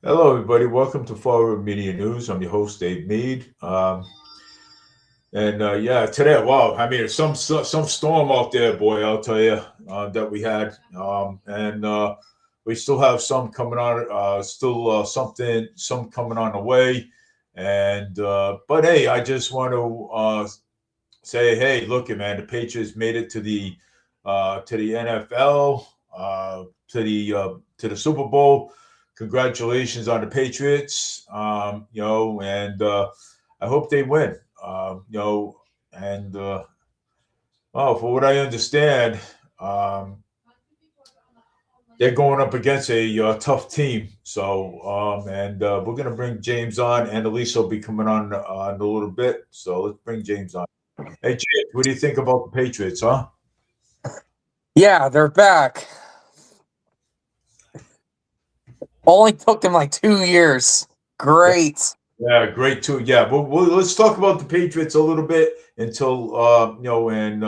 Hello, everybody. Welcome to Forward Media News. I'm your host, Dave Mead. And yeah, today, wow, I mean, some storm out there, boy. I'll tell you that we had, and we still have some coming on. Still some coming on the way. And but hey, I just want to say, hey, look, man, the Patriots made it to the NFL, to the Super Bowl. Congratulations on the Patriots. And I hope they win. And oh, for what I understand, um, they're going up against a tough team. So, and we're gonna bring James on, and Elise will be coming on in a little bit. So let's bring James on. Hey, James, what do you think about the Patriots, huh? Yeah, they're back. Only took them like 2 years. Great. Yeah, great too. Yeah, let's talk about the Patriots a little bit until and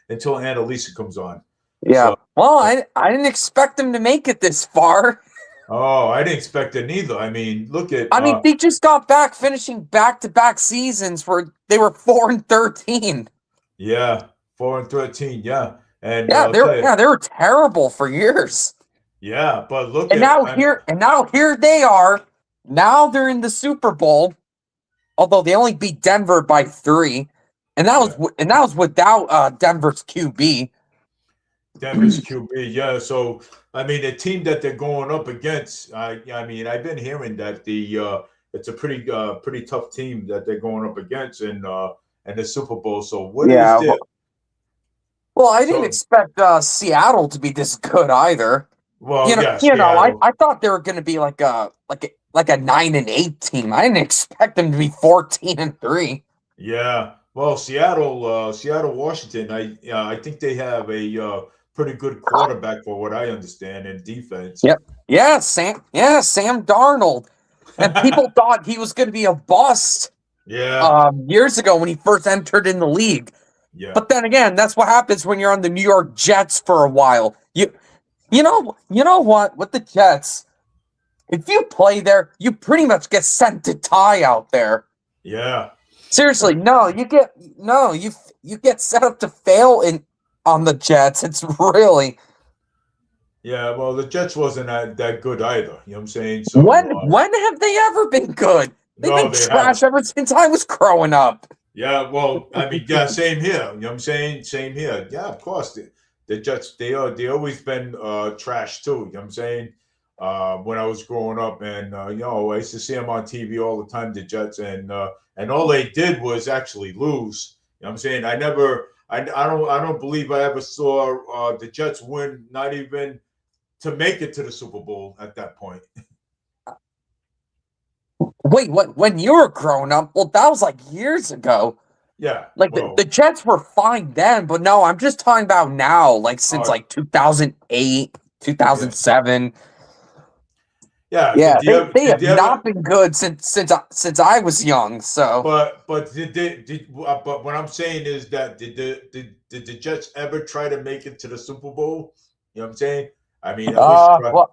until Annalisa comes on. Yeah. So, Well, I didn't expect them to make it this far. oh, I didn't expect it neither. I mean, look at I mean, they just got back finishing back-to-back seasons where they were 4-13. yeah, 4-13. Yeah, and Yeah, I'll tell you, they were terrible for years. yeah, but look And at now here they are. Now they're in the Super Bowl, although they only beat Denver by 3. yeah, And that was without Denver's QB. Denver's QB. Yeah, so I mean, the team that they're going up against. I mean, I've been hearing that the it's a pretty tough team that they're going up against in the Super Bowl. So what is Yeah, their well, I didn't so expect Seattle to be this good either. well, yeah, I Seattle. thought they were going to be like a 9-8 team. I didn't expect them to be 14-3. Yeah. Well, Seattle, Washington. I think they have a pretty good quarterback for what I understand in defense. Yep. Sam Darnold. And people thought he was going to be a bust Yeah. years ago when he first entered in the league. Yeah. But then again, that's what happens when you're on the New York Jets for a while. You know what? With the Jets, if you play there, you pretty much get sent to die out there. Yeah. Seriously, you get set up to fail in on the Jets. It's really Yeah. Well, the Jets wasn't that good either. You know what I'm saying? So when have they ever been good? They've no, been they haven't. trash ever since I was growing up. Yeah. Well, I mean, yeah, same here. You know what I'm saying? Same here. Yeah, of course. The Jets, they always been trash too. You know what I'm saying? When I was growing up, and I used to see them on TV all the time, the Jets, and all they did was actually lose. You know what I'm saying? I don't believe I ever saw the Jets win, not even to make it to the Super Bowl at that point. Wait, what? When you were growing up? Well, that was like years ago. Yeah. Like the Well. Jets were fine then, but no, I'm just talking about now. Like since Uh, like 2008, yeah. 2007. Yeah. Yeah, they Did have you ever? not been good since I was young. So But what I'm saying is that did the Jets ever try to make it to the Super Bowl? You know what I'm saying? I mean, at least try.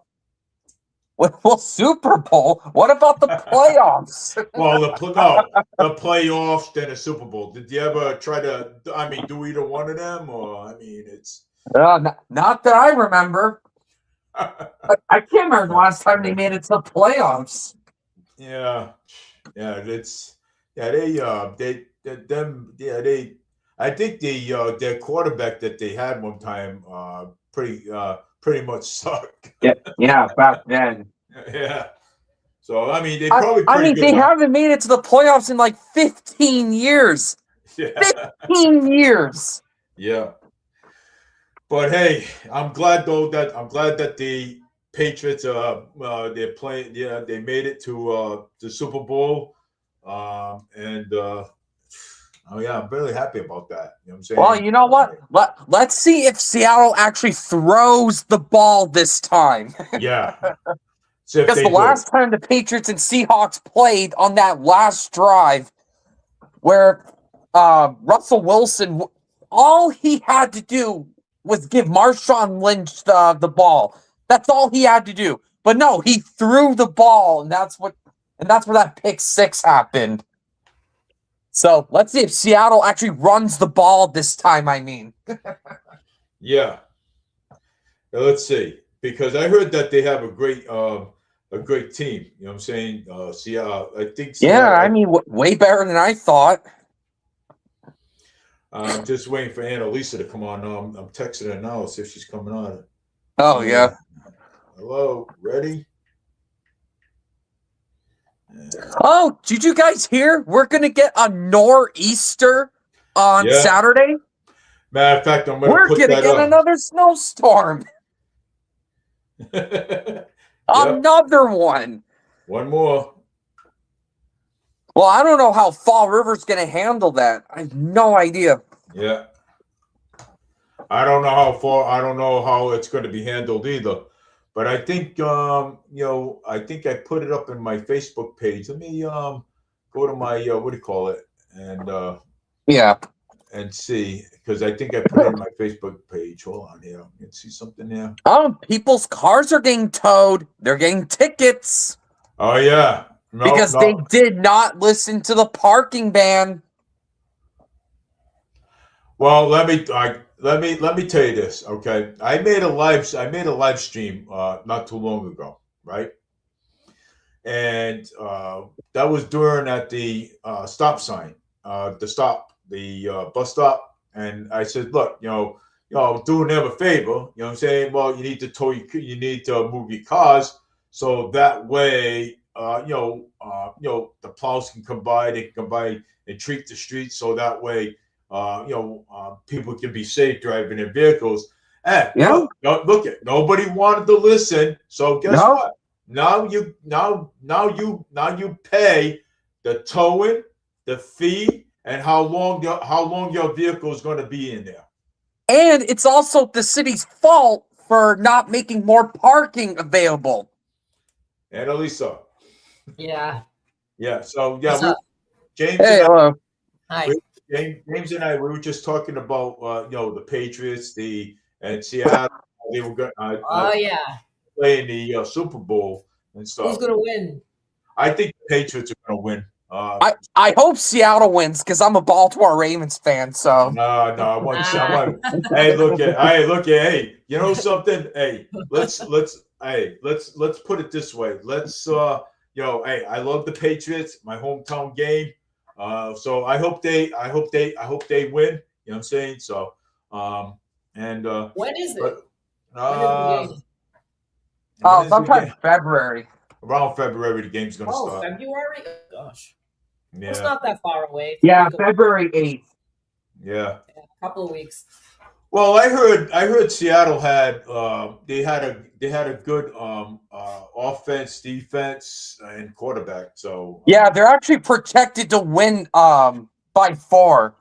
well, Super Bowl. What about the playoffs? Well, no, the playoffs, then the Super Bowl. Did you ever try to? I mean, do either one of them, or I mean, it's. Not that I remember. I can't remember the last time they made it to the playoffs. Yeah, yeah, it's yeah. They. I think their quarterback that they had one time pretty much sucked. Yeah, back then. Yeah. So I mean, they probably I pretty mean, good they now. haven't made it to the playoffs in like 15 years. Yeah. 15 years. Yeah. But hey, I'm glad that the Patriots they're playing. Yeah, they made it to the Super Bowl, and oh yeah, I'm really happy about that. You know what I'm Well, saying? you know what? Let's see if Seattle actually throws the ball this time. Yeah. See if Because the they do. last time the Patriots and Seahawks played on that last drive, where Russell Wilson, all he had to do was give Marshawn Lynch the ball. That's all he had to do. But no, he threw the ball, and that's where that pick six happened. So let's see if Seattle actually runs the ball this time. I mean, Yeah. Now, let's see, because I heard that they have a great team. You know what I'm saying? Seattle. I think. yeah, Seattle, I mean, way better than I thought. I'm just waiting for Annalisa to come on. I'm texting her now, see if she's coming on. Oh yeah. Hello, ready? Oh, did you guys hear? We're gonna get a nor'easter on Yeah. Saturday. Matter of fact, I'm going to We're put gonna that get up. another snowstorm. Yep. Another one. One more. Well, I don't know how Fall River's gonna handle that. I have no idea. Yeah. I don't know how far. I don't know how it's going to be handled either. But I think I think I put it up in my Facebook page. Let me go to my what do you call it Yeah. and see, because I think I put it in my Facebook page. Hold on here. You can see something there. People's cars are getting towed. They're getting tickets Oh yeah. because they did not listen to the parking ban. Well, let me tell you this, okay? I made a live stream not too long ago, right? And that was during at the stop sign, the bus stop, and I said, look, do them a favor, you know what I'm saying? Well, you need to move your cars so that way, the plows can come by, they can come by and treat the streets, so that way, people can be safe driving their vehicles. And look it. Nobody wanted to listen. So guess what? Now you pay the towing, the fee, and how long your vehicle is going to be in there. And it's also the city's fault for not making more parking available. Annalisa. Yeah. Yeah. So James. Hey, hello. Hi. James and I, we were just talking about the Patriots, and Seattle. They were going playing the Super Bowl and stuff. Who's gonna win? I think the Patriots are going to win. I hope Seattle wins because I'm a Baltimore Ravens fan. So no, I want. Hey, look at. Hey, you know something? Hey, let's put it this way. Let's hey, I love the Patriots, my hometown game. So I hope they win. You know what I'm saying? So, and when is it? Sometime February. Around February, the game's going to start. February? Oh, gosh. Yeah. It's not that far away. Yeah, February 8th. Yeah. A couple of weeks. Well, I heard Seattle had they had a good offense, defense, and quarterback. So yeah, they're actually projected to win by 4.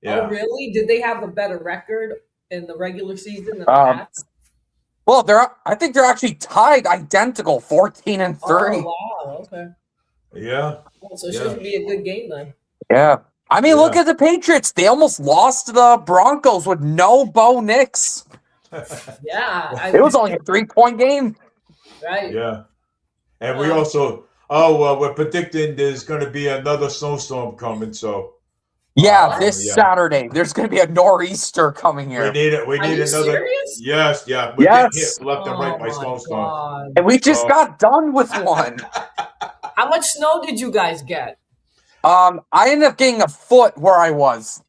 Yeah. Oh, really? Did they have a better record in the regular season than the Pats? Well, I think they're actually tied identical, 14-3. Oh, wow. Okay. Yeah. So it should be a good game then. Yeah. I mean, look at the Patriots. They almost lost to the Broncos with no Bo Nix. Yeah. It was only a 3-point game. Right. Yeah. And we also, we're predicting there's going to be another snowstorm coming. So. Yeah, this Saturday. There's going to be a nor'easter coming here. We need another. Serious? Yes, yeah. We're getting hit left and right by my snowstorm. God. And we just got done with one. How much snow did you guys get? I ended up getting a foot where I was.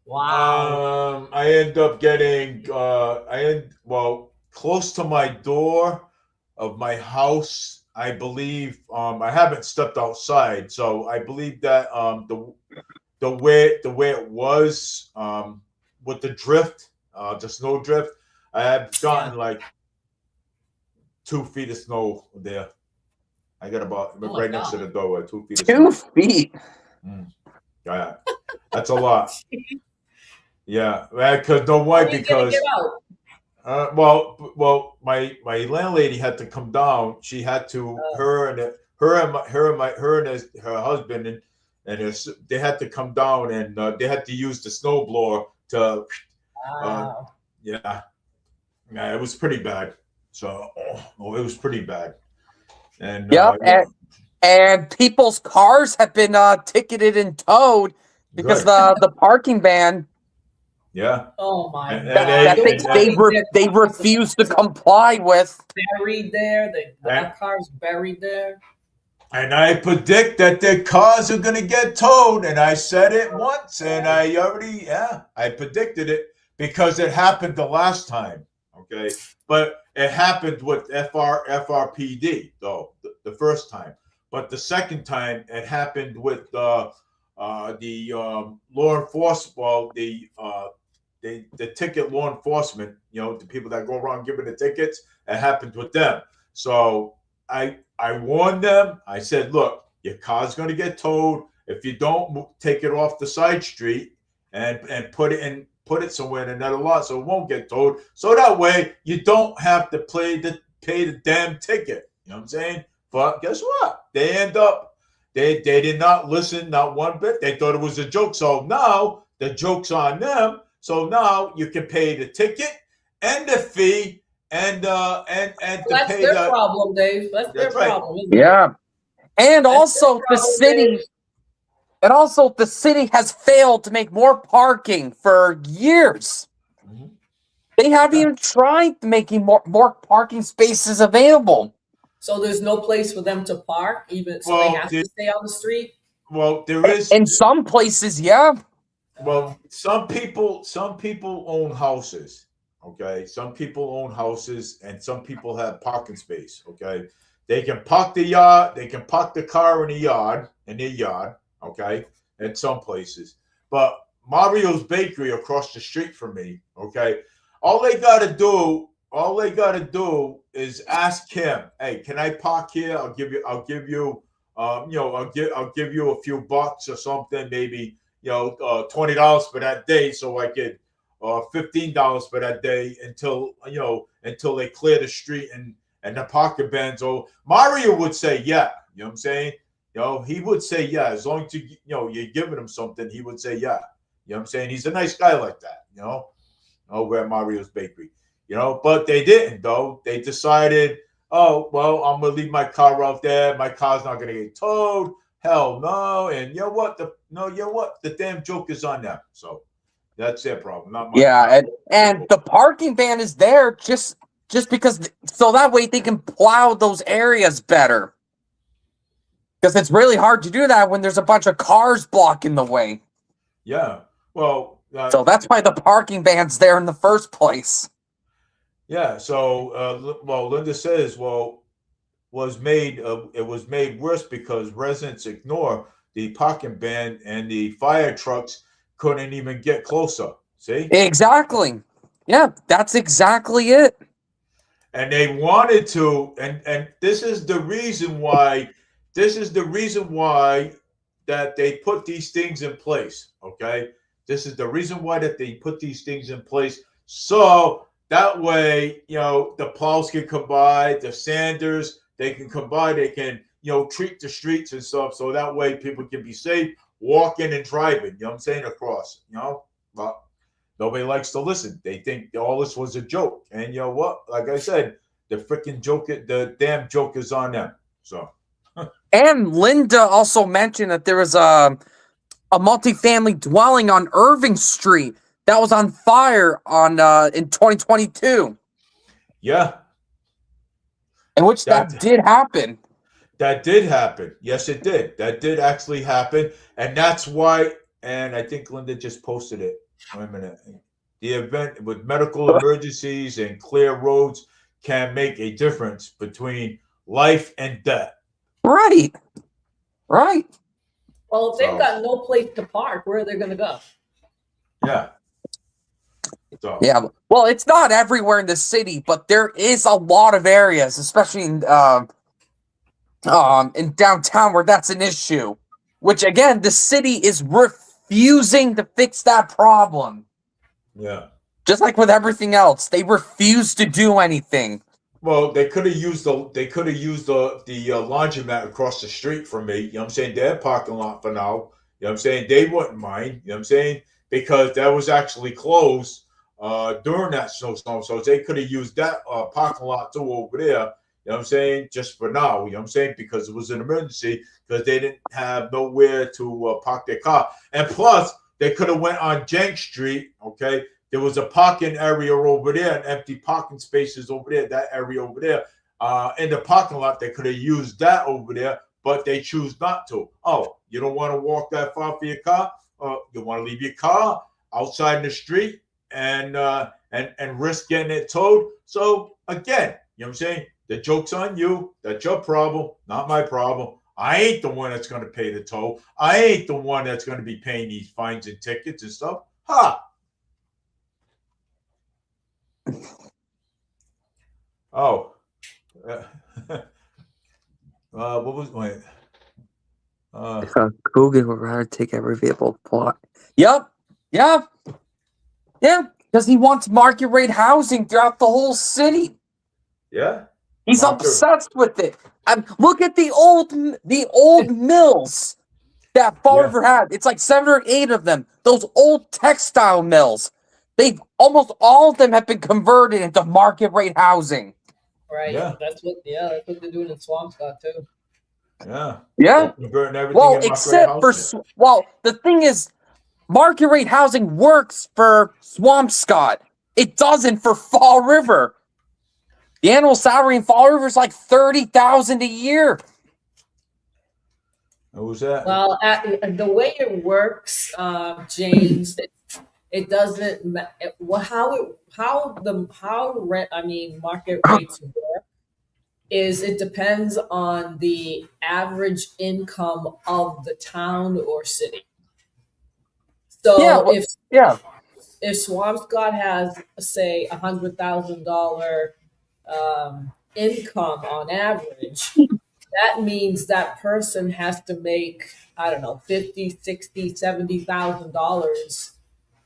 Wow. I end up getting close to my door of my house. I believe I haven't stepped outside, so I believe that the way it was with the drift, the snow drift, I have gotten like 2 feet of snow there. I got about right next to the door, 2 feet. 2 feet. Yeah, that's a lot. Yeah, because my landlady had to come down. She had to her and her husband and they had to come down and they had to use the snowblower to. Yeah, it was pretty bad. So, it was pretty bad. And Yep, yeah, and people's cars have been ticketed and towed because good. the parking ban Yeah, Oh my and, and God! they that You'll and, find their they cars refuse to comply with. buried there. and That car's buried there. And I predict that their cars are going to get towed. And I said it once, and I predicted it because it happened the last time. Okay. But it happened with FRPD, though, the first time. But the second time, it happened with the law enforcement, well, the ticket law enforcement, the people that go around giving the tickets, it happened with them. So I warned them. I said, look, your car's going to get towed if you don't take it off the side street and put it somewhere in another lot so it won't get towed. So that way you don't have to pay the damn ticket. You know what I'm saying? But guess what? They did not listen, not one bit. They thought it was a joke. So now the joke's on them. So now you can pay the ticket and the fee and Well, to that's pay their the. problem, Dave. That's their That's right. problem. Isn't it? Yeah, and That's also their problem, Dave. the city has failed to make more parking for years. Mhm. They haven't Yeah. even tried making more parking spaces available. So there's no place for them to park, even so they Well, have to stay on the street. there is. In some places, yeah. Well, some people own houses. Okay, some people own houses, and some people have parking space. Okay, they can park the yard. They can park the car in their yard. Okay, in some places, but Mario's Bakery across the street from me. Okay, all they gotta do is ask him, "Hey, can I park here? I'll give you a few bucks or something, maybe." $20 for that day, so I get $15 for that day until they clear the street and the parking bans. Oh, Mario would say yeah. You know what I'm saying? He would say yeah as long as you're giving him something. He would say yeah. You know what I'm saying? He's a nice guy like that. Over at Mario's Bakery. But they didn't though. They decided, oh well, I'm gonna leave my car out there. My car's not gonna get towed. Hell no. And you know what? The damn joke is on them. So that's their problem, not mine. Yeah, and the parking ban is there just because so that way they can plow those areas better. Because it's really hard to do that when there's a bunch of cars blocking the way. Yeah. Well, So that's why the parking ban's there in the first place. yeah. So, Linda says, it was made worse because residents ignore the parking ban and the fire trucks couldn't even get closer. See? Exactly. Yeah, that's exactly it. And they wanted to, and this is the reason why. This is the reason why that they put these things in place. Okay, this is the reason why that they put these things in place. So that way, the plows can come by, the sanders, they can come by, they can, treat the streets and stuff. So that way people can be safe walking and driving, you know what I'm saying, across, but nobody likes to listen. They think all this was a joke. And you know what? Like I said, the damn joke is on them. So. And Linda also mentioned that there was a multifamily dwelling on Irving Street that was on fire in 2022. Yeah. In which that did happen. That did happen. Yes, it did. That did actually happen. And that's why, and I think Linda just posted it. Wait a minute. The event with medical emergencies and clear roads can make a difference between life and death. Right. Well, if they've got no place to park, where are they going to go? Yeah. So. Yeah. Well, it's not everywhere in the city, but there is a lot of areas, especially in downtown, where that's an issue. Which again, the city is refusing to fix that problem. Yeah. Just like with everything else, they refuse to do anything. Well, they could have used the laundromat across the street from me. You know what I'm saying? Their parking lot for now. You know what I'm saying? They wouldn't mind. You know what I'm saying? Because that was actually closed during that snowstorm. So they could have used that parking lot too over there. You know what I'm saying? Just for now, you know what I'm saying? Because it was an emergency, because they didn't have nowhere to park their car. And plus, they could have went on Jenks Street, okay? There was a parking area over there, and empty parking spaces over there, that area over there. In the parking lot, they could have used that over there, but they choose not to. Oh, you don't want to walk that far for your car? You want to leave your car outside in the street and risk getting it towed? So again, you know what I'm saying? The joke's on you. That's your problem, not my problem. I ain't the one that's going to pay the toll. I ain't the one that's going to be paying these fines and tickets and stuff. Ha! Oh. What was wait? Coogan would rather take every vehicle plot. Yep. Yeah. Yeah. Because he wants market rate housing throughout the whole city. Yeah. He's Market- obsessed with it. Look at the old mills that Fall Yeah. River had. It's like 7 or 8 of them. Those old textile mills. They've almost all of them have been converted into market rate housing. Right. Yeah. That's what they're doing in Swampscott too. Yeah. Yeah. Converting everything Well, in except for the thing is, market rate housing works for Swampscott. It doesn't for Fall River. The annual salary in Fall River is like $30,000 a year. What was that? Well, the way it works, James, it doesn't. Market rates work is it depends on the average income of the town or city. So if Swampscott has, say, $100,000 income on average, that means that person has to make, I don't know, $50,000, $60,000, $70,000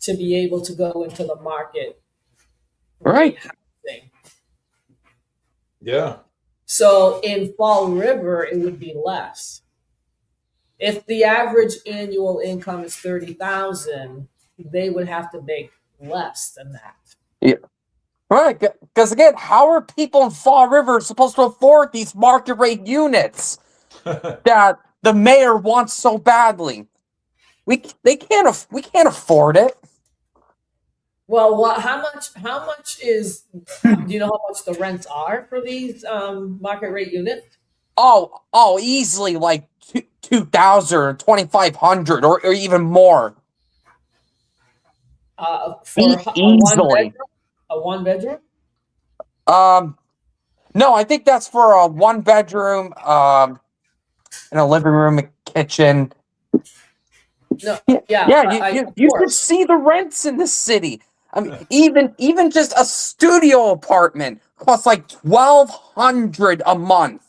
to be able to go into the market. Right. Housing. Yeah. So in Fall River, it would be less. If the average annual income is $30,000, they would have to make less than that. Yeah. Right. Because again, how are people in Fall River supposed to afford these market rate units that the mayor wants so badly? We can't afford it. Well, how much is? Do you know how much the rents are for these market rate units? Oh, easily like 2,000 or 2,500 or even more. For Easily. a one bedroom. No, I think that's for a 1 bedroom, and a living room, a kitchen. No, You should see the rents in the city. I mean, even just a studio apartment costs like $1,200 a month.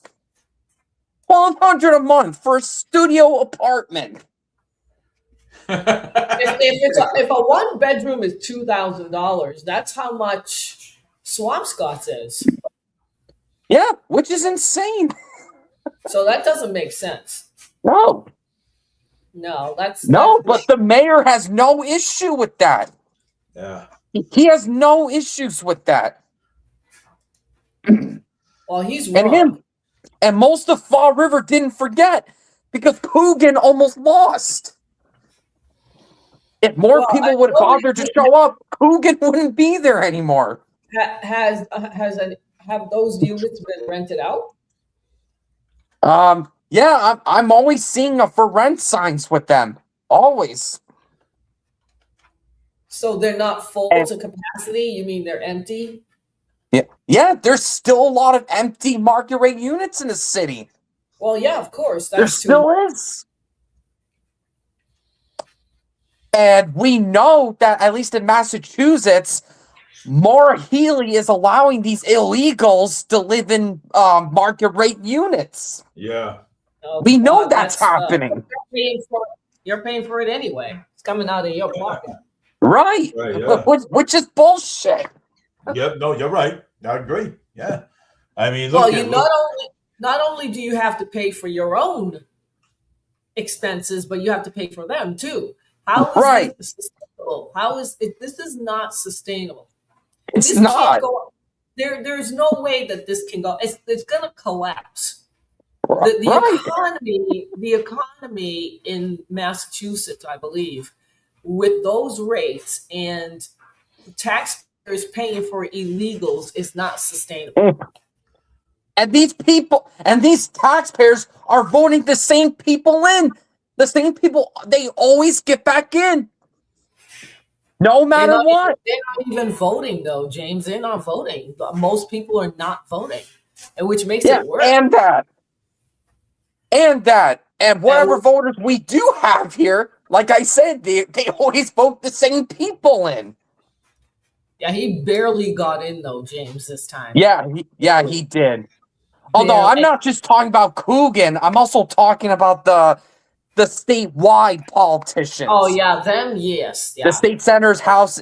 $1,200 a month for a studio apartment. If a 1 bedroom is $2,000, that's how much Swampscott is. Yeah, which is insane. So that doesn't make sense. No, But the mayor has no issue with that. Yeah. He has no issues with that. well, he's And wrong. And most of Fall River didn't forget because Coogan almost lost. If more people would bother to show up, Coogan wouldn't be there anymore. Have those units been rented out? Yeah, I'm always seeing for rent signs with them. Always. So they're not full to capacity? You mean they're empty? Yeah, there's still a lot of empty market rate units in the city. Well, yeah, of course. There still is. And we know that, at least in Massachusetts, Maura Healey is allowing these illegals to live in market rate units. Yeah. We know that's happening. You're paying for it anyway. It's coming out of your pocket. Right. Yeah. Which is bullshit. Yep. No, you're right. I agree. Yeah. I mean, Well, not only do you have to pay for your own expenses, but you have to pay for them too. How is Right. the system sustainable? How is it? This is not sustainable. It's This not. can't go. There's no way that this can go. It's going to collapse. The Right. economy in Massachusetts, I believe, with those rates and taxpayers paying for illegals is not sustainable. And these people and these taxpayers are voting the same people in. The same people, they always get back in. No matter what. They're not even voting, though, James. They're not voting. Most people are not voting, and which makes Yeah, it worse. and that. And whatever voters we do have here, like I said, they always vote the same people in. Yeah, he barely got in, though, James, this time. Yeah, he did. Although I'm not just talking about Coogan, I'm also talking about the statewide politicians. Oh yeah, them, yes. Yeah. The state senators, house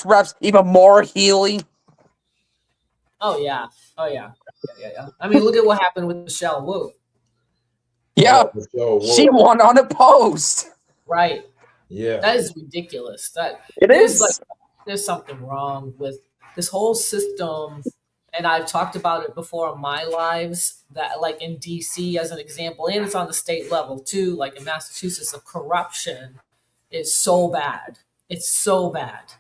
reps, even Maura Healey. Oh yeah. I mean, look at what happened with Michelle Wu. Yeah, So, she won unopposed. Right. yeah. That is ridiculous. It is. There's something wrong with this whole system, and I've talked about it before on my lives. That, like in DC, as an example, and it's on the state level too. Like in Massachusetts, the corruption is so bad. It's so bad.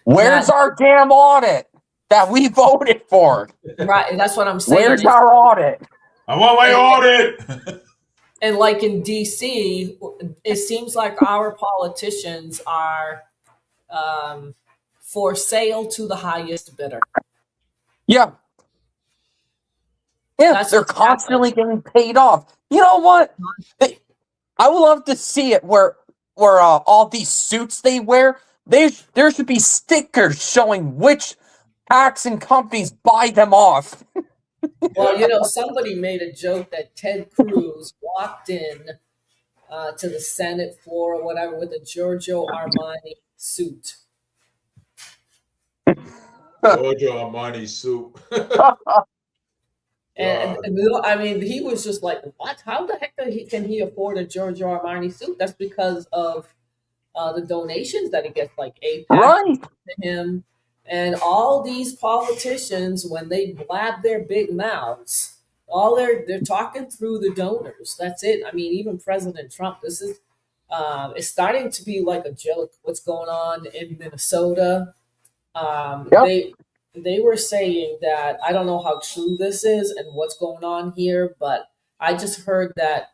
Where's our damn audit that we voted for? Right. That's what I'm saying. Where's our audit? I want my audit. And like in DC, it seems like our politicians are for sale to the highest bidder. Yeah. Yeah, That's they're what's constantly getting paid off. You know what? I would love to see it where all these suits they wear, there should be stickers showing which taxing companies buy them off. Well, you know, somebody made a joke that Ted Cruz walked in to the Senate floor or whatever with a Giorgio Armani suit. Giorgio Armani suit. And I mean, he was just like, "What? How the heck can he afford a Giorgio Armani suit?" That's because of the donations that he gets, like APAC Right. to him, and all these politicians when they blab their big mouths, all they're talking through the donors. That's it. I mean, even President Trump. This is it's starting to be like a joke. What's going on in Minnesota? Yep. They were saying that, I don't know how true this is and what's going on here, but I just heard that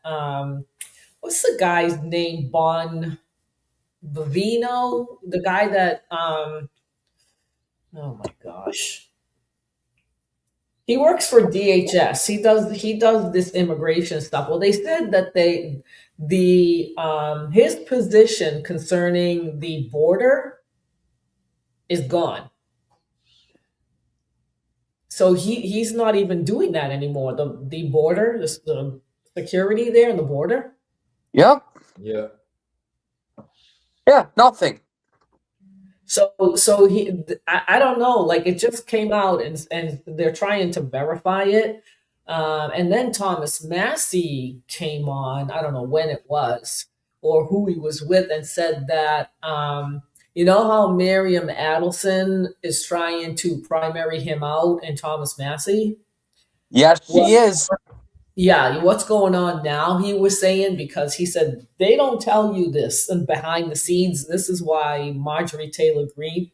what's the guy's name? Bon Bavino, the guy that oh my gosh. He works for DHS. He does this immigration stuff. Well, they said that his position concerning the border is gone. So he's not even doing that anymore. The border, the security there in the border. Yep. Yeah. Yeah, nothing. So I don't know. Like, it just came out and they're trying to verify it. And then Thomas Massey came on. I don't know when it was or who he was with, and said that you know how Miriam Adelson is trying to primary him out and Thomas Massey? Yes, she is. Yeah, what's going on now, he was saying, because he said they don't tell you this, and behind the scenes, this is why Marjorie Taylor Greene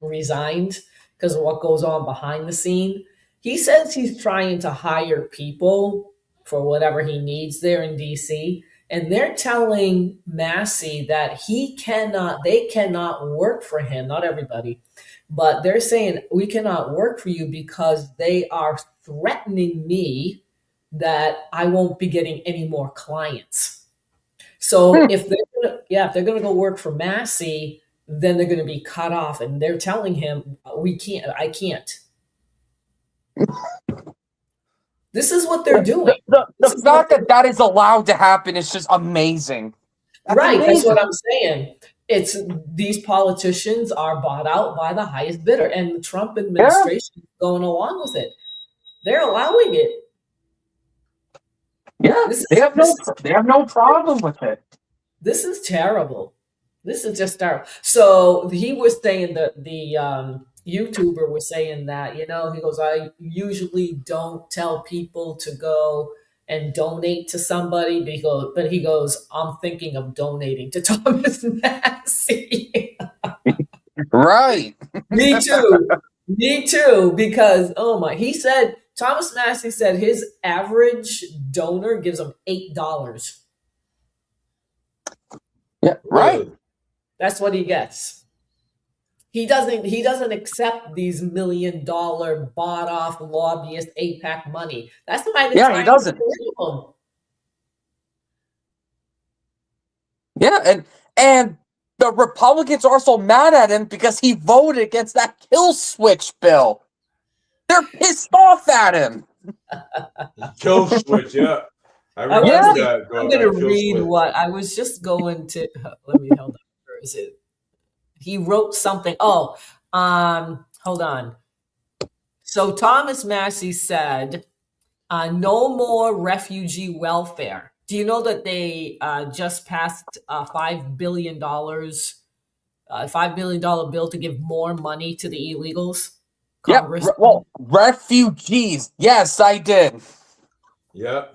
resigned, because of what goes on behind the scene. He says he's trying to hire people for whatever he needs there in DC, and they're telling Massey that they cannot work for him, not everybody, but they're saying, we cannot work for you because they are threatening me that I won't be getting any more clients. So if they're gonna go work for Massey, then they're gonna be cut off, and they're telling him, I can't. This is what they're doing. The fact that is allowed to happen is just amazing. Right, that's what I'm saying. It's these politicians are bought out by the highest bidder, and the Trump administration is going along with it. They're allowing it. Yeah, they have no problem with it. This is terrible. This is just terrible. So he was saying that the YouTuber was saying that, he goes, I usually don't tell people to go and donate to somebody, but he goes, I'm thinking of donating to Thomas Massey. Right. Me too. Me too. Because he said Thomas Massey said his average donor gives him $8. Yeah. Right. Really? That's what he gets. He doesn't accept these $1 million bought off lobbyist APAC money. That's why they're Yeah, trying he doesn't. to get rid of him. Yeah, and the Republicans are also mad at him because he voted against that kill switch bill. They're pissed off at him. Kill switch, yeah. I remember Yeah. that. I'm that going to kill read switch. what I was just going to. Let me hold on. Where is it? He wrote something. Hold on. So Thomas Massey said, no more refugee welfare. Do you know that they just passed $5 billion, $5 billion bill to give more money to the illegals? Congress. Yeah, well, refugees. Yes, I did. Yeah.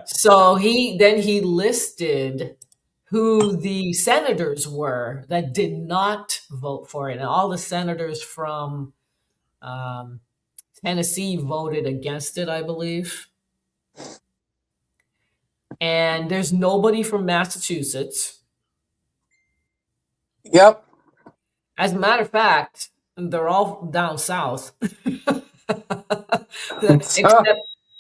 So he listed who the senators were that did not vote for it, and all the senators from Tennessee voted against it, I believe. And there's nobody from Massachusetts. Yep. As a matter of fact, they're all down south,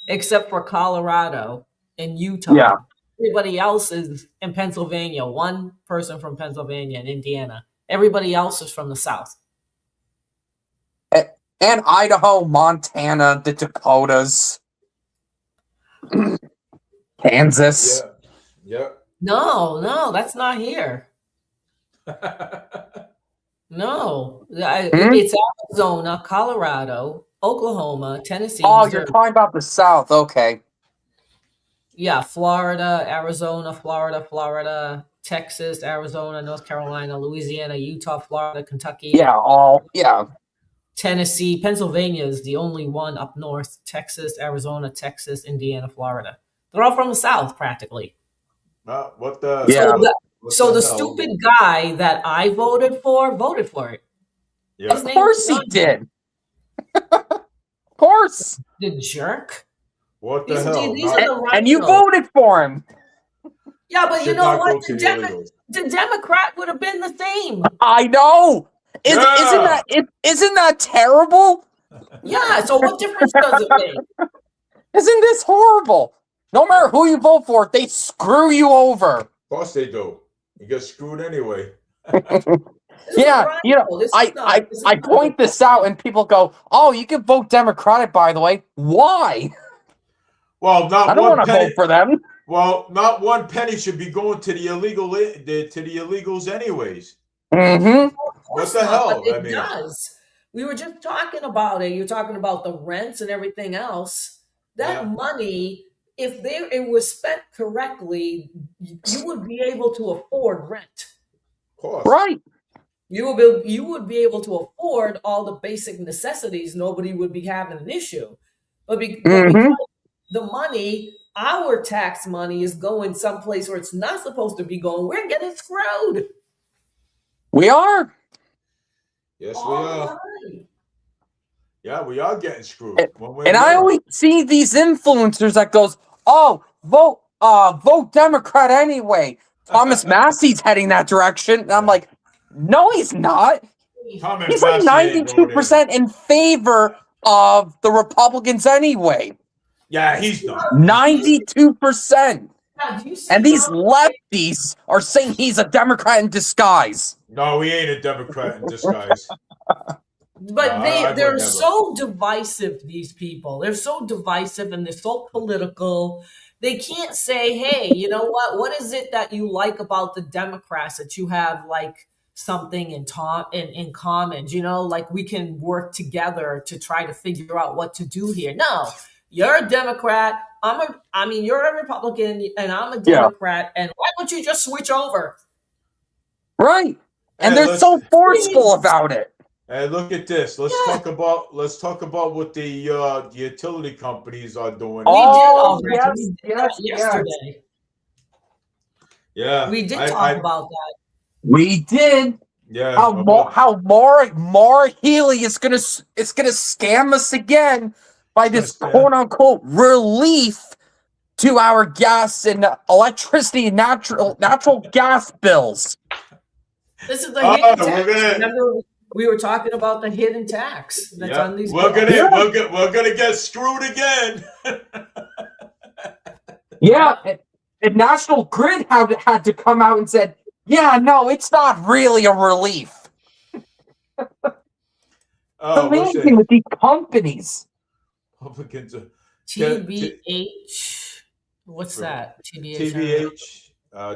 except for Colorado and Utah. Yeah. Everybody else is in Pennsylvania. One person from Pennsylvania and Indiana. Everybody else is from the south. And Idaho, Montana, the Dakotas, Kansas. Yeah. No, that's not here. No, it's Arizona, Colorado, Oklahoma, Tennessee. Oh, Missouri. you're talking about the South. Okay. Yeah, Florida, Arizona, Florida, Texas, Arizona, North Carolina, Louisiana, Utah, Florida, Kentucky. Yeah. Tennessee, Pennsylvania is the only one up north. Texas, Arizona, Texas, Indiana, Florida. They're all from the South, practically. What the? Yeah. So the stupid guy that I voted for it. Yeah. Of course he did. Of course. The jerk. What the hell? These are the and you voted for him. Yeah, but you know what? The Democrat would have been the same. I know. Isn't that terrible? Yeah. So what difference does it make? Isn't this horrible? No matter who you vote for, they screw you over. Of course they do. You get screwed anyway. Yeah, I point this out and people go, "Oh, you can vote Democratic, by the way. Why?" Well, I don't want to vote for them. Well, not one penny should be going to the illegals anyways. Mm-hmm. What the hell? It does. We were just talking about it. You're talking about the rents and everything else. That money, if it was spent correctly, you would be able to afford rent. Of course. Right. You would be able to afford all the basic necessities. Nobody would be having an issue. But because the money, our tax money, is going someplace where it's not supposed to be going, we're getting screwed. We are. Yes, we are. Yeah, we are getting screwed. And I always see these influencers that goes, "Oh, vote Democrat anyway." Thomas Massey's heading that direction. And I'm like, no, he's not. He's like 92% in favor of the Republicans anyway. Yeah, he's not. 92%. And these lefties are saying he's a Democrat in disguise. No, he ain't a Democrat in disguise. But they're so divisive, these people. They're so divisive and they're so political. They can't say, hey, you know what? What is it that you like about the Democrats that you have like something in common? You know, like we can work together to try to figure out what to do here. No, you're a Democrat. You're a Republican and I'm a Democrat. And why don't you just switch over? Right. And Hey, they're so forceful about it. And look at this. Let's talk about what the utility companies are doing. We did Oh, already. yes, We did yes, that yes. yesterday. Yeah, We did I- talk I- about that. We did. Yeah, How Maura Healey is gonna scam us again by this Gonna scam. quote unquote relief to our gas and electricity and natural gas bills. This is the Oh, hidden we're tax. gonna- Remember, we were talking about the hidden tax that's yeah, on these. we're bills. gonna get screwed again. Yeah, and National Grid had to come out and said, "Yeah, no, it's not really a relief." Oh, what's Amazing it? with these companies. Republicans are TBH. What's that? TBH,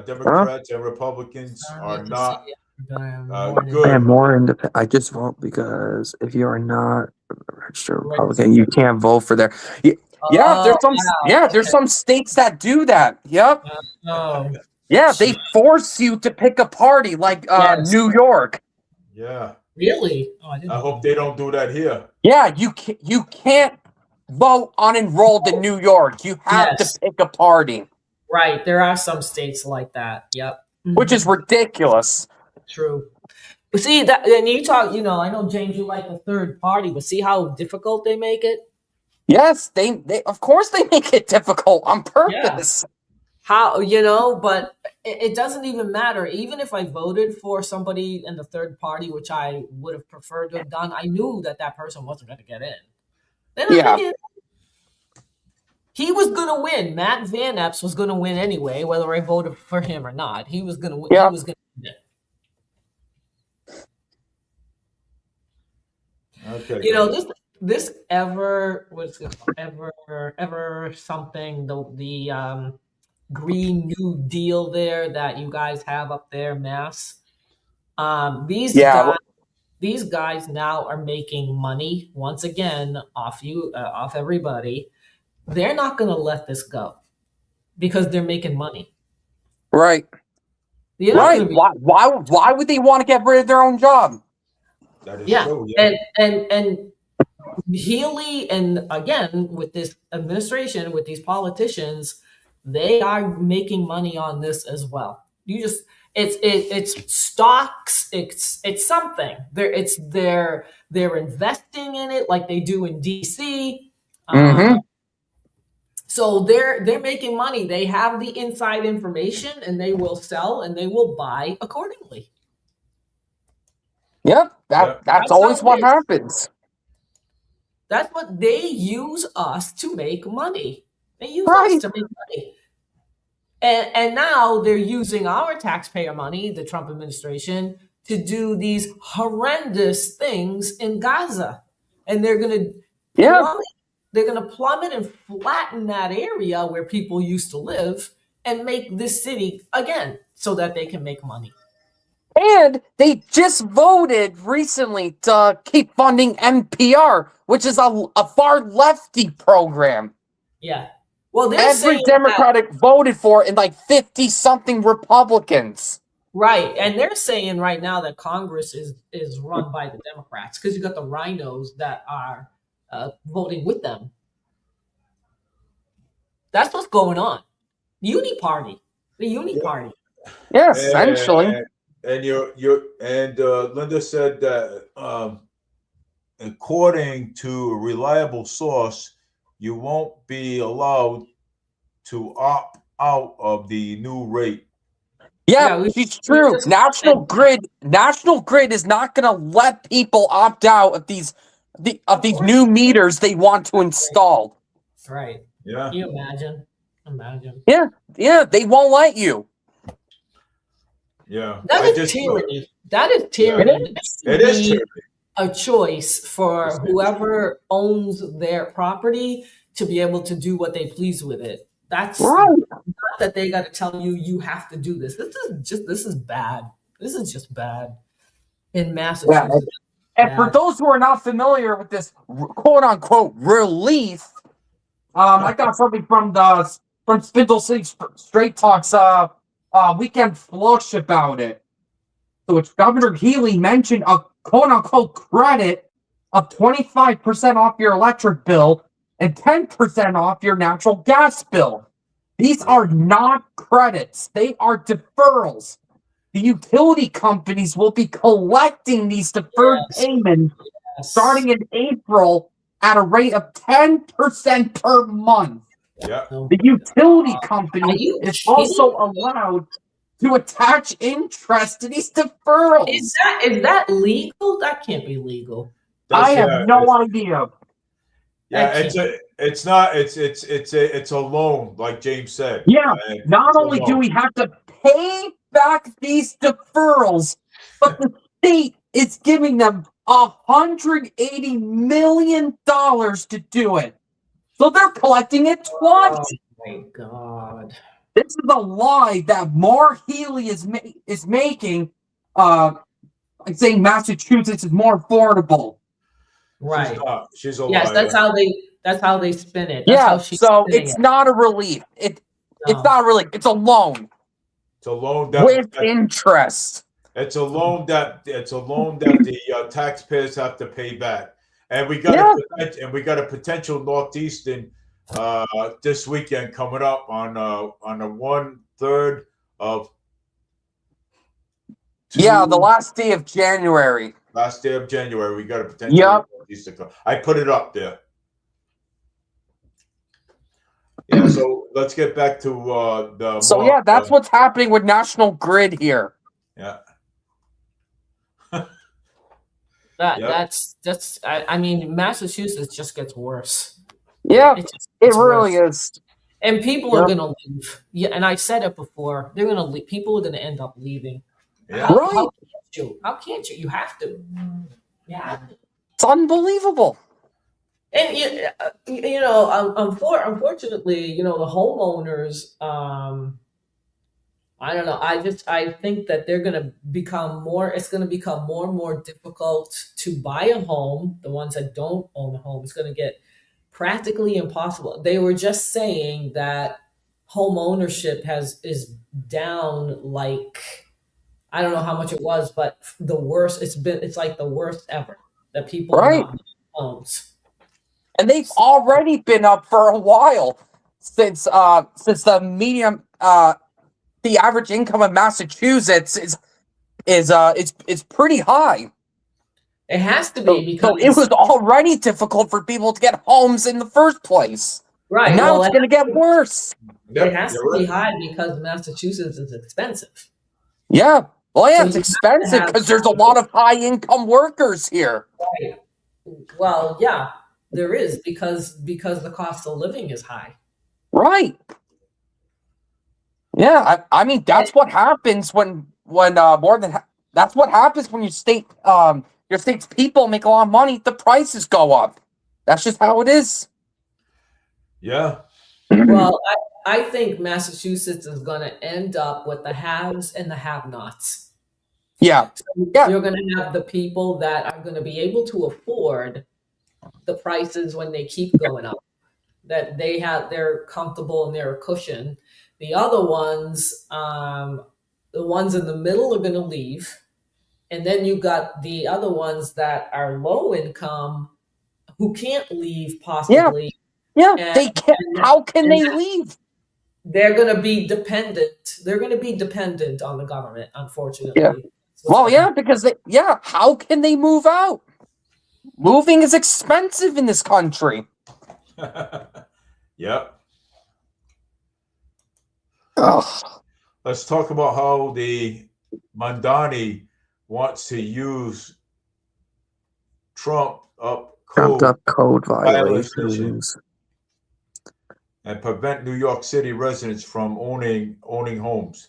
Democrats and Republicans are not good. And more independent. I just vote because if you are not a registered Republican, you can't vote for their. Yeah, there's some states that do that. Yep. Oh, Yeah, they force you to pick a party, like Yes. New York. Yeah, really? Oh, I didn't I know. hope they don't do that here. Yeah, you can't vote unenrolled in New York. You have Yes. to pick a party, Right. There are some states like that. Yep. which is ridiculous. True. But see that, and you talk. I know James, you like the third party, but see how difficult they make it. Yes, they of course they make it difficult on purpose. How but it doesn't even matter. Even if I voted for somebody in the third party, which I would have preferred to have done, I knew that person wasn't going to get in. They're not gonna get in. He was going to win. Matt Van Epps was going to win anyway, whether I voted for him or not. He was going to win. Yeah. He was going to win. Okay. This ever something the Green New Deal there that you guys have up there, Mass. These guys now are making money once again off everybody. They're not going to let this go because they're making money. Right. You're not gonna be- Why would they want to get rid of their own job? That is Yeah, true. Yeah. and Healy, and again with this administration, with these politicians, they are making money on this as well. It's stocks, it's something. They're investing in it like they do in DC. Mhm. So they're making money. They have the inside information, and they will sell and they will buy accordingly. Yep, Yeah. that's how always it what is. happens. That's what they use us to make money. They use Right. us to make money. And now they're using our taxpayer money, the Trump administration, to do these horrendous things in Gaza. And they're going to plummet and flatten that area where people used to live and make this city again so that they can make money. And they just voted recently to keep funding NPR, which is a far lefty program. Yeah. Well, they're Every saying Democratic voted for it, and like 50-something Republicans. right, and they're saying right now that Congress is run by the Democrats because you got the rhinos that are voting with them. That's what's going on. The Uni Party. Yeah, essentially. And Linda said that according to a reliable source, you won't be allowed to opt out of the new rate. Yeah, it's true. National Grid is not going to let people opt out of these new meters they want to install. Right. Yeah. Can you imagine? Yeah, they won't let you. Yeah. That is tyranny. That is tyranny. It is tyranny. A choice for whoever owns their property to be able to do what they please with it. That's right. Not that they got to tell you have to do this. This is bad. This is just bad in Massachusetts. Yeah. And for those who are not familiar with this quote unquote relief, I got something from Spindle City Straight Talks weekend flush about it. to which Governor Healy mentioned a quote-unquote credit of 25% off your electric bill and 10% off your natural gas bill. These are not credits. They are deferrals. The utility companies will be collecting these deferred payments starting in April at a rate of 10% per month. Yeah. The utility company Are you is kidding also allowed to attach interest to these deferrals. Is that legal? That can't be legal. I have Yeah, no idea. Yeah, That it's not it's a loan, like James said. Yeah, And not it's a only do loan. we have to pay back these deferrals, but the state is giving them $180 million to do it. So they're collecting it twice. Oh my God. This is a lie that Maura Healey is making, like saying Massachusetts is more affordable. Right. She's a Yes, liar. that's how they spin it. That's how she's so spinning it's it. not a relief. It's not really. It's a loan It's a loan that with interest. it's a loan that the taxpayers have to pay back, and we got a potential northeastern this weekend coming up on the 1/3 of the last day of January. Last day of January, we got a potential northeastern. I put it up there. Yeah, so let's get back to the. So that's what's happening with National Grid here. Yeah. That's I mean, Massachusetts just gets worse. Yeah, It really is. And people are gonna leave. Yeah, and I said it before. They're gonna leave. People are gonna end up leaving. Yeah. How can't you? How can't you? You have to. Yeah. It's unbelievable. And you know, unfortunately, you know, the homeowners. I don't know. I think that they're going to become more. It's going to become more and more difficult to buy a home. The ones that don't own a home, it's going to get practically impossible. They were just saying that home ownership is down, like, I don't know how much it was, but the worst. It's like the worst ever that people are not buying homes. And they've already been up for a while since the medium the average income in Massachusetts is pretty high. It has to be because it was already difficult for people to get homes in the first place. Right. And now it's going to get worse. It has to be high because Massachusetts is expensive. Yeah. Well, yeah, it's So expensive because there's a lot of high income workers here. Right. Well, yeah, there is because the cost of living is high. Right. Yeah, I mean that's what happens when that's what happens when your state's people make a lot of money. The prices go up. That's just how it is. Yeah. Well, I think Massachusetts is going to end up with the haves and the have-nots. Yeah. So you're going to have the people that are going to be able to afford the prices when they keep going up, that they're comfortable and they're a cushion. The other ones, the ones in the middle are going to leave. And then you got the other ones that are low income who can't leave possibly. Yeah, they can't. How can they leave? They're going to be dependent. They're going to be dependent on the government, unfortunately. Yeah. Well, yeah, because how can they move out? Moving is expensive in this country. Yep. Ugh. Let's talk about how the Mamdani wants to use trumped up code violations and prevent New York City residents from owning homes.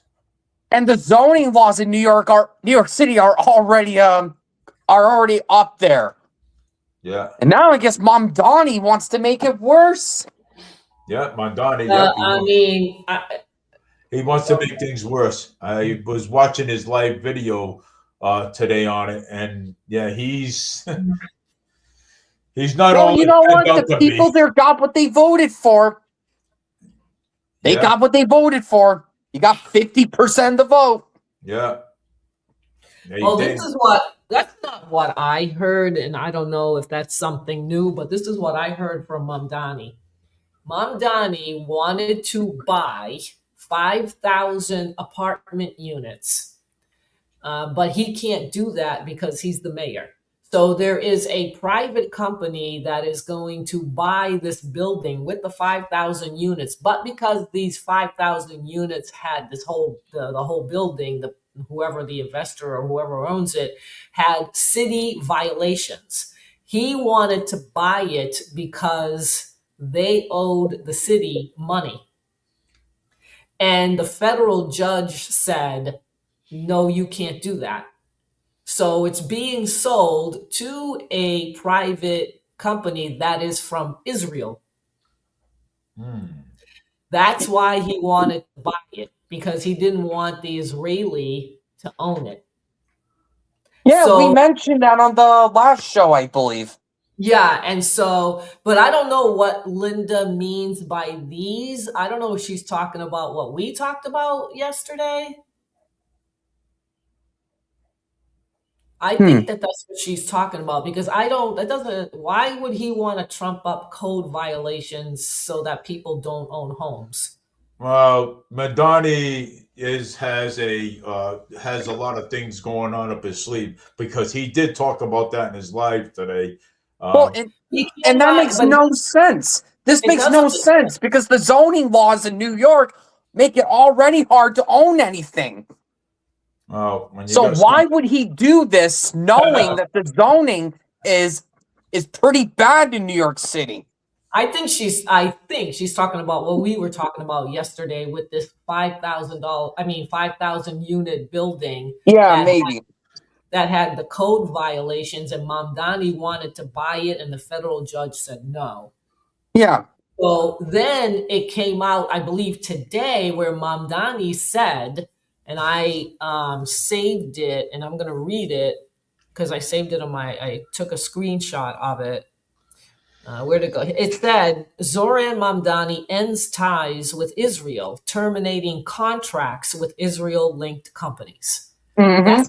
And the zoning laws in New York City are already up there. Yeah. And now I guess Mamdani wants to make it worse. Yeah, Mamdani. He wants to make things worse. I was watching his live video today on it, and yeah, he's not. Well, you know what? The people there got what they voted for. They got what they voted for. You got 50% of the vote. Yeah. Well, that's not what I heard, and I don't know if that's something new, but this is what I heard from Mamdani. Mamdani wanted to buy 5,000 apartment units, but he can't do that because he's the mayor. So there is a private company that is going to buy this building with the 5,000 units, but because these 5,000 units had the whole building, whoever the investor or whoever owns it had city violations. He wanted to buy it because they owed the city money. And the federal judge said, no, you can't do that. So it's being sold to a private company that is from Israel. That's why he wanted to buy it, because he didn't want the Israeli to own it. Yeah, So- we mentioned that on the last show, I believe. Yeah, and so, but I don't know what Linda means by these. I don't know if she's talking about what we talked about yesterday. I think that that's what she's talking about, because why would he want to trump up code violations so that people don't own homes? Well, Madani has a lot of things going on up his sleeve, because he did talk about that in his live today. Well, and that makes no sense. This makes no sense because the zoning laws in New York make it already hard to own anything. So why would he do this knowing that the zoning is pretty bad in New York City? I think she's talking about what we were talking about yesterday with this $5,000 unit building. Yeah, maybe. That had the code violations, and Mamdani wanted to buy it, and the federal judge said no. Yeah. So then it came out, I believe today, where Mamdani said, and I saved it, and I'm going to read it because I saved it I took a screenshot of it. Where'd it go? It said, Zoran Mamdani ends ties with Israel, terminating contracts with Israel-linked companies. Mm-hmm.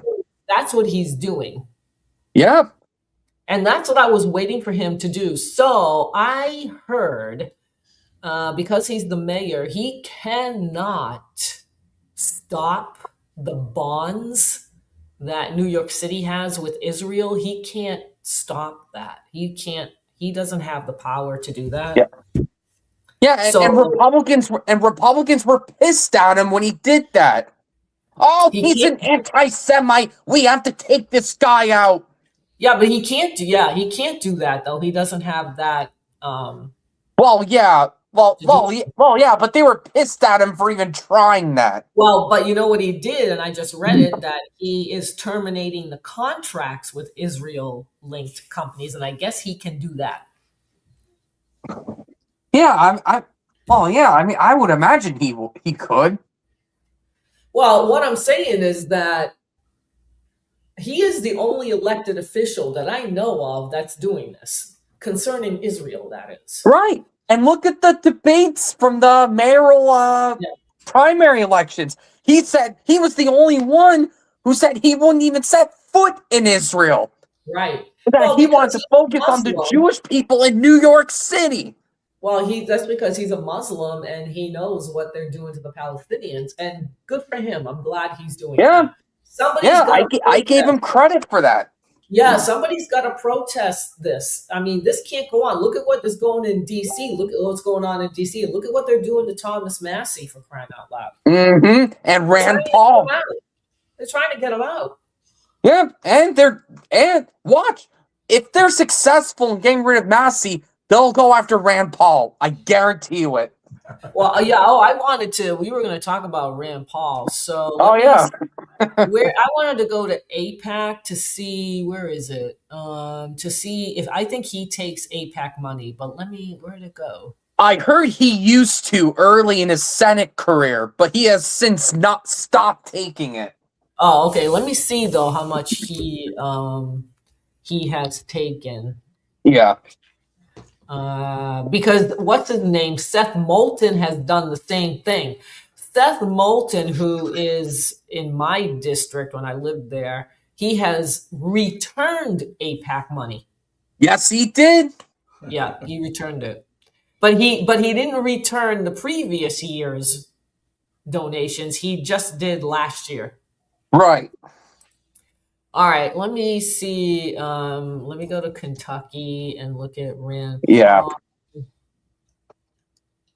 That's what he's doing. Yeah. And that's what I was waiting for him to do. So I heard, because he's the mayor, he cannot stop the bonds that New York City has with Israel. He can't stop that. He doesn't have the power to do that. Yeah. Yeah, and Republicans were pissed at him when he did that. Oh, he's an anti-Semite. We have to take this guy out. Yeah, but he can't do that though. He doesn't have that. Well, yeah, but they were pissed at him for even trying that. Well, but you know what he did, and I just read it, that he is terminating the contracts with Israel-linked companies, and I guess he can do that. Yeah, I would imagine he could. Well, what I'm saying is that he is the only elected official that I know of that's doing this, concerning Israel, that is. Right. And look at the debates from the mayoral primary elections. He said he was the only one who said he wouldn't even set foot in Israel. Right. That he wanted to focus on the Jewish people in New York City. Well, that's because he's a Muslim and he knows what they're doing to the Palestinians, and good for him. I'm glad he's doing that. I gave him credit for that. Yeah, somebody's got to protest this. I mean, this can't go on. Look at what is going in D.C. Look at what's going on in D.C. Look at what they're doing to Thomas Massey, for crying out loud. Mm-hmm. And Rand Paul. They're trying to get him out. Yeah, and watch. If they're successful in getting rid of Massey, they'll go after Rand Paul. I guarantee you it. Well, yeah. We were going to talk about Rand Paul. So, I wanted to go to AIPAC to see, where is it? To see if I think he takes AIPAC money, but where'd it go? I heard he used to early in his Senate career, but he has since not stopped taking it. Oh, okay. Let me see though how much he has taken. Yeah. Because what's his name? Seth Moulton has done the same thing. Seth Moulton, who is in my district when I lived there, he has returned APAC money. Yes, he did. Yeah, he returned it. But he didn't return the previous year's donations. He just did last year. Right. All right, let me see. Let me go to Kentucky and look at Rand Yeah. Paul.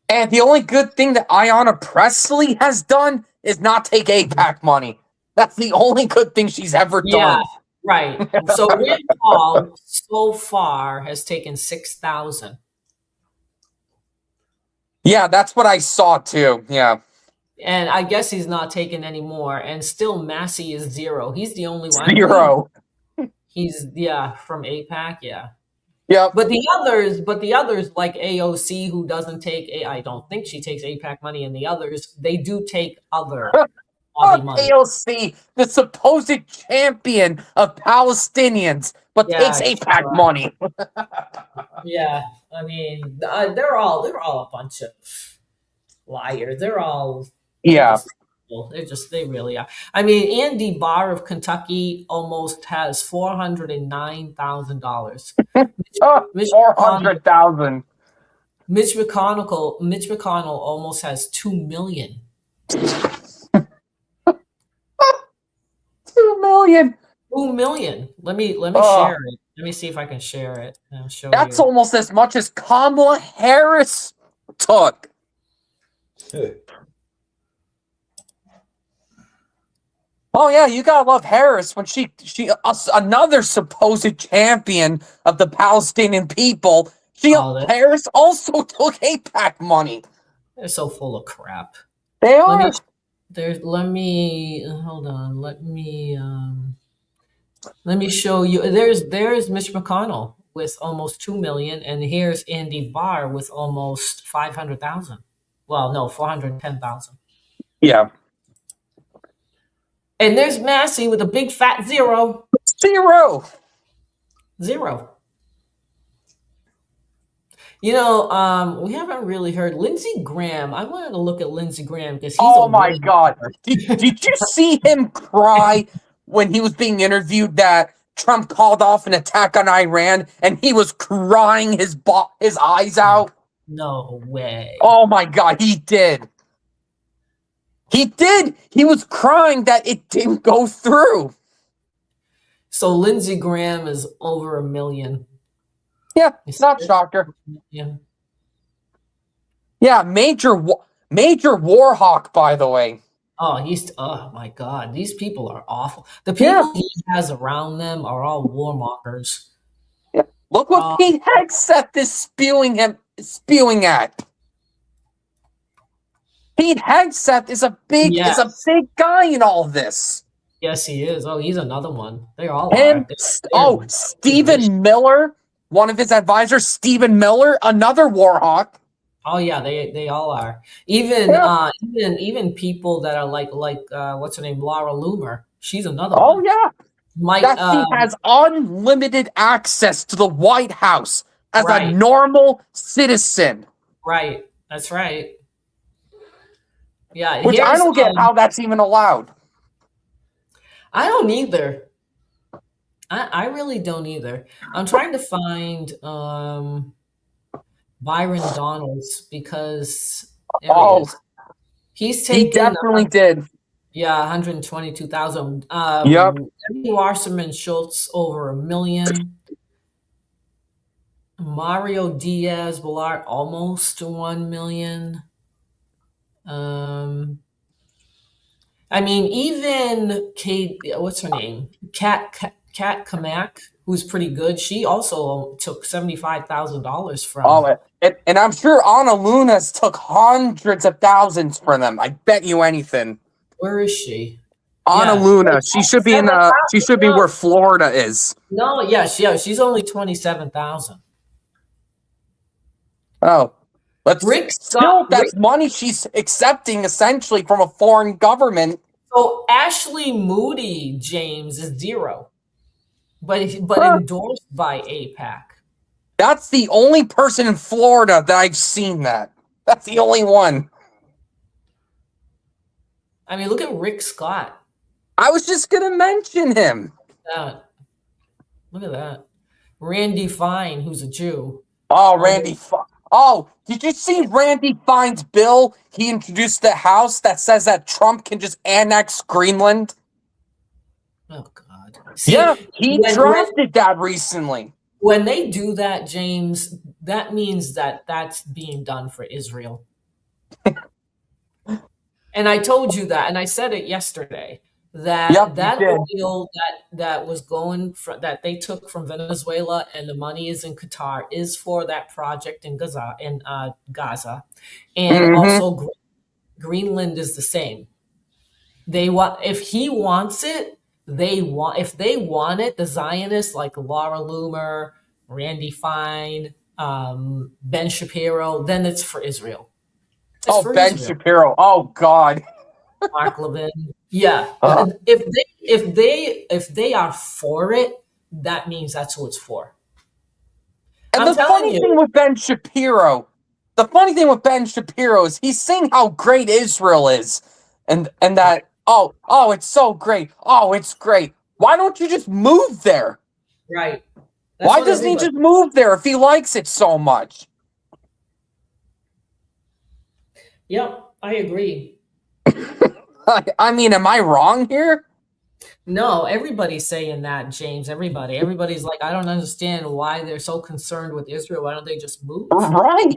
And the only good thing that Ayanna Presley has done is not take APAC money. That's the only good thing she's ever Yeah, done. right. So Rand Paul so far has taken 6,000. Yeah, that's what I saw too. Yeah. And I guess he's not taking any more. And still Massey is 0. He's the only one. 0. He's from APAC, yeah. Yep. But the others like AOC, who doesn't take I don't think she takes APAC money, and the others, they do take other Aussie money. AOC, the supposed champion of Palestinians, but Yeah, takes APAC money. Yeah, I mean, they're all a bunch of liars. They're all Yeah. they really are. I mean, Andy Barr of Kentucky almost has $409,000. Mitch 400,000. Mitch McConnell almost has 2 million. 2 million. 2 million. Let me share it. Let me see if I can share it. And I'll show That's you. almost as much as Kamala Harris took. Oh yeah, you gotta love Harris when she another supposed champion of the Palestinian people. Harris also took APAC money. They're so full of crap. They are. Let me hold on. Let me show you. There's Mitch McConnell with almost 2 million, and here's Andy Barr with almost 500,000. Well, no, 410,000. Yeah. And there's Massey with a big fat 0. 0. You know, we haven't really heard Lindsey Graham. I wanted to look at Lindsey Graham because he's oh my God. Did you see him cry when he was being interviewed that Trump called off an attack on Iran and he was crying his eyes out? No way. Oh my God, he did. He did. He was crying that it didn't go through. So Lindsey Graham is over 1 million. Yeah, it's not shocker. Yeah. Yeah, major Warhawk, by the way. Oh my God, these people are awful. The people he has around them are all warmongers. Yeah. Look what Pete Hegseth is spewing at. Pete Hegseth is a big guy in all this. Yes, he is. Oh, he's another one. They all are. Stephen Miller, one of his advisors, Stephen Miller, another Warhawk. Oh yeah, they all are. Even people that are like what's her name, Laura Loomer. She's another one. Oh yeah. He has unlimited access to the White House as a normal citizen. Right. That's right. Yeah. Which I don't get how that's even allowed. I don't either. I really don't either. I'm trying to find Byron Donalds because he's taken. He definitely did. Yeah, 122,000. Yep. Wasserman Schultz over 1 million. Mario Diaz-Balart almost 1 million. I mean, even Kate, what's her name? Kat Kamak, who's pretty good. She also took $75,000 from. Oh, and I'm sure Anna Luna's took hundreds of thousands from them. I bet you anything. Where is she? Anna Luna. She should be She should be where Florida is. No, she's only 27,000. Oh, that's Rick money she's accepting essentially from a foreign government. So Ashley Moody, James, is 0, but endorsed by APAC. That's the only person in Florida that I've seen that. That's the only one. I mean, look at Rick Scott. I was just gonna mention him. that. Look at that. Randy Fine, who's a Jew. Oh, Oh, Randy. Oh, did you see Randy Fine's bill he introduced to the House that says that Trump can just annex Greenland? Oh God. See, Yeah, he when- drafted that recently. when they do that, James, that means that that's being done for Israel. And I told you that, and I said it yesterday, that Yep, you that did. oil that was going that they took from Venezuela and the money is in Qatar is for that project in Gaza, and Mhm. also Greenland is the same. They want if he wants it, if they want it, the Zionists like Laura Loomer, Randy Fine, Ben Shapiro, then it's for Israel. It's Oh, for Ben Israel. Shapiro. Oh God. Mark Levin. Yeah. Uh. If they are for it, that means that's who it's for. And I'm the telling funny you. thing with Ben Shapiro, is he's saying how great Israel is, and that it's so great. Oh, it's great. Why don't you just move there? Right. Why doesn't he just move there if he likes it so much? Yep, I agree. I mean, am I wrong here? No, everybody's saying that, James. Everybody's like, I don't understand why they're so concerned with Israel. Why don't they just move? Right.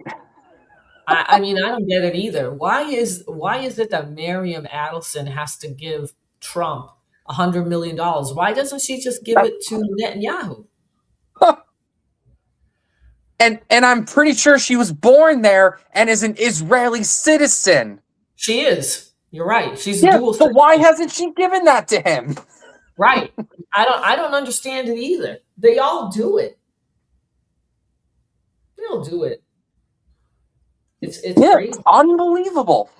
I mean, I don't get it either. Why is it that Miriam Adelson has to give Trump $100 million? Why doesn't she just give it to Netanyahu? And I'm pretty sure she was born there and is an Israeli citizen. She is. You're right. She's Yeah, dual so citizen. why hasn't she given that to him? Right. I don't understand it either. They all do it. They all do it. It's crazy. Unbelievable.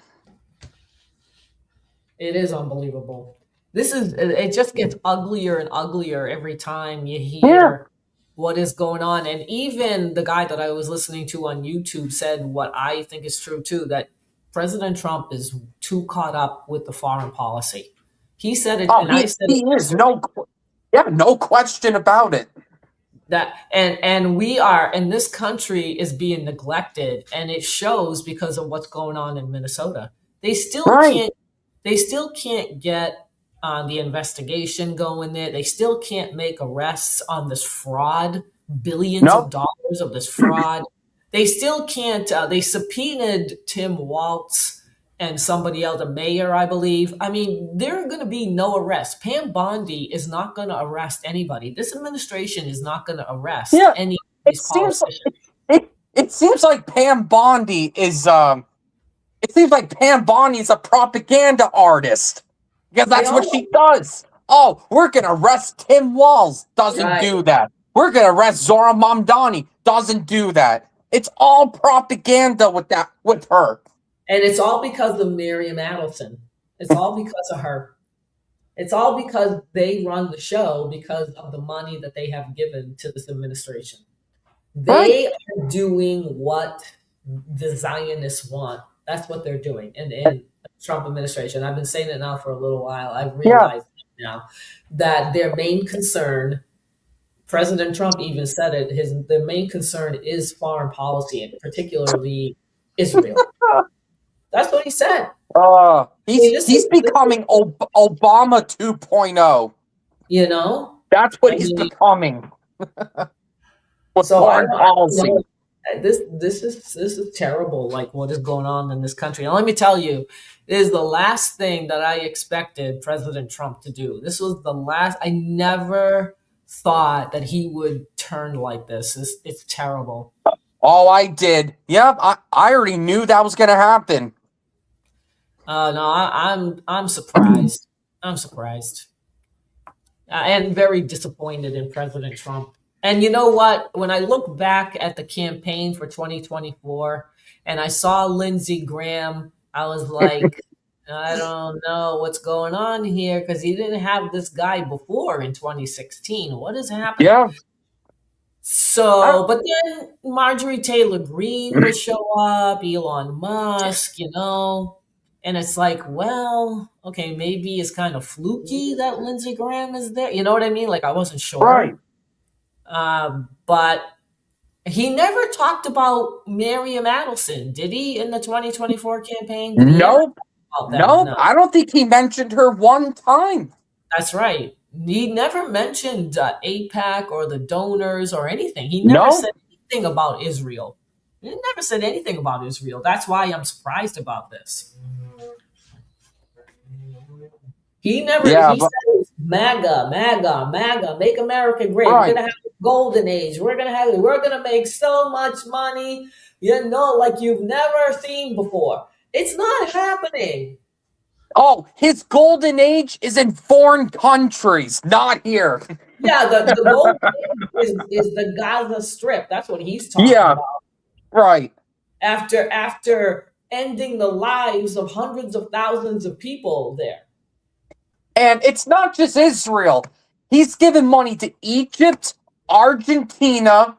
It is unbelievable. It just gets uglier and uglier every time you hear what is going on. And even the guy that I was listening to on YouTube said what I think is true too, that President Trump is too caught up with the foreign policy. He said it, and I said he is. No question about it. That and we are, and this country is being neglected, and it shows because of what's going on in Minnesota. They still can't get the investigation going there. They still can't make arrests on this fraud, billions of dollars of this fraud. They still can't. They subpoenaed Tim Walz and somebody else, a mayor, I believe. I mean, there are going to be no arrests. Pam Bondi is not going to arrest anybody. This administration is not going to arrest any of these politicians. It seems like Pam Bondi is a propaganda artist, because that's what she does. Oh, we're going to arrest Tim Walz. Doesn't do that. We're going to arrest Zora Mamdani. Doesn't do that. It's all propaganda with her. And it's all because of Miriam Adelson. It's all because of her. It's all because they run the show because of the money that they have given to this administration. They are doing what the Zionists want. That's what they're doing in the Trump administration. I've been saying it now for a little while. I've realized now that their main concern, President Trump even said it, their main concern is foreign policy, and particularly Israel. That's what he said. He's becoming Obama 2.0. You know? That's what he's becoming. With foreign policy. This is terrible, like what is going on in this country. And let me tell you, it is the last thing that I expected President Trump to do. This was the last. I never thought that he would turn like this. It's terrible. Oh, I did. Yep, I already knew that was going to happen. No, I'm surprised. I'm surprised, and very disappointed in President Trump. And you know what? When I look back at the campaign for 2024, and I saw Lindsey Graham, I was like, I don't know what's going on here, because he didn't have this guy before in 2016. What is happening? Yeah. So, but then Marjorie Taylor Greene would show up, Elon Musk, you know. And it's like, well, okay, maybe it's kind of fluky that Lindsey Graham is there. You know what I mean? Like, I wasn't sure. Right. But he never talked about Miriam Adelson, did he, in the 2024 campaign? Did he ever Nope. talk about that? Nope. No. I don't think he mentioned her one time. That's right. He never mentioned AIPAC or the donors or anything. He never No. said anything about Israel. He never said anything about Israel. That's why I'm surprised about this. He never. Yeah, he but- said it was MAGA, MAGA, MAGA, make America great. Right. We're gonna have a golden age. We're gonna make so much money, like you've never seen before. It's not happening. Oh, his golden age is in foreign countries, not here. Yeah, the golden age is the Gaza Strip. That's what he's talking Yeah. about. Right. After ending the lives of hundreds of thousands of people there. And it's not just Israel. He's given money to Egypt, Argentina,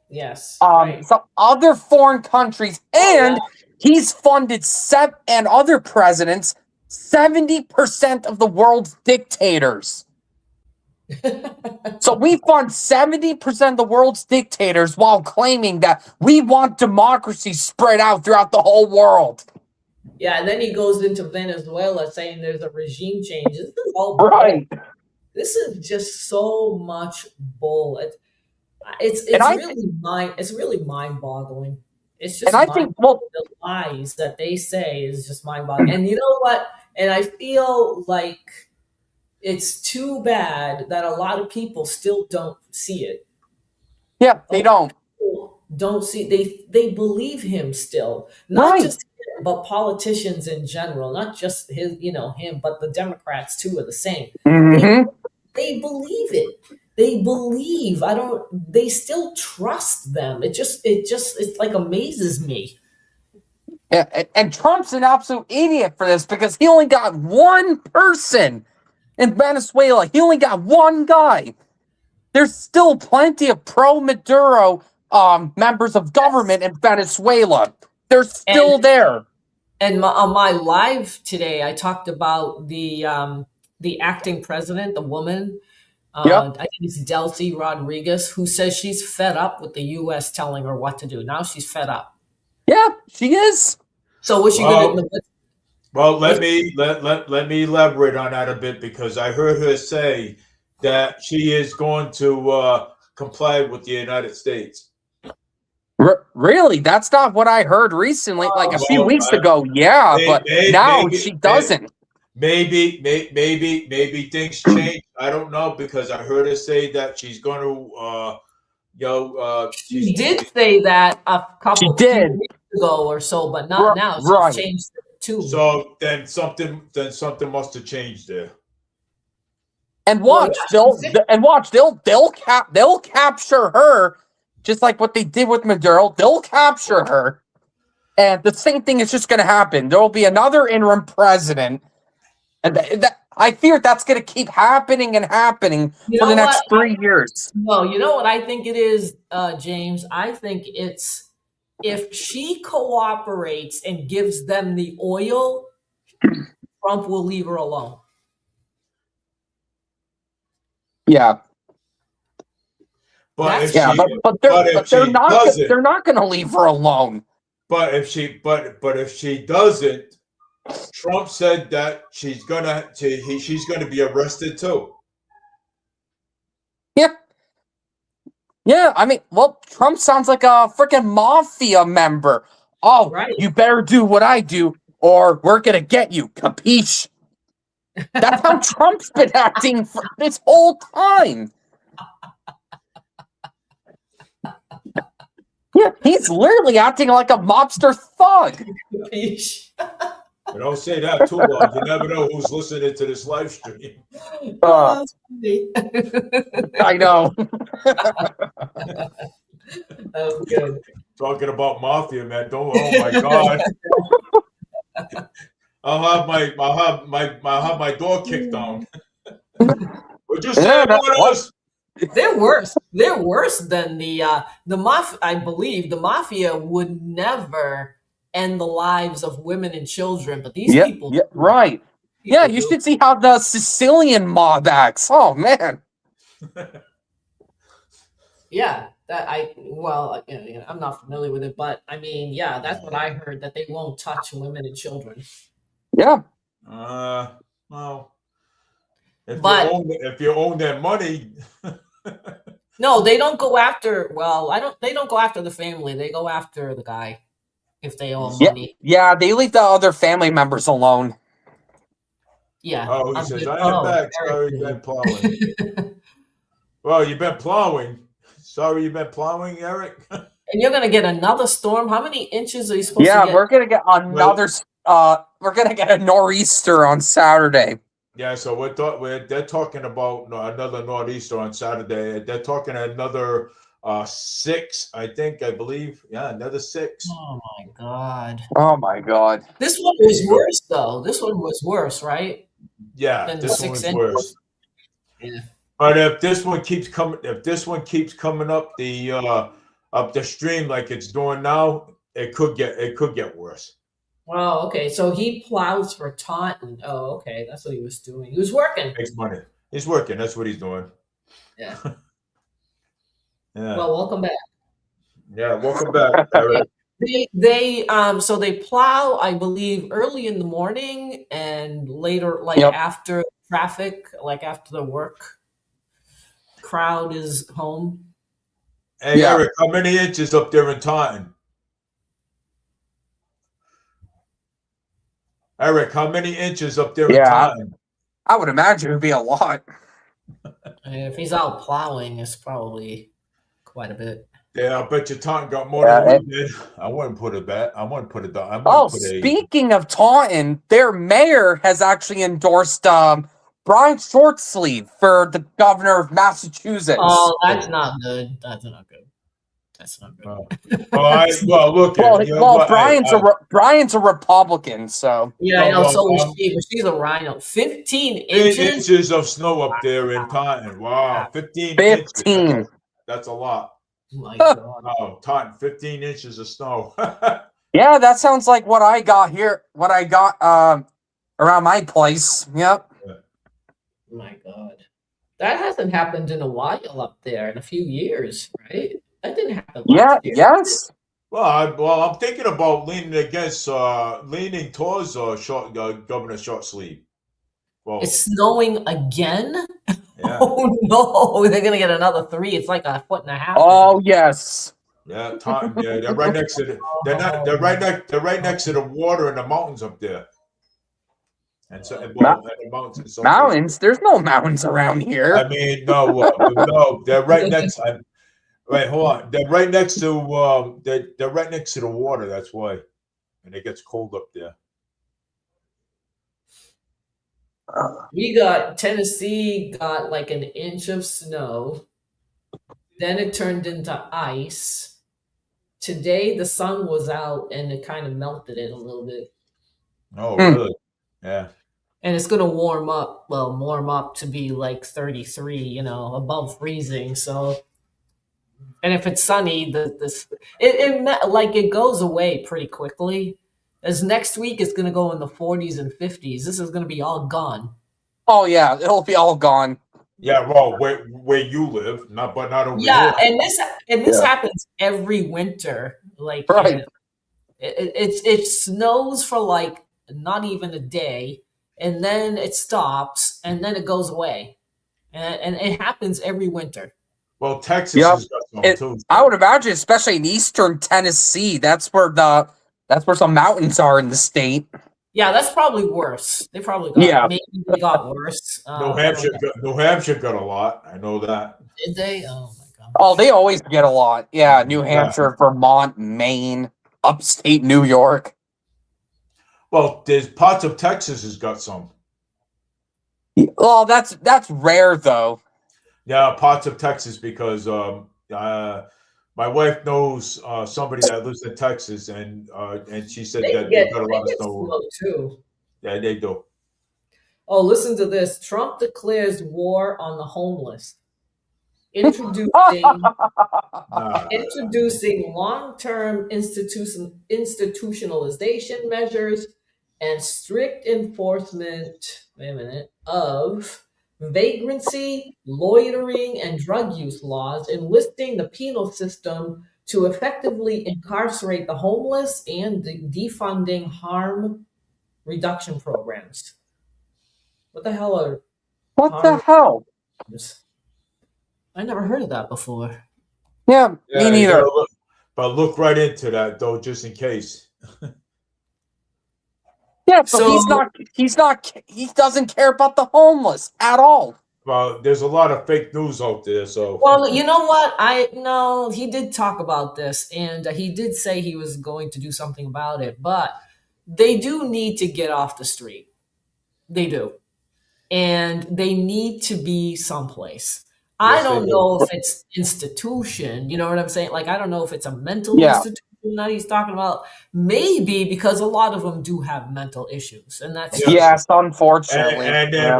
Yes. Right. some other foreign countries, and he's funded and other presidents 70% of the world's dictators. So we fund 70% of the world's dictators while claiming that we want democracy spread out throughout the whole world. Yeah, and then he goes into Venezuela saying there's a regime change. This is all bull. Right. This is just so much bull. It's really mind-boggling. It's just And I think, well, the lies that they say is just mind-boggling. And you know what? And I feel like it's too bad that a lot of people still don't see it. yeah, they don't. Don't see they believe him still, not Right. just him, but politicians in general, not just him, but the Democrats too are the same. Mhm. They believe it. They believe. They still trust them. It's like amazes me. Yeah, and Trump's an absolute idiot for this because he only got one person in Venezuela. He only got one guy. There's still plenty of pro-Maduro members of government in Venezuela. They're still there. And on my live today, I talked about the acting president, the woman. Yep. I think it's Delcy Rodriguez, who says she's fed up with the U.S. telling her what to do. Now she's fed up. Yeah, she is. So what's she going to? Well, let me elaborate on that a bit because I heard her say that she is going to comply with the United States. Really? That's not what I heard recently. Like a few weeks ago, yeah, but now she doesn't. Maybe things change. I don't know because I heard her say that she's going to, she did say that a couple She did. weeks ago or so, but not now. Right. She's changed it too. So then something must have changed there. And watch, they'll capture her, just like what they did with Maduro. They'll capture her, and the same thing is just going to happen. There will be another interim president, and I fear that's going to keep happening and happening for the next 3 years. No, you know what I think it is, James? I think it's if she cooperates and gives them the oil, Trump will leave her alone. Yeah. But if Yeah, she, but if they're she not doesn't- they're not going to leave her alone. but if she doesn't, Trump said that she's gonna be arrested too. Yeah. Yeah, I mean, well, Trump sounds like a freaking mafia member. Oh, Right. You better do what I do, or we're gonna get you. Capiche? That's how Trump's been acting for this whole time. Yeah, he's literally acting like a mobster thug. But don't say that too long. You never know who's listening to this live stream. That's funny. I know. That was good. Talking about mafia, man. Oh my God. I'll have my door kicked down. We're just saying about us. They're worse. They're worse than the mafia. I believe the mafia would never end the lives of women and children, but these Yeah, people, yeah, right. Yeah, people you do. should see how the Sicilian mob acts. Oh man. Yeah, I'm not familiar with it, but I mean, yeah, that's what I heard, that they won't touch women and children. Yeah. Well, But if you own their money, no, they don't go after. Well, they don't go after the family. They go after the guy if they owe Yeah. money. Yeah, they leave the other family members alone. Yeah. oh, he I'm says, good. I am Oh, back. very Sorry, you've good. been plowing. Well, you've been plowing. Sorry, you've been plowing, Eric. And you're gonna get another storm. How many inches are you supposed to Yeah, get? we're gonna get another we're gonna get a nor'easter on Saturday. Yeah, so they're talking about another nor'easter on Saturday. They're talking another 6, I believe. Yeah, another 6. Oh my god. Oh my god. This one was worse though. This one was worse, right? Yeah, Than the this one 6 was inches. worse. Yeah. But if this one keeps coming up the stream like it's doing now, it could get worse. Oh, okay. So he plows for Taunton. Oh, okay. That's what he was doing. He was working. Makes money. He's working. That's what he's doing. Yeah. Yeah. Well, welcome back. Yeah. Welcome back, Eric. So they plow, I believe, early in the morning and later, like Yep. after traffic, like after the work crowd is home. Hey, Yeah. Eric, how many inches up there in Taunton? Eric, how many inches up there in Yeah. Taunton? I would imagine it would be a lot. And if he's out plowing, it's probably quite a bit. Yeah, I bet you Taunton got more Yeah, than we did. I wouldn't put it back. I wouldn't put it down. I wouldn't Oh, put a. speaking of Taunton, their mayor has actually endorsed Brian Shortsleeve for the governor of Massachusetts. Oh, that's not good. That's not good. That's not good. Look. Brian's a Republican, so Yeah, I know. well, So is she, but she's a rhino. 15 8 inches. inches of snow up there in Taunton. Wow, 15 inches. 15. That's a lot. Oh my God. Oh, Taunton, 15 inches of snow. Yeah, that sounds like what I got here. What I got around my place. Yep. Oh my God. That hasn't happened in a while up there, in a few years, right? That didn't happen last year. Yes. Well, I'm thinking about leaning towards Governor Shortsleeve. Well, It's snowing again? yeah, Oh no, they're gonna get another 3. It's like 1.5 feet. Oh yes. yeah, Taunton. Yeah, they're right next to the. They're right next to the water and the mountains up there. And so, and the mountains. Mountains? There's no mountains around here. I mean, no, they're right next. Wait, hold on. They're right next to they're right next to the water. That's why, and it gets cold up there. Tennessee got like an inch of snow. Then it turned into ice. Today the sun was out and it kind of melted it a little bit. Oh, really? Yeah. And it's gonna warm up to be like 33, above freezing. So, and if it's sunny, it goes away pretty quickly. As next week it's gonna go in the 40s and 50s. This is gonna be all gone. Oh yeah, it'll be all gone. Yeah, well, where you live, not over Yeah, here. and this happens every winter. Like, Right. it snows for like not even a day, and then it stops, and then it goes away, and it happens every winter. Well, Texas Yep. has got some too. I would imagine, especially in eastern Tennessee, that's where some mountains are in the state. Yeah, that's probably worse. They probably got maybe they got worse. New Hampshire got a lot. I know that. Did they? Oh my God. Oh, they always get a lot. Yeah, New Hampshire, Vermont, Maine, upstate New York. Well, there's parts of Texas has got some. Well, that's rare though. Yeah, parts of Texas because my wife knows somebody that lives in Texas, and she said that they got a lot of snow too. Yeah, they do. Oh, listen to this. Trump declares war on the homeless. introducing Nah. introducing long-term institutionalization measures and strict enforcement, wait a minute, of vagrancy, loitering, and drug use laws, enlisting the penal system to effectively incarcerate the homeless and defunding harm reduction programs. What the hell are What the harm hell? reductions? I never heard of that before. Yeah, Yeah, me you neither. gotta look right into that though, just in case. Yeah, so So- he doesn't care about the homeless at all. Well, there's a lot of fake news out there, so Well, you know what? He did talk about this, and he did say he was going to do something about it, but they do need to get off the street. They do. And they need to be someplace. I Yes, they don't do. know if it's institution, you know what I'm saying? Like, I don't know if it's a mental Yeah. institution that he's talking about. Maybe because a lot of them do have mental issues, and that's Yeah. Yes, unfortunately. and Yeah.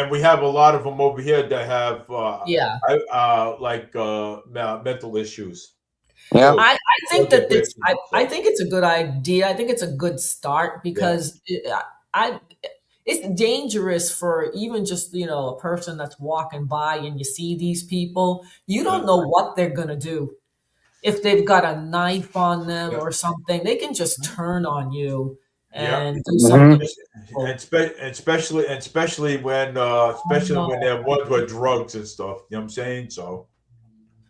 we have a lot of them over here that have yeah. mental issues. Yeah. I think Those are that big it's things, I so. think it's a good idea. I think it's a good start because it's dangerous for even just a person that's walking by and you see these people. You don't know what they're gonna do. If they've got a knife on them Yeah. or something, they can just turn on you Yeah. and do something. Especially when they're ones with drugs and stuff. You know what I'm saying? So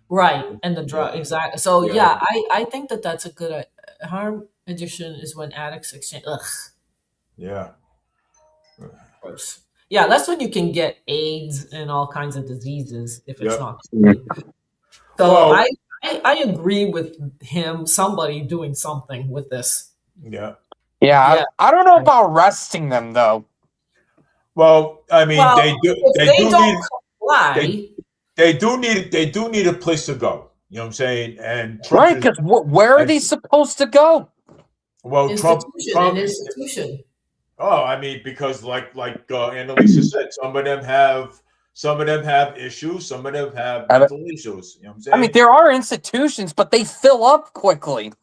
Right, and the drug, exactly. So Yeah. yeah, I think that that's a good harm addiction is when addicts exchange. Ugh, yeah. gross. Yeah, that's when you can get AIDS and all kinds of diseases if it's Yep. not clean. So Well- I agree with him. Somebody doing something with this. Yeah. Yeah. Yeah. I don't know about arresting them though. Well, I mean, Well, they do. if They they do don't need. comply, They do need a place to go. You know what I'm saying? And Trump Right, is- because where are they supposed to go? well, institution, Trump. an institution. Oh, I mean, because like Annalisa said, some of them have issues, some of them have mental issues. You know what I'm saying? I mean, there are institutions, but they fill up quickly.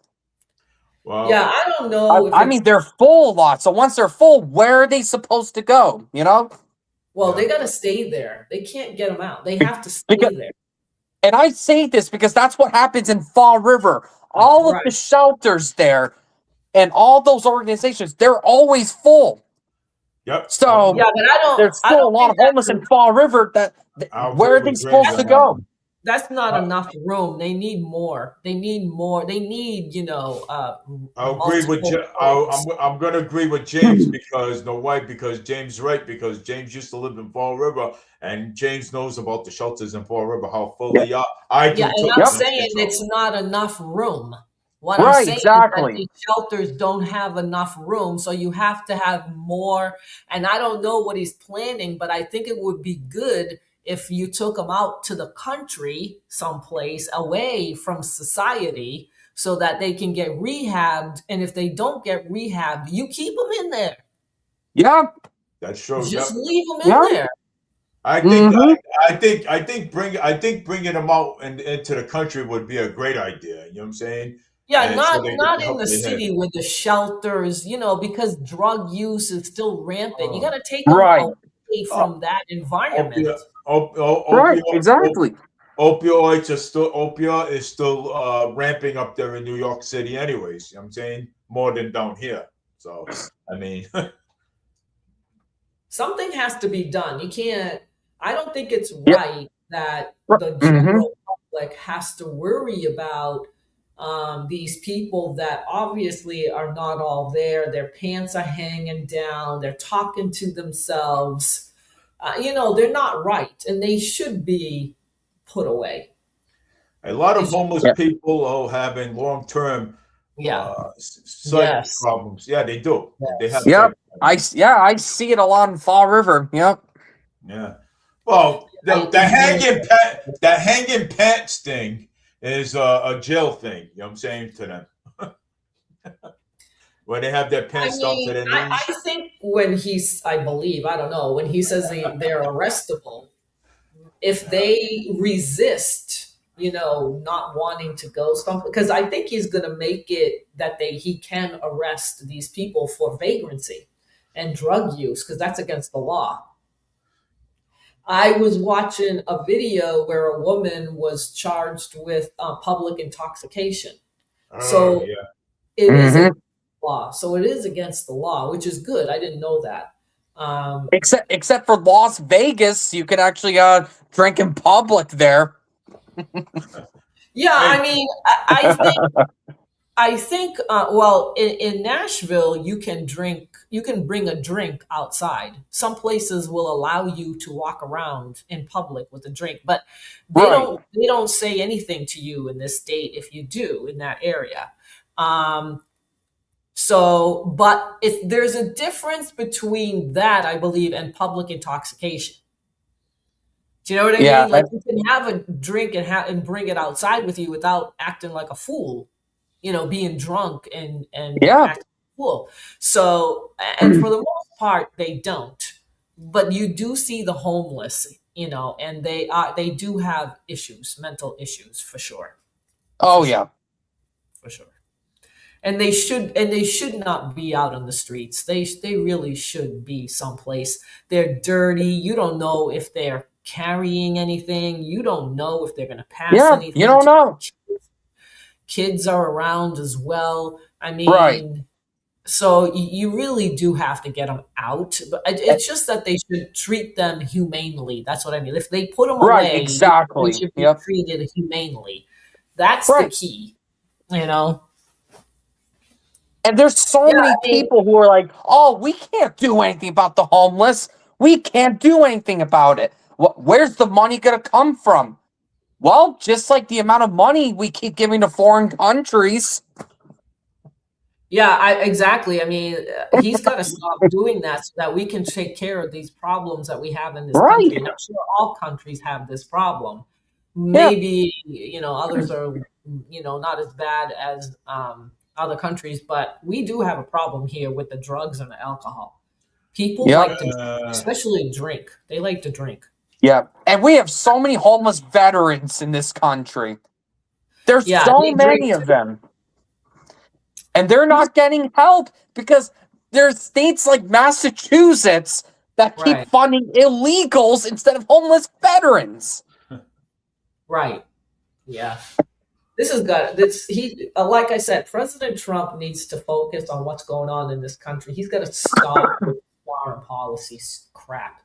well, Yeah, I don't know. if I it's- mean, they're full a lot. So once they're full, where are they supposed to go? You know? well, Yeah. they got to stay there. They can't get them out. They have to stay Because- there. And I say this because that's what happens in Fall River. All of the Right. shelters there and all those organizations, they're always full. yep. So Yeah, but there's I still a don't lot of think homeless that's in Fall River I'll where are agree they with supposed James to on go? That's not Uh, enough room. They need more. They need more. They need, I'll agree with I'm going to agree with James because because James right because James used to live in Fall River and James knows about the shelters in Fall River how full they are. I do Yeah, and too. I'm Yep. saying it's not enough room. What I'm Right, saying exactly. is that these shelters don't have enough room, so you have to have more. And I don't know what he's planning, but I think it would be good if you took them out to the country someplace away from society so that they can get rehabbed. And if they don't get rehabbed, you keep them in there. Yeah. That's true. Just Yep. leave them in Yeah. there. I think Mhm. I think bringing them out into the country would be a great idea. You know what I'm saying? Yeah, And so they not can in help the their head. city with the shelters, because drug use is still rampant. You got to take them Right. away from that environment. Right, exactly. Opioid is still ramping up there in New York City, anyways. You know what I'm saying? More than down here. So I mean, Something has to be done. You can't. I don't think it's Yep. right that Right. the general public has to worry about these people that obviously are not all there. Their pants are hanging down. They're talking to themselves. They're not right, and they should be put away. a lot of homeless Yeah. people are having long-term Yeah. psych Yes. problems. Yeah, they do. They have. Yep. psych I see it a lot in Fall River. Yep. Yeah. Well, the hanging pants thing is a jail thing. You know what I'm saying to them. When they have their pants down to their knees. I think when I believe, I don't know, when he says they're arrestable, if they resist, not wanting to go some, because I think he's going to make it that he can arrest these people for vagrancy and drug use, because that's against the law. I was watching a video where a woman was charged with public intoxication. So yeah. it is against the law. So it is against the law, which is good. I didn't know that. Except for Las Vegas, you could actually drink in public there. Yeah, I mean, I think. Well, in Nashville, you can drink. You can bring a drink outside. Some places will allow you to walk around in public with a drink, but they Right. don't. They don't say anything to you in this state if you do in that area. So, but there's a difference between that, I believe, and public intoxication. Do you know what I Yeah, mean? Like, you can have a drink and bring it outside with you without acting like a fool, being drunk and Yeah. acting like a fool. So, and for the most part, they don't. But you do see the homeless, and they do have issues, mental issues, for sure. Oh yeah. For sure. And they should not be out on the streets. They really should be someplace. They're dirty. You don't know if they're carrying anything. You don't know if they're going to pass Yeah, anything. you don't know. Kids are around as well. I mean, Right. So you really do have to get them out. But it's just that they should treat them humanely. That's what I mean. If they put them Right, away, exactly. they should be Yep. treated humanely. That's Right. the key, And there's so Yeah, many I mean- people who are like, "Oh, we can't do anything about the homeless. We can't do anything about it. Where's the money going to come from?" Well, just like the amount of money we keep giving to foreign countries. Yeah, exactly. I mean, he's got to stop doing that so that we can take care of these problems that we have in this Right. country. And I'm sure all countries have this problem. Maybe, others are, not as bad as other countries, but we do have a problem here with the drugs and the alcohol. People Yep. like to, especially drink. They like to drink. Yeah. And we have so many homeless veterans in this country. There's Yeah, so they many drink of them. And they're not getting help because there's states like Massachusetts that keep Right. funding illegals instead of homeless veterans. Right. Yeah. This has got this. Like I said, President Trump needs to focus on what's going on in this country. He's got to stop with foreign policy crap.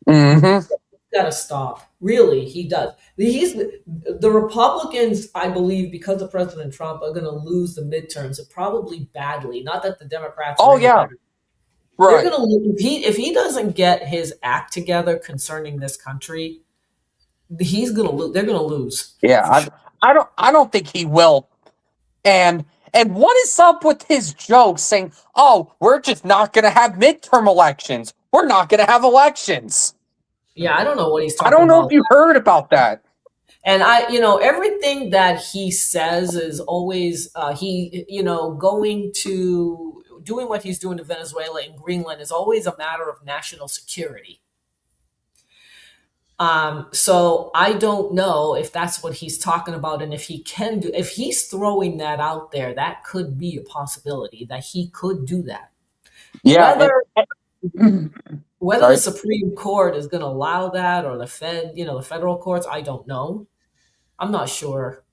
Mm-hmm. Got to stop. Really, he does. The Republicans, I believe, because of President Trump, are going to lose the midterms, and probably badly. Not that the Democrats. Oh, are any yeah. better. They're Right. going to lose if he doesn't get his act together concerning this country. He's going to lose. They're going to lose. Yeah. I don't think he will. And what is up with his jokes saying, "Oh, we're just not going to have midterm elections. We're not going to have elections." Yeah, I don't know what he's I talking don't know about. if you heard about that. And everything that he says is always going to doing what he's doing to Venezuela and Greenland is always a matter of national security. So I don't know if that's what he's talking about, and if he's throwing that out there, that could be a possibility that he could do that. Yeah. Whether Sorry. the Supreme Court is going to allow that, or the federal courts, I don't know. I'm not sure.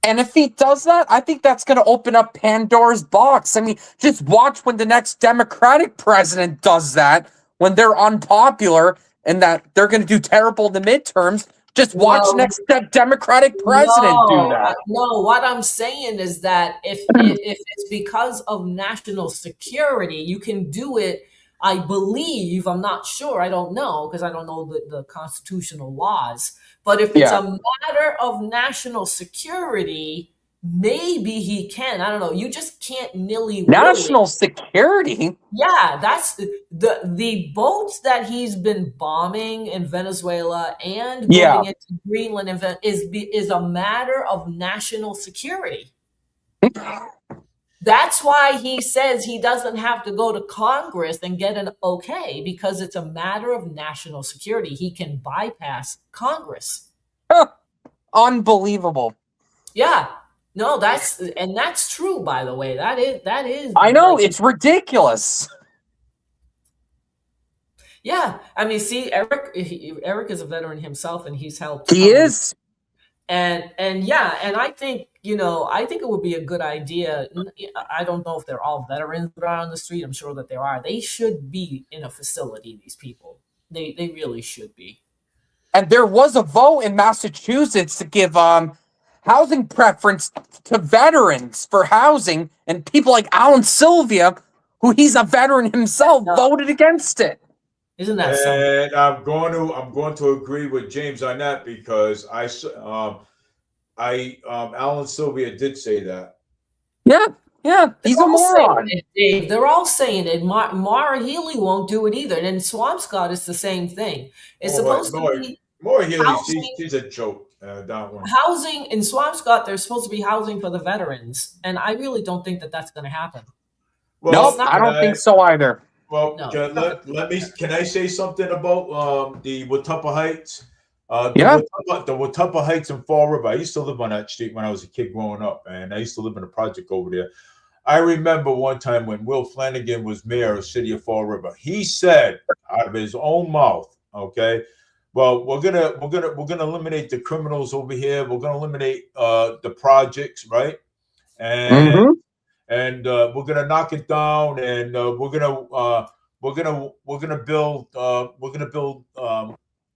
And if he does that, I think that's going to open up Pandora's box. I mean, just watch when the next Democratic president does that, when they're unpopular and that they're going to do terrible in the midterms. Just watch No. next Democratic president do that. No, what I'm saying is that if it's because of national security, you can do it. I believe, I'm not sure, I don't know, because I don't know the constitutional laws. But if it's Yeah. a matter of national security, maybe he can. I don't know. You just can't nilly-willy. National security? Yeah, that's the boats that he's been bombing in Venezuela and Yeah. going into Greenland is a matter of national security. That's why he says he doesn't have to go to Congress and get an okay because it's a matter of national security. He can bypass Congress. Unbelievable. Yeah. No, that's true, by the way. That is I know, like, it's ridiculous. yeah. I mean, see, Eric is a veteran himself, and he's helped. He is. And yeah, and I think it would be a good idea. I don't know if they're all veterans that are on the street. I'm sure that there are. They should be in a facility. These people, they really should be. And there was a vote in Massachusetts to give housing preference to veterans for housing, and people like Alan Sylvia, who he's a veteran himself, voted against it. Isn't that something? And I'm going to agree with James on that because Alan Sylvia did say that. Yeah, he's a They're all moron. saying it, Dave. They're all saying it. Mara Healy won't do it either. And in Swampscott, it's the same thing. It's supposed to be Maura Healey, housing. she's a joke. That one. Housing in Swampscott, there's supposed to be housing for the veterans, and I really don't think that that's going to happen. Nope, I don't think so either. Well, No. Can I say something about the Watuppa Heights? The Watuppa Heights in Fall River. I used to live on that street when I was a kid growing up, and I used to live in a project over there. I remember one time when Will Flanagan was mayor of the city of Fall River. He said out of his own mouth, okay, well, we're gonna eliminate the criminals over here. We're gonna eliminate the projects, right? And we're gonna knock it down, and we're gonna build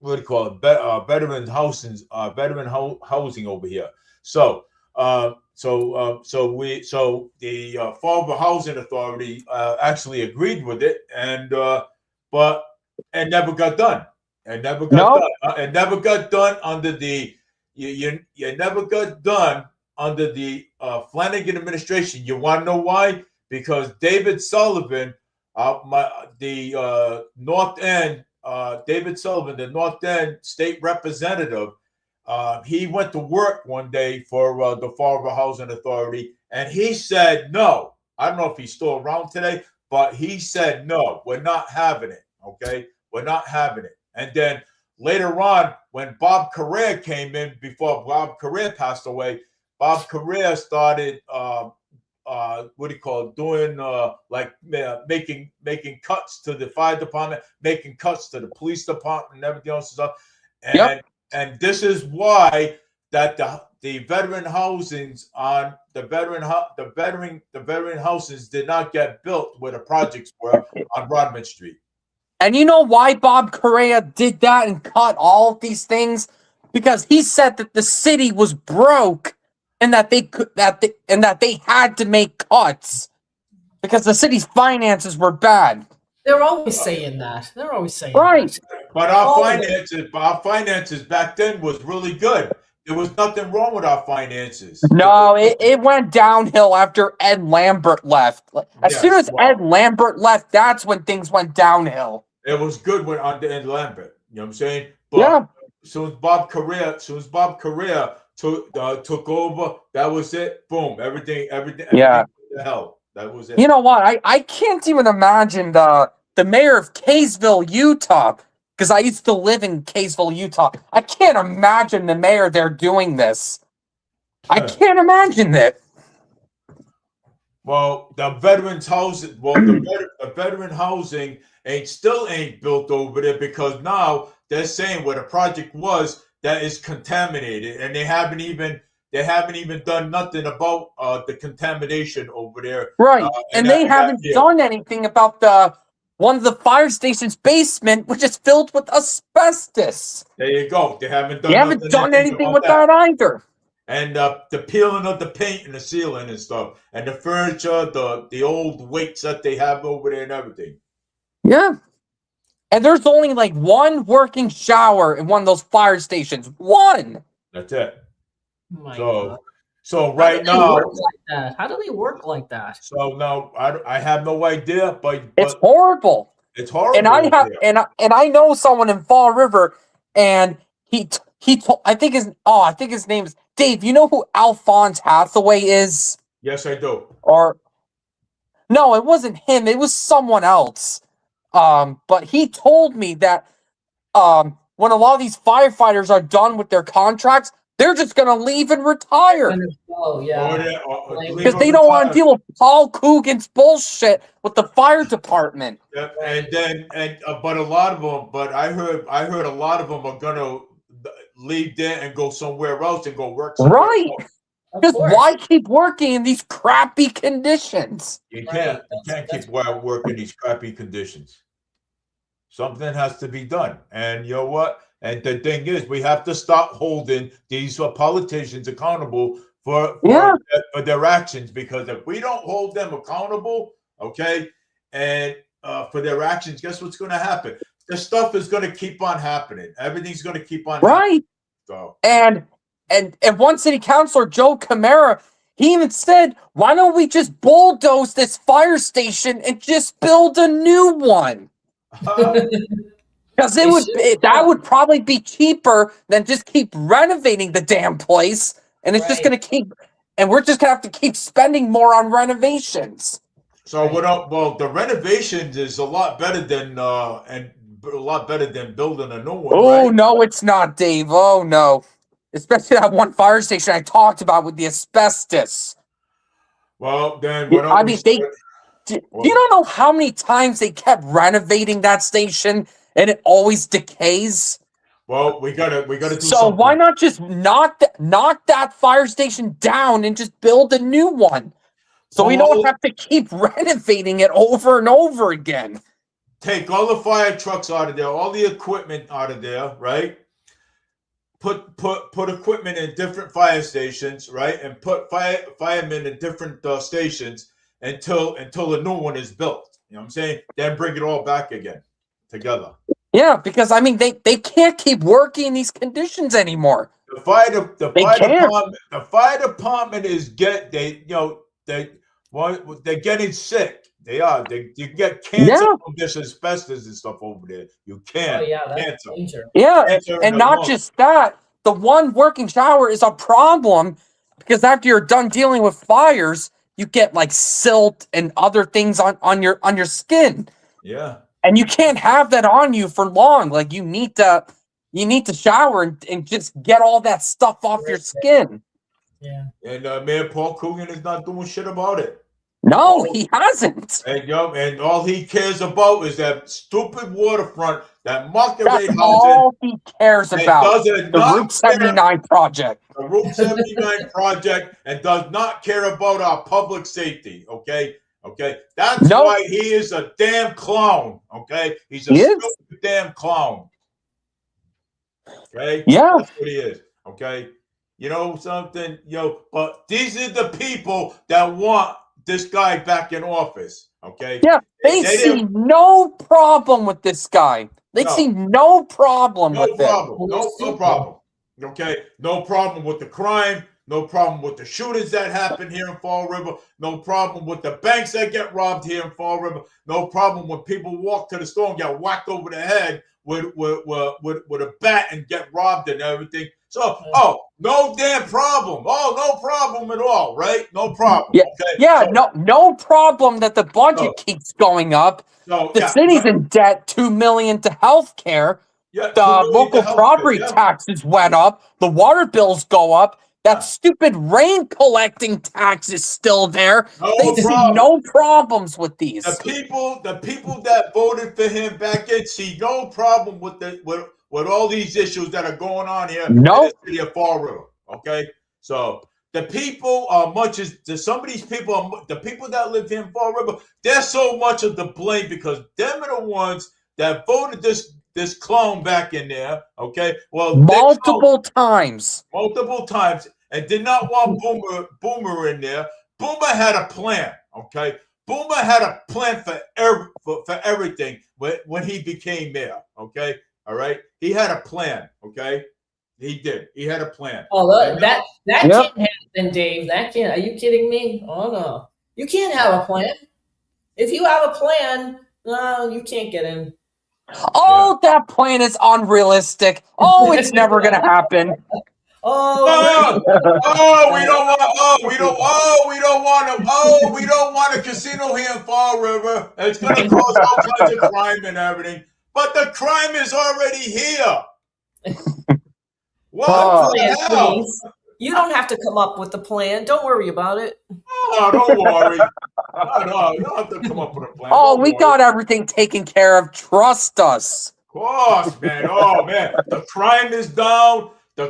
what do you call it? Veteran housing over here. So the Fall River Housing Authority actually agreed with it, and never got done. And never got done. And never got done under the you never got done under the Flanagan administration. You want to know why? Because David Sullivan, the North End, David Sullivan, the North End state representative, he went to work one day for the Fall River Housing Authority, and he said no. I don't know if he's still around today, but he said no. We're not having it. Okay, we're not having it. And then later on, when Bob Correa came in, before Bob Correa passed away, Bob Correa started doing making cuts to the fire department, making cuts to the police department, and everything else stuff. And this is why that the veteran housings on the veteran houses did not get built where the projects were on Rodman Street. And you know why Bob Correa did that and cut all of these things? Because he said that the city was broke and that they had to make cuts because the city's finances were bad. They're always saying that. They're always saying right. That. But our finances back then was really good. There was nothing wrong with our finances. No, it went downhill after Ed Lambert left. As soon as Ed Lambert left, that's when things went downhill. It was good when under Ed Lambert. You know what I'm saying? But Soon as Bob Correa took over, that was it. Boom. Everything yeah. The hell. That was it. You know what? I can't even imagine the mayor of Kaysville, Utah, because I used to live in Kaysville, Utah. I can't imagine the mayor there doing this. I can't imagine that. Well, the veterans housing, the veteran housing ain't built over there because now they're saying where the project was that is contaminated, and they haven't even done nothing about the contamination over there. Right, and they haven't done anything about one of the fire station's basement, which is filled with asbestos. There you go. They haven't done anything with that either. And the peeling of the paint and the ceiling and stuff, and the furniture, the old weights that they have over there and everything. Yeah. And there's only like one working shower in one of those fire stations. One. That's it. God. So right now, how do they work like that? So now I have no idea, but it's horrible. It's horrible. And I know someone in Fall River, and he told, I think his name is Dave. You know who Alphonse Hathaway is? Yes, I do. No, it wasn't him. It was someone else. But he told me that when a lot of these firefighters are done with their contracts, they're just gonna leave and retire Oh, yeah. because they don't want to deal with Paul Coogan's bullshit with the fire department. Yeah, but a lot of them. But I heard a lot of them are gonna leave there and go somewhere else and go work somewhere Right. else. Of Because course. why keep working in these crappy conditions? You Right, can't that's keep working these crappy conditions. Something has to be done, and you know what? And the thing is, we have to stop holding these politicians accountable for their actions, because if we don't hold them accountable, okay, and for their actions, guess what's going to happen? This stuff is going to keep on happening. Everything's going to keep on happening. Right. So, And one city councilor, Joe Camara, he even said, why don't we just bulldoze this fire station and just build a new one? Because that would probably be cheaper than just keep renovating the damn place. And it's just going to keep, and we're just going to have to keep spending more on renovations. So well, the renovations is a lot better than building a new one. Oh, right? no, it's not, Dave. Oh, no. Especially that one fire station I talked about with the asbestos. Well, then, you don't know how many times they kept renovating that station and it always decays? Well, we gotta do so something. Why not just knock that fire station down and just build a new one? So we don't have to keep renovating it over and over again. Take all the fire trucks out of there, all the equipment out of there, right? Put equipment in different fire stations, right? And put firemen in different stations until a new one is built. You know what I'm saying? Then bring it all back again together. Yeah, because I mean they can't keep working in these conditions anymore. The fire department is they're getting sick. They are. You get cancer from this asbestos and stuff over there. You can't. Oh, yeah, that's cancer. danger. Yeah, Cancer and not just that. The one working shower is a problem because after you're done dealing with fires, you get like silt and other things on your skin. Yeah. And you can't have that on you for long. Like you need to shower and just get all that stuff off your skin. Yeah. And Mayor Paul Coogan is not doing shit about it. No, he hasn't. And all he cares about is that stupid waterfront, that market rate housing. That's all he cares about. The Route 79 project. The Route 79 project, and does not care about our public safety. Okay. That's why he is a damn clown. Okay. He's a stupid damn clown. Okay. Yeah. That's what he is. Okay. You know something? But these are the people that want this guy back in office, okay? Yeah, they see no problem with this guy. They see no problem with it. No problem. Okay? No problem with the crime. No problem with the shootings that happen here in Fall River. No problem with the banks that get robbed here in Fall River. No problem when people walk to the store and get whacked over the head with a bat and get robbed and everything. So, no damn problem. No problem at all, right? No problem. Yeah, okay? Yeah, no problem that the budget keeps going up. The city's in debt, $2 million to healthcare. Yeah, the local property taxes went up. The water bills go up. That stupid rain collecting tax is still there. They see no problems with these. The people that voted for him back in see no problem with all these issues that are going on here in the city of Fall River. Okay, so the people are some of these people, the people that live here in Fall River, they're so much of the blame because them are the ones that voted this clone back in there. Okay, well, multiple times, and did not want Boomer in there. Boomer had a plan. Okay, Boomer had a plan for everything when he became mayor. Okay. All right. He had a plan. Okay. He did. He had a plan. Oh, that can't happen, Dave. That can't. Are you kidding me? Oh, no. You can't have a plan. If you have a plan, no, you can't get in. That plan is unrealistic. It's never going to happen. Oh, we don't want a casino here in Fall River. It's going to cause all kinds of crime and everything. But the crime is already here. What Oh. the plan, hell? please. You don't have to come up with the plan. Don't worry about it. Oh, don't worry. No, you don't have to come up with a plan. Oh, Don't we worry. got everything taken care of. Trust us. Of course, man. Oh, man. The crime is down. The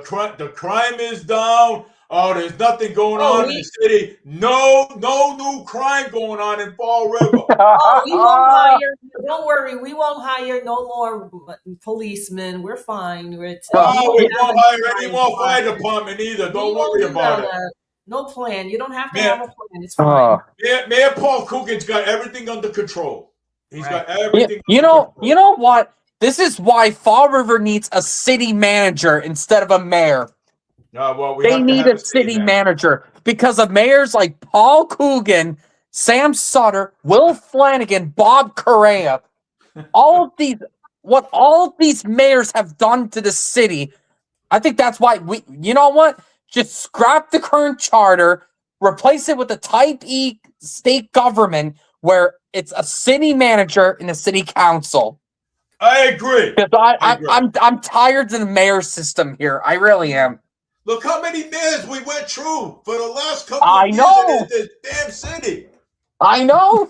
crime is down. Oh, there's nothing going on in the city. No new crime going on in Fall River. Oh, we won't hire. Don't worry, we won't hire no more policemen. We're fine. We won't hire any more fire department either. Don't worry about it. No plan. You don't have to Man. have a plan. It's fine. Mayor Paul Coogan's got everything under control. He's got everything. You know what? This is why Fall River needs a city manager instead of a mayor. Well, They need a city manager because of mayors like Paul Coogan, Sam Sutter, Will Flanagan, Bob Correa. All of these mayors have done to the city. I think that's why you know what? Just scrap the current charter, replace it with a type E state government where it's a city manager and a city council. I agree. Because I'm tired of the mayor system here. I really am. Look how many mayors we went through for the last couple I of years know. in this damn city. I know.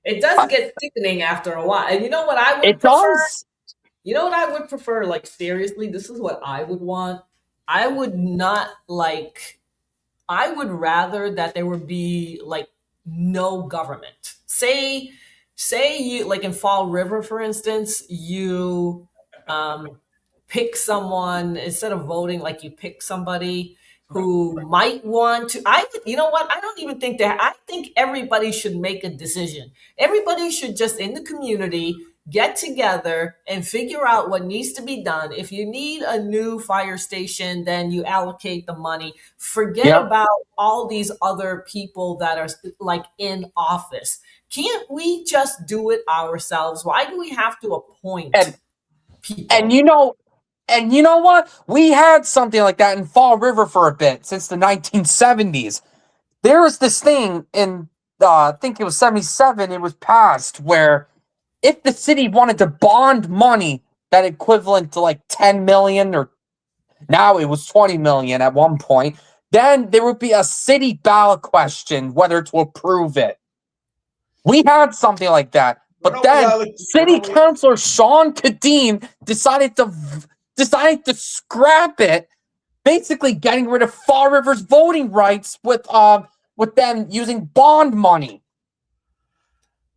It does get sickening after a while. And you know what I would It prefer? does. You know what I would prefer? Like, seriously, this is what I would want. I would rather that there would be like no government. Say you, like in Fall River, for instance, you pick someone instead of voting, like you pick somebody who might want to. You know what? I don't even think that. I think everybody should make a decision. Everybody should just in the community get together and figure out what needs to be done. If you need a new fire station, then you allocate the money. Forget about all these other people that are like in office. Can't we just do it ourselves? Why do we have to appoint people? And you know what? We had something like that in Fall River for a bit since the 1970s. There was this thing in, I think it was 77, it was passed where if the city wanted to bond money that equivalent to like 10 million or now it was 20 million at one point, then there would be a city ballot question whether to approve it. We had something like that. But then City Councilor Sean Kadeen decided to scrap it, basically getting rid of Fall River's voting rights with them using bond money.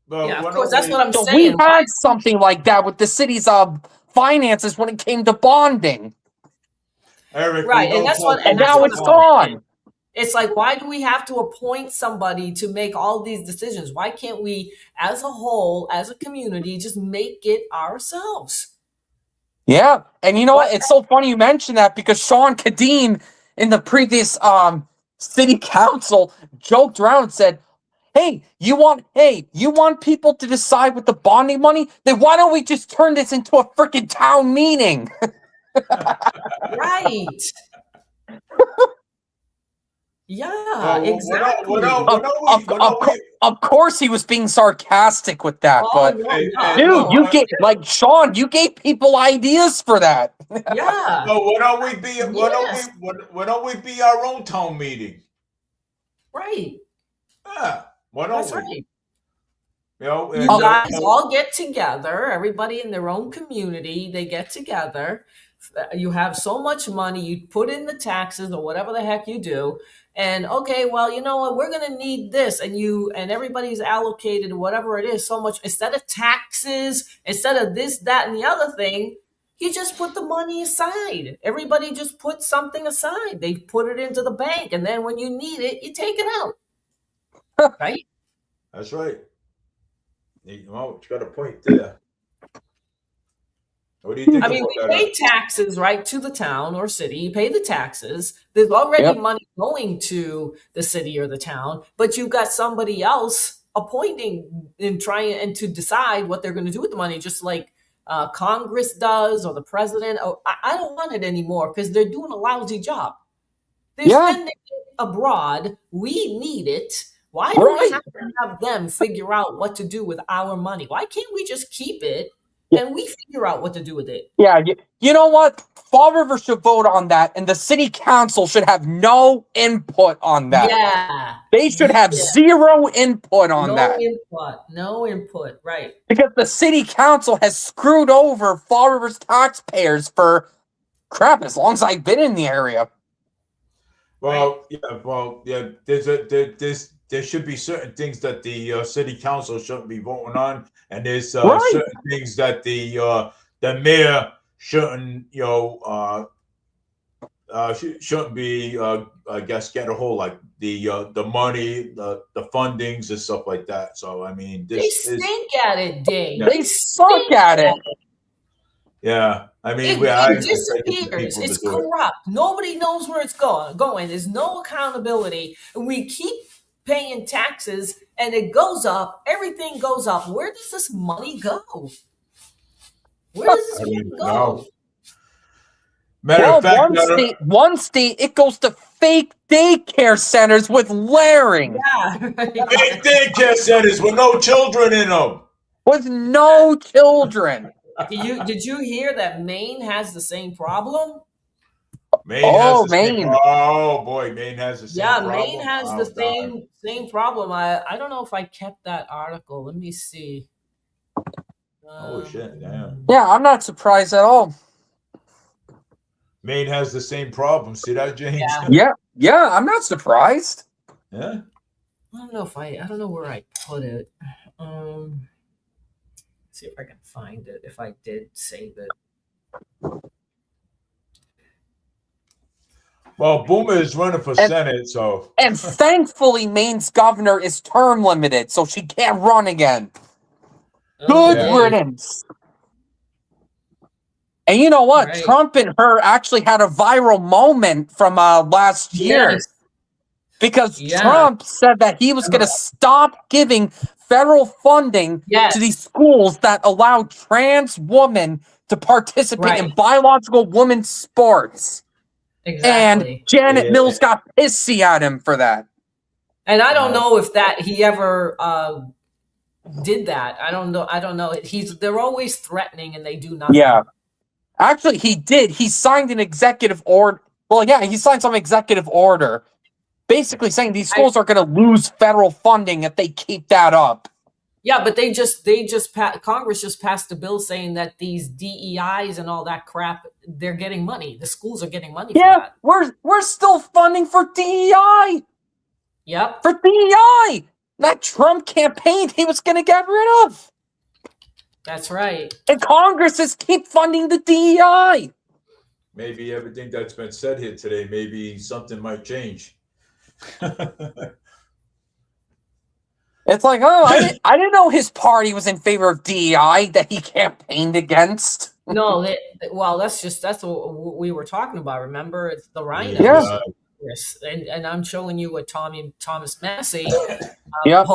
Yeah, of course, that's what I'm So saying. we had something like that with the city's finances when it came to bonding. Eric, right, and now it's gone. It's like, why do we have to appoint somebody to make all these decisions? Why can't we, as a whole, as a community, just make it ourselves? Yeah, and you know what? It's so funny you mention that because Sean Kadeen in the previous city council joked around and said, Hey, you want people to decide with the bonding money? Then why don't we just turn this into a freaking town meeting? Right. Yeah, exactly. Of course he was being sarcastic with that, but Sean, you gave people ideas for that. Yeah. So why don't we be our own town meeting? Right. Yeah. Why don't That's we? right. You guys all get together, everybody in their own community, they get together. You have so much money, you put in the taxes or whatever the heck you do. And okay, well, you know what, we're going to need this. And everybody's allocated whatever it is so much. Instead of taxes, instead of this, that, and the other thing, you just put the money aside. Everybody just put something aside. They put it into the bank. And then when you need it, you take it out. Right? That's right. Well, you got a point there. What do you think? We pay taxes, right, to the town or city. You pay the taxes. There's already money going to the city or the town, but you've got somebody else appointing and trying and to decide what they're going to do with the money. Just like Congress does or the president. Oh, I don't want it anymore because they're doing a lousy job. They're Yeah. sending it abroad. We need it. Why do we Right. have to have them figure out what to do with our money? Why can't we just keep it and we figure out what to do with it? Yeah, you know what? Fall River should vote on that, and the city council should have no input on that. Yeah. They should have Yeah. zero input on No that. input. No input. Right. Because the city council has screwed over Fall River's taxpayers for crap as long as I've been in the area. Well, yeah. There should be certain things that the city council shouldn't be voting on, and there's Right. certain things that the mayor shouldn't, shouldn't be, I guess, get a hold, like the money, the fundings and stuff like that. So I mean, They this is, stink at it, Dave. Yeah. They suck at it. yeah. I mean, It disappears. It's to do it. corrupt. Nobody knows where it's going. There's no accountability. We keep paying taxes and it goes up. Everything goes up. Where does this money go? Where does this I money don't go? know. Matter Well, of fact, one state, it goes to fake daycare centers with layering, Yeah. big daycare centers with no children in them. with no children. Did you hear that Maine has the same problem? Maine Oh, has the same, Maine. oh boy, Maine has the same Yeah, problem. Maine has Oh, the God. same problem. I don't know if I kept that article. Let me see. Holy shit, damn. Yeah, I'm not surprised at all. Maine has the same problem. See that, James? Yeah. Yeah, I'm not surprised. Yeah. I don't know where I put it. See if I can find it. If I did save it. Well, Boomer is running for Senate, so And thankfully, Maine's governor is term limited, so she can't run again. Good Yeah. riddance. And you know what? Right. Trump and her actually had a viral moment from last year. Yes. Because Yeah. Trump said that he was going to stop giving federal funding Yes. to these schools that allow trans women to participate in Right. biological women's sports. Exactly. And Janet Yeah. Mills got pissy at him for that. And I don't know if that he ever did that. I don't know. They're always threatening and they do nothing. Yeah. Actually, he did. He signed an executive order. Well, yeah, he signed some executive order basically saying these schools are going to lose federal funding if they keep that up. Yeah, but Congress just passed a bill saying that these DEIs and all that crap, they're getting money. The schools are getting money for Yeah, that. we're still funding for DEI. Yep. For DEI. That Trump campaign he was going to get rid of. That's right. And Congress is keep funding the DEI. maybe everything that's been said here today, maybe something might change. It's like, oh, I didn't know his party was in favor of DEI that he campaigned against. No, that's what we were talking about. Remember, it's the rhinos. Yeah. Yes, and I'm showing you what Thomas Massey Yep.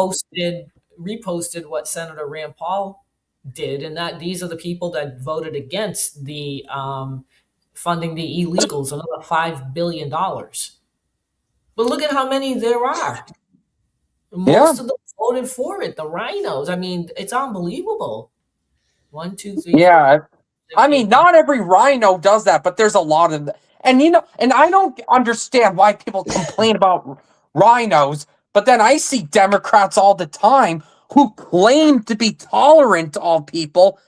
reposted what Senator Rand Paul did, and that these are the people that voted against the funding the illegals, another $5 billion. But look at how many there are. Most of them voted for it. The rhinos. I mean, it's unbelievable. 1, 2, 3. Yeah. 4, 5, 6, I mean, 7, not every rhino does that, but there's a lot of them. And and I don't understand why people complain about rhinos, but then I see Democrats all the time who claim to be tolerant to all people,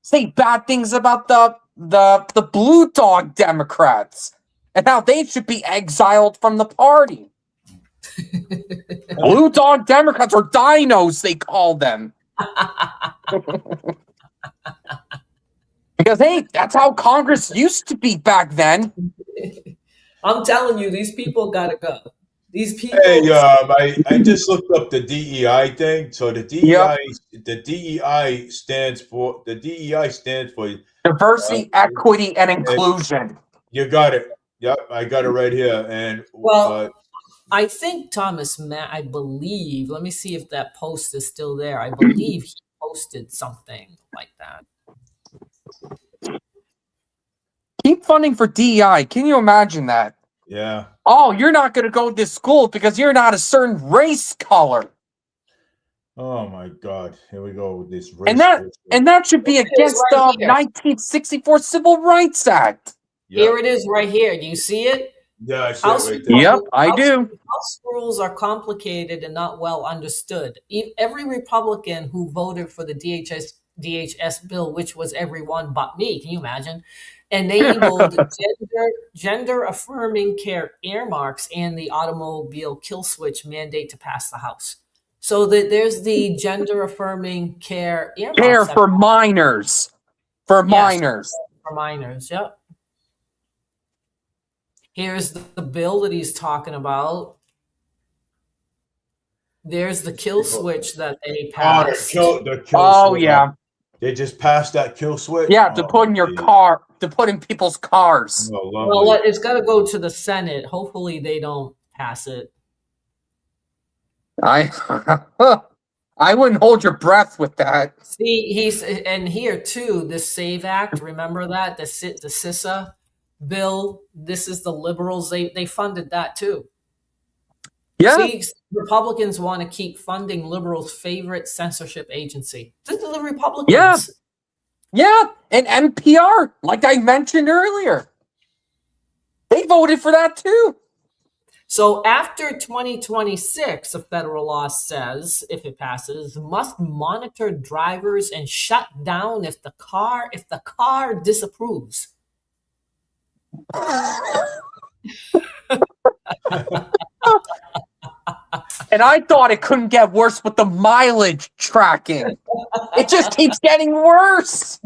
say bad things about the blue dog Democrats and how they should be exiled from the party. Blue dog Democrats, or dinos, they call them. Because, hey, that's how Congress used to be back then. I'm telling you, these people gotta go. These people. Hey, I just looked up the DEI thing. So the DEI stands for Diversity, equity, and inclusion. You got it. Yep, I got it right here. And I think I believe, let me see if that post is still there. I believe he posted something like that. need funding for DEI. Can you imagine that? Yeah. Oh, you're not going to go to this school because you're not a certain race color. Oh my God. Here we go with this race. And that should be It is against the right here. 1964 Civil Rights Act. Here it is right here. Do you see it? Yeah, I see House it right there. Yep, I do. House rules are complicated and not well understood. Every Republican who voted for the DHS bill, which was everyone but me, can you imagine, enabled gender affirming care earmarks and the automobile kill switch mandate to pass the House. So that there's the gender affirming care earmarks. Care for minors. For minors. For minors, yep. Here's the bill that he's talking about. There's the kill switch that they passed. The kill Oh, switch. yeah. They just passed that kill switch? Yeah, to put in your car, to put in people's cars. Oh, Well, it's got to go to the Senate. Hopefully they don't pass it. I wouldn't hold your breath with that. See, and here too, this SAVE Act, remember that? The CISA bill, this is the liberals, they funded that too. Yeah. See, Republicans want to keep funding liberals' favorite censorship agency. This is the Republicans. Yeah. Yeah, and NPR, like I mentioned earlier. They voted for that too. So after 2026, a federal law says, if it passes, must monitor drivers and shut down if the car disapproves. And I thought it couldn't get worse with the mileage tracking. It just keeps getting worse.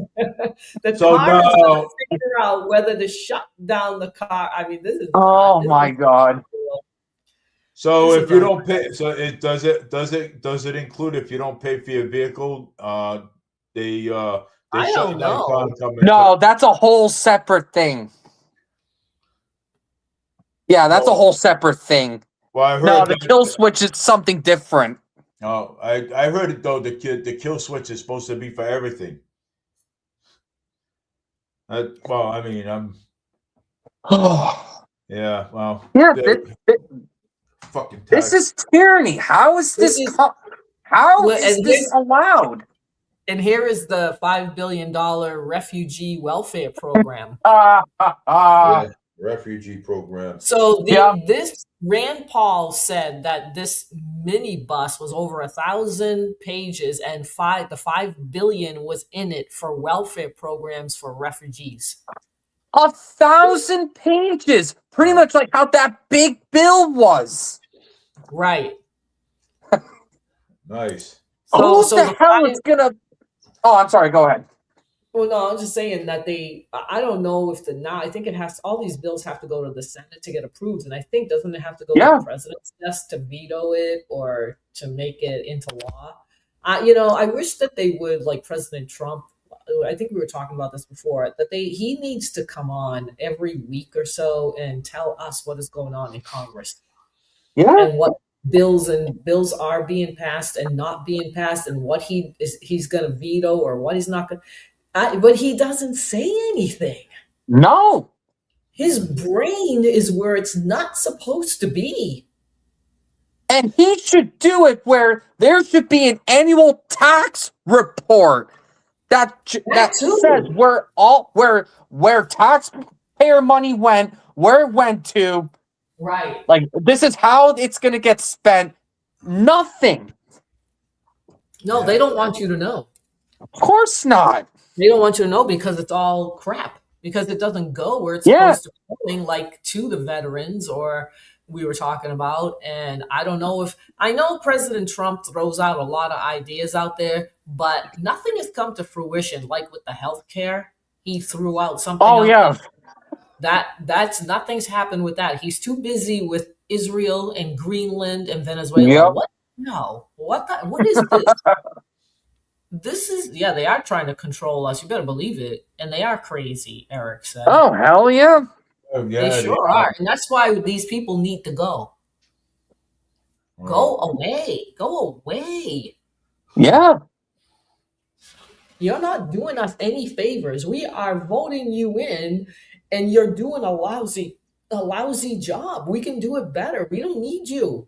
The So car is now- going to figure out whether to shut down the car. I mean, this is Oh this my is- God. So This if is you not- don't pay, so it does it include if you don't pay for your vehicle, they I shut don't down know. car and come in. No, that's a whole separate thing. Yeah, that's a whole separate thing. Well, I heard No, the that- kill switch is something different. Oh, I heard it though. The kill switch is supposed to be for everything. Well, I mean, yeah. Well, Yeah, fucking this tax. is tyranny. How is This this? is- How Well, is and this this- allowed? And here is the $5 billion refugee welfare program. Yeah, refugee program. So Yeah. this Rand Paul said that this minibus was over 1,000 pages, and the $5 billion was in it for welfare programs for refugees. 1,000 pages, pretty much like how that big bill was. Right. Nice. Who the hell is gonna? Oh, I'm sorry. Go ahead. Well, no, I'm just saying that I don't know if I think it has, all these bills have to go to the Senate to get approved. And I think, doesn't it have to go to Yeah. the president's desk to veto it or to make it into law? I wish that they would, like President Trump, I think we were talking about this before, that he needs to come on every week or so and tell us what is going on in Congress Yeah. and what bills are being passed and not being passed and what he's going to veto or what he's not going to. But he doesn't say anything. No. His brain is where it's not supposed to be. And he should do it where there should be an annual tax report that too. says where taxpayer money went, where it went to. Right. Like, this is how it's going to get spent. Nothing. No, they don't want you to know. Of course not. They don't want you to know because it's all crap. Because it doesn't go where it's Yeah. supposed to be going, like to the veterans or we were talking about. And I don't know I know President Trump throws out a lot of ideas out there, but nothing has come to fruition. Like with the healthcare, he threw out something. Oh, out yeah. That's nothing's happened with that. He's too busy with Israel and Greenland and Venezuela. Yep. What? No. What is this? This is, they are trying to control us. You better believe it. And they are crazy, Eric said. Oh, hell yeah. Oh, yeah, They sure are. And that's why these people need to go. Go away. Go away. Yeah. You're not doing us any favors. We are voting you in, and you're doing a lousy job. We can do it better. We don't need you.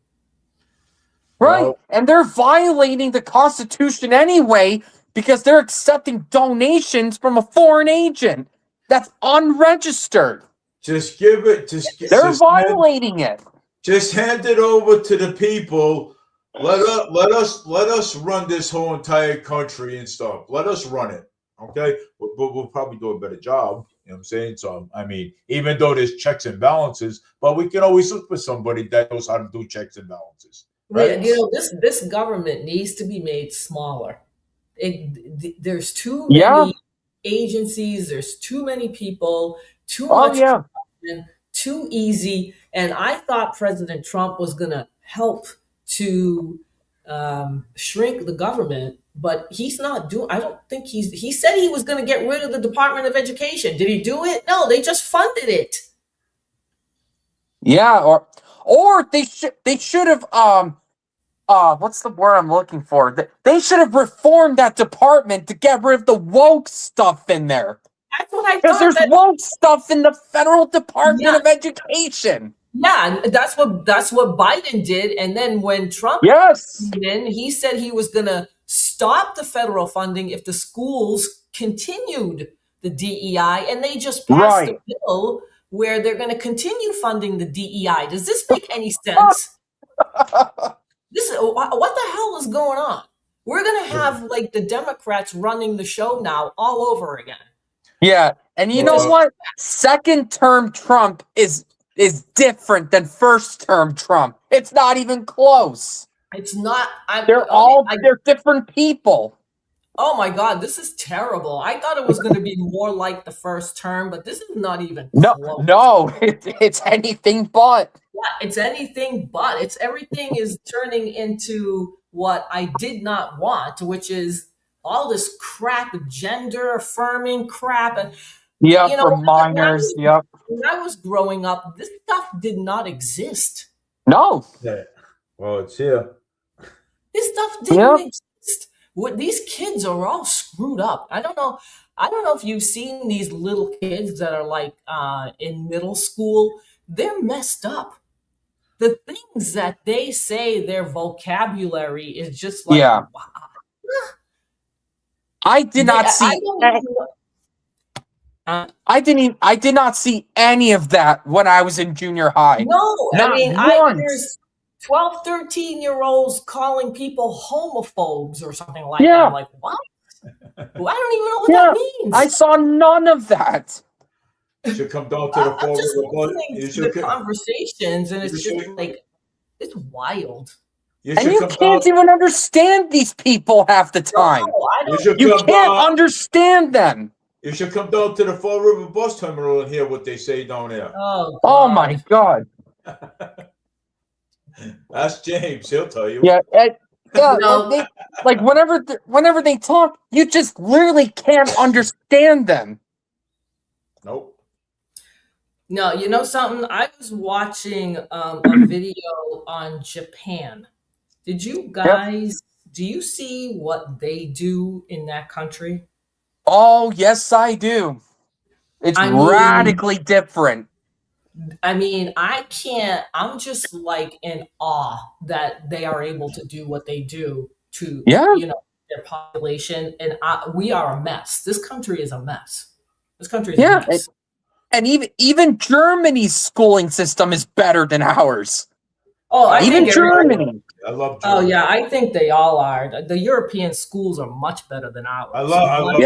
Right. Well, And they're violating the Constitution anyway because they're accepting donations from a foreign agent that's unregistered. just give it. They're violating it. Just hand it over to the people. Let us run this whole entire country and stuff. Let us run it. Okay, but we'll probably do a better job. You know what I'm saying? So I mean, even though there's checks and balances, but we can always look for somebody that knows how to do checks and balances. Right? You know, this government needs to be made smaller. There's too Yeah. many agencies. There's too many people. Too Oh, much. yeah. Too easy. And I thought President Trump was going to help to shrink the government, but he's not doing. I don't think he said he was going to get rid of the Department of Education. Did he do it? No, they just funded it. Yeah, or they should have what's the word I'm looking for? They should have reformed that department to get rid of the woke stuff in there. That's what I Because thought. there's woke stuff in the federal Department of Education. Yeah, and that's what Biden did. And then when Trump Yes. came in, he said he was going to stop the federal funding if the schools continued the DEI, and they just passed a bill where they're going to continue funding the DEI. Does this make any sense? What the hell is going on? We're going to have like the Democrats running the show now all over again. Yeah, and you know what? Second term Trump is different than first term Trump. It's not even close. It's not. They're different people. Oh my God, this is terrible. I thought it was going to be more like the first term, but this is not even close. No, it's anything but. Yeah, it's anything but. It's everything is turning into what I did not want, which is all this crap, gender affirming crap. And for minors. When I was growing up, this stuff did not exist. No. Yeah. Well, it's here. This stuff didn't exist. These kids are all screwed up. I don't know if you've seen these little kids that are like in middle school. They're messed up. The things that they say, their vocabulary is just like, wow. I did not see. I did not see any of that when I was in junior high. No, not I mean, once. There's 12, 13-year-olds calling people homophobes or something like that. I'm like, what? I don't even know what that means. I saw none of that. You should come down to the I'm just listening to the conversations, and it's just like, it's wild. And you can't even understand these people half the time. No, you can't understand them. You should come down to the Fall River bus terminal and hear what they say down there. Oh my God. That's James. He'll tell you. Yeah. Like whenever they talk, you just literally can't understand them. Nope. No, you know something? I was watching a video on Japan. Did you guys, do you see what they do in that country? Oh, yes, I do. It's radically different. I mean, I'm just like in awe that they are able to do what they do to, their population. And we are a mess. This country is a mess. This country is a mess. And even Germany's schooling system is better than ours. Oh, even Germany. I love Germany. Oh yeah, I think they all are. The European schools are much better than ours. I love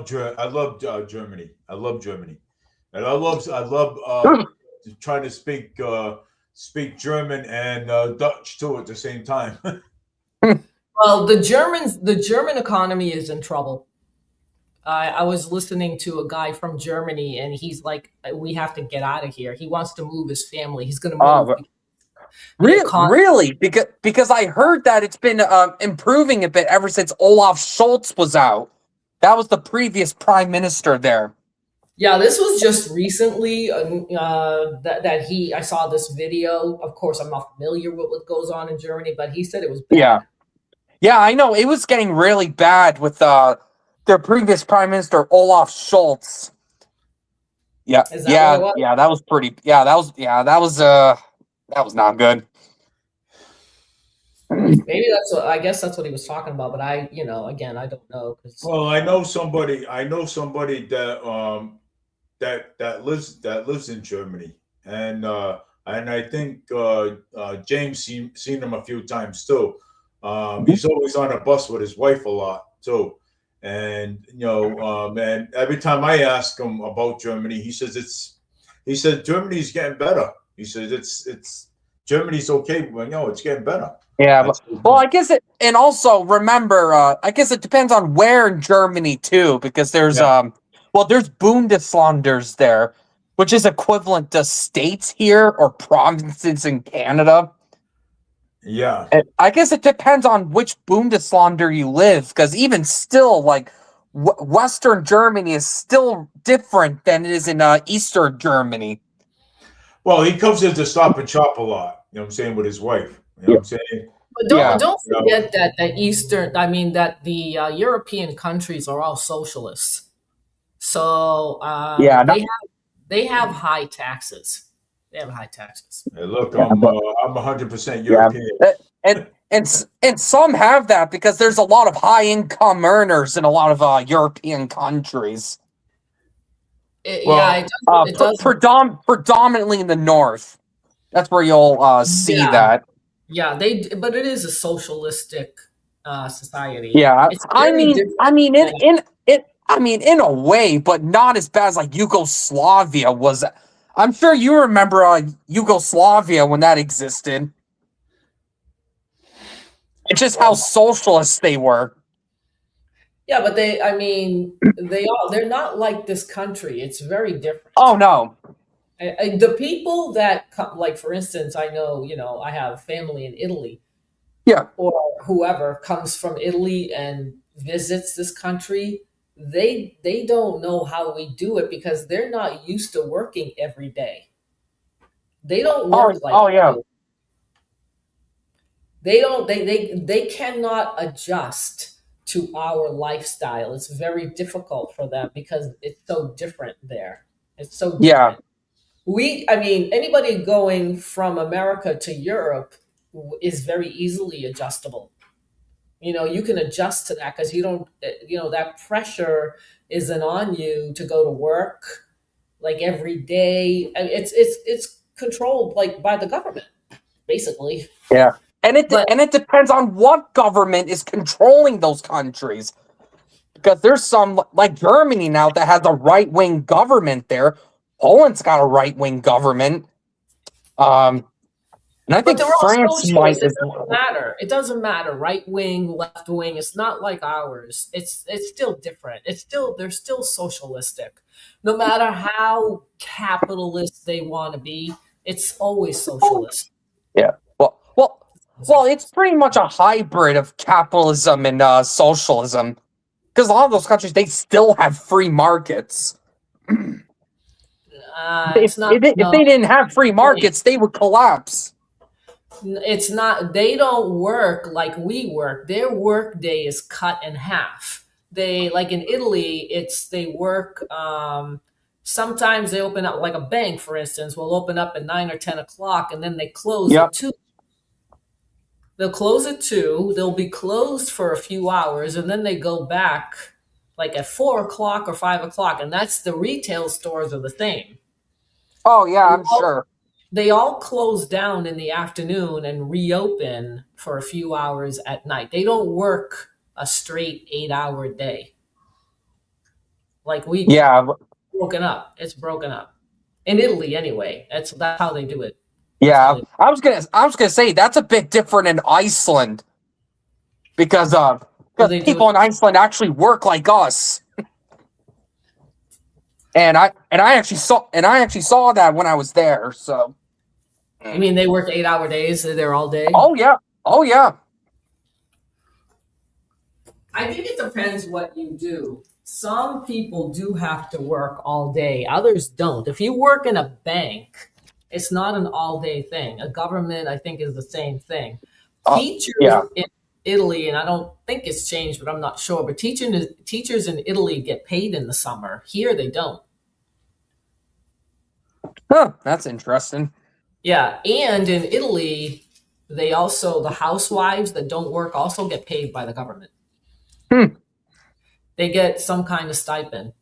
Germany. I love Germany, and I love trying to speak German and Dutch too at the same time. Well, the German economy is in trouble. I was listening to a guy from Germany, and he's like, "We have to get out of here." He wants to move his family. He's going to move. Really? Because I heard that it's been improving a bit ever since Olaf Scholz was out. That was the previous prime minister there. Yeah, this was just recently I saw this video. Of course, I'm not familiar with what goes on in Germany, but he said it was bad. Yeah, I know. It was getting really bad with their previous prime minister Olaf Scholz. Yeah, Is that what it was? that was pretty. That was not good. Maybe that's what I guess that's what he was talking about. But again, I don't know because Well, I know somebody. That lives in Germany, and I think James seen him a few times too. He's always on a bus with his wife a lot too, and and every time I ask him about Germany, he said Germany's getting better. He says it's Germany's okay, but it's getting better. Yeah, well, I guess it, and also remember, I guess it depends on where in Germany too, because there's there's Bundesländers there, which is equivalent to states here or provinces in Canada. Yeah, And I guess it depends on which Bundesländer you live, because even still, like Western Germany is still different than it is in Eastern Germany. well, he comes in to Stop and Shop a lot. You know what I'm saying, with his wife. You know what I'm saying? But Yeah. don't forget that the European countries are all socialists. So they have high taxes. They have high taxes. Hey, look, Yeah, I'm 100% European. And some have that because there's a lot of high income earners in a lot of European countries. It does. Predominantly in the north. That's where you'll see Yeah. that. Yeah, but it is a socialistic society. Yeah, It's very different. in a way, but not as bad as like Yugoslavia was. I'm sure you remember Yugoslavia when that existed. It's just how socialist they were. Yeah, but they're not like this country. It's very different. Oh no. The people that come, like for instance, I know, I have family in Italy. Yeah. Or whoever comes from Italy and visits this country, they don't know how we do it because they're not used to working every day. They don't work like yeah. they don't they cannot adjust to our lifestyle. It's very difficult for them because it's so different there. It's so different. Yeah. Anybody going from America to Europe is very easily adjustable. You can adjust to that because you don't, that pressure isn't on you to go to work like every day. It's controlled like by the government, basically. Yeah. And it depends on what government is controlling those countries. Because there's some like Germany now that has a right-wing government there. Poland's got a right-wing government. And I think France might as well. It doesn't matter. Right wing, left wing. It's not like ours. It's still different. They're still socialistic. No matter how capitalist they want to be, it's always socialist. Yeah. Well, it's pretty much a hybrid of capitalism and socialism. Because a lot of those countries, they still have free markets. If they didn't have free markets, they would collapse. It's not. They don't work like we work. Their work day is cut in half. They like in Italy. They work. Sometimes they open up like a bank, for instance, will open up at 9 or 10 o'clock, and then they close at 2. They'll close at 2. They'll be closed for a few hours, and then they go back like at 4 o'clock or 5 o'clock, and that's the retail stores are the same. Oh yeah, I'm sure. They all close down in the afternoon and reopen for a few hours at night. They don't work a straight 8-hour day like we do. Yeah. It's broken up in Italy anyway. That's how they do it. Yeah, I was gonna say that's a bit different in Iceland because people in Iceland actually work like us. And I actually saw that when I was there. So, you mean they work 8-hour days? They're there all day? Oh yeah. I think it depends what you do. Some people do have to work all day. Others don't. If you work in a bank, it's not an all-day thing. A government, I think, is the same thing. Teachers Italy, and I don't think it's changed, but I'm not sure. But teachers in Italy get paid in the summer. Here they don't. Huh, that's interesting. Yeah, and in Italy, the housewives that don't work also get paid by the government. Hmm. They get some kind of stipend.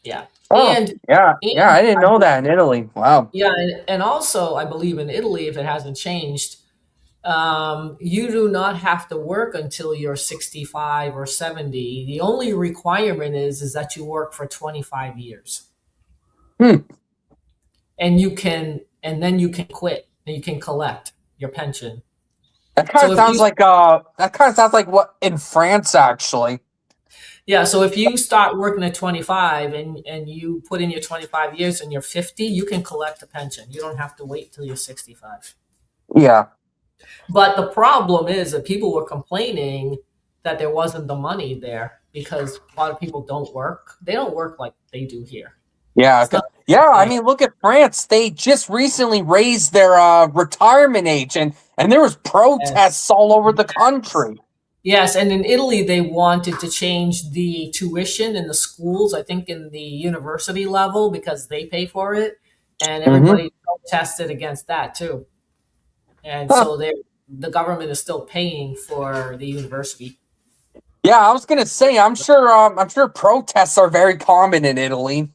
Yeah, Oh, and yeah, I didn't I know that in Italy. Wow. Yeah, and also I believe in Italy, if it hasn't changed, you do not have to work until you're 65 or 70. The only requirement is that you work for 25 years. Hmm. And then you can quit and you can collect your pension. That kind So of if sounds you like what in France actually. Yeah, so if you start working at 25 and you put in your 25 years and you're 50, you can collect a pension. You don't have to wait till you're 65. Yeah. But the problem is that people were complaining that there wasn't the money there because a lot of people don't work. They don't work like they do here. Yeah. It's not the Yeah, same I thing. mean, look at France. They just recently raised their retirement age, and there was protests all over the country. Yes, and in Italy, they wanted to change the tuition in the schools, I think in the university level, because they pay for it. And everybody protested against that too. And Huh. so the government is still paying for the university. Yeah, I was gonna say, I'm sure protests are very common in Italy.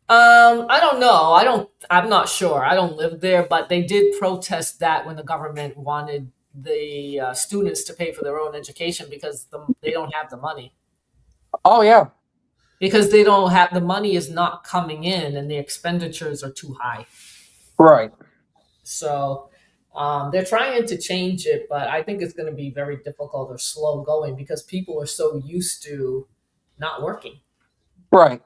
I don't know. I'm not sure. I don't live there, but they did protest that when the government wanted the students to pay for their own education because they don't have the money. Oh yeah. Because they don't have the money is not coming in and the expenditures are too high. Right. So they're trying to change it, but I think it's going to be very difficult or slow going because people are so used to not working. Right.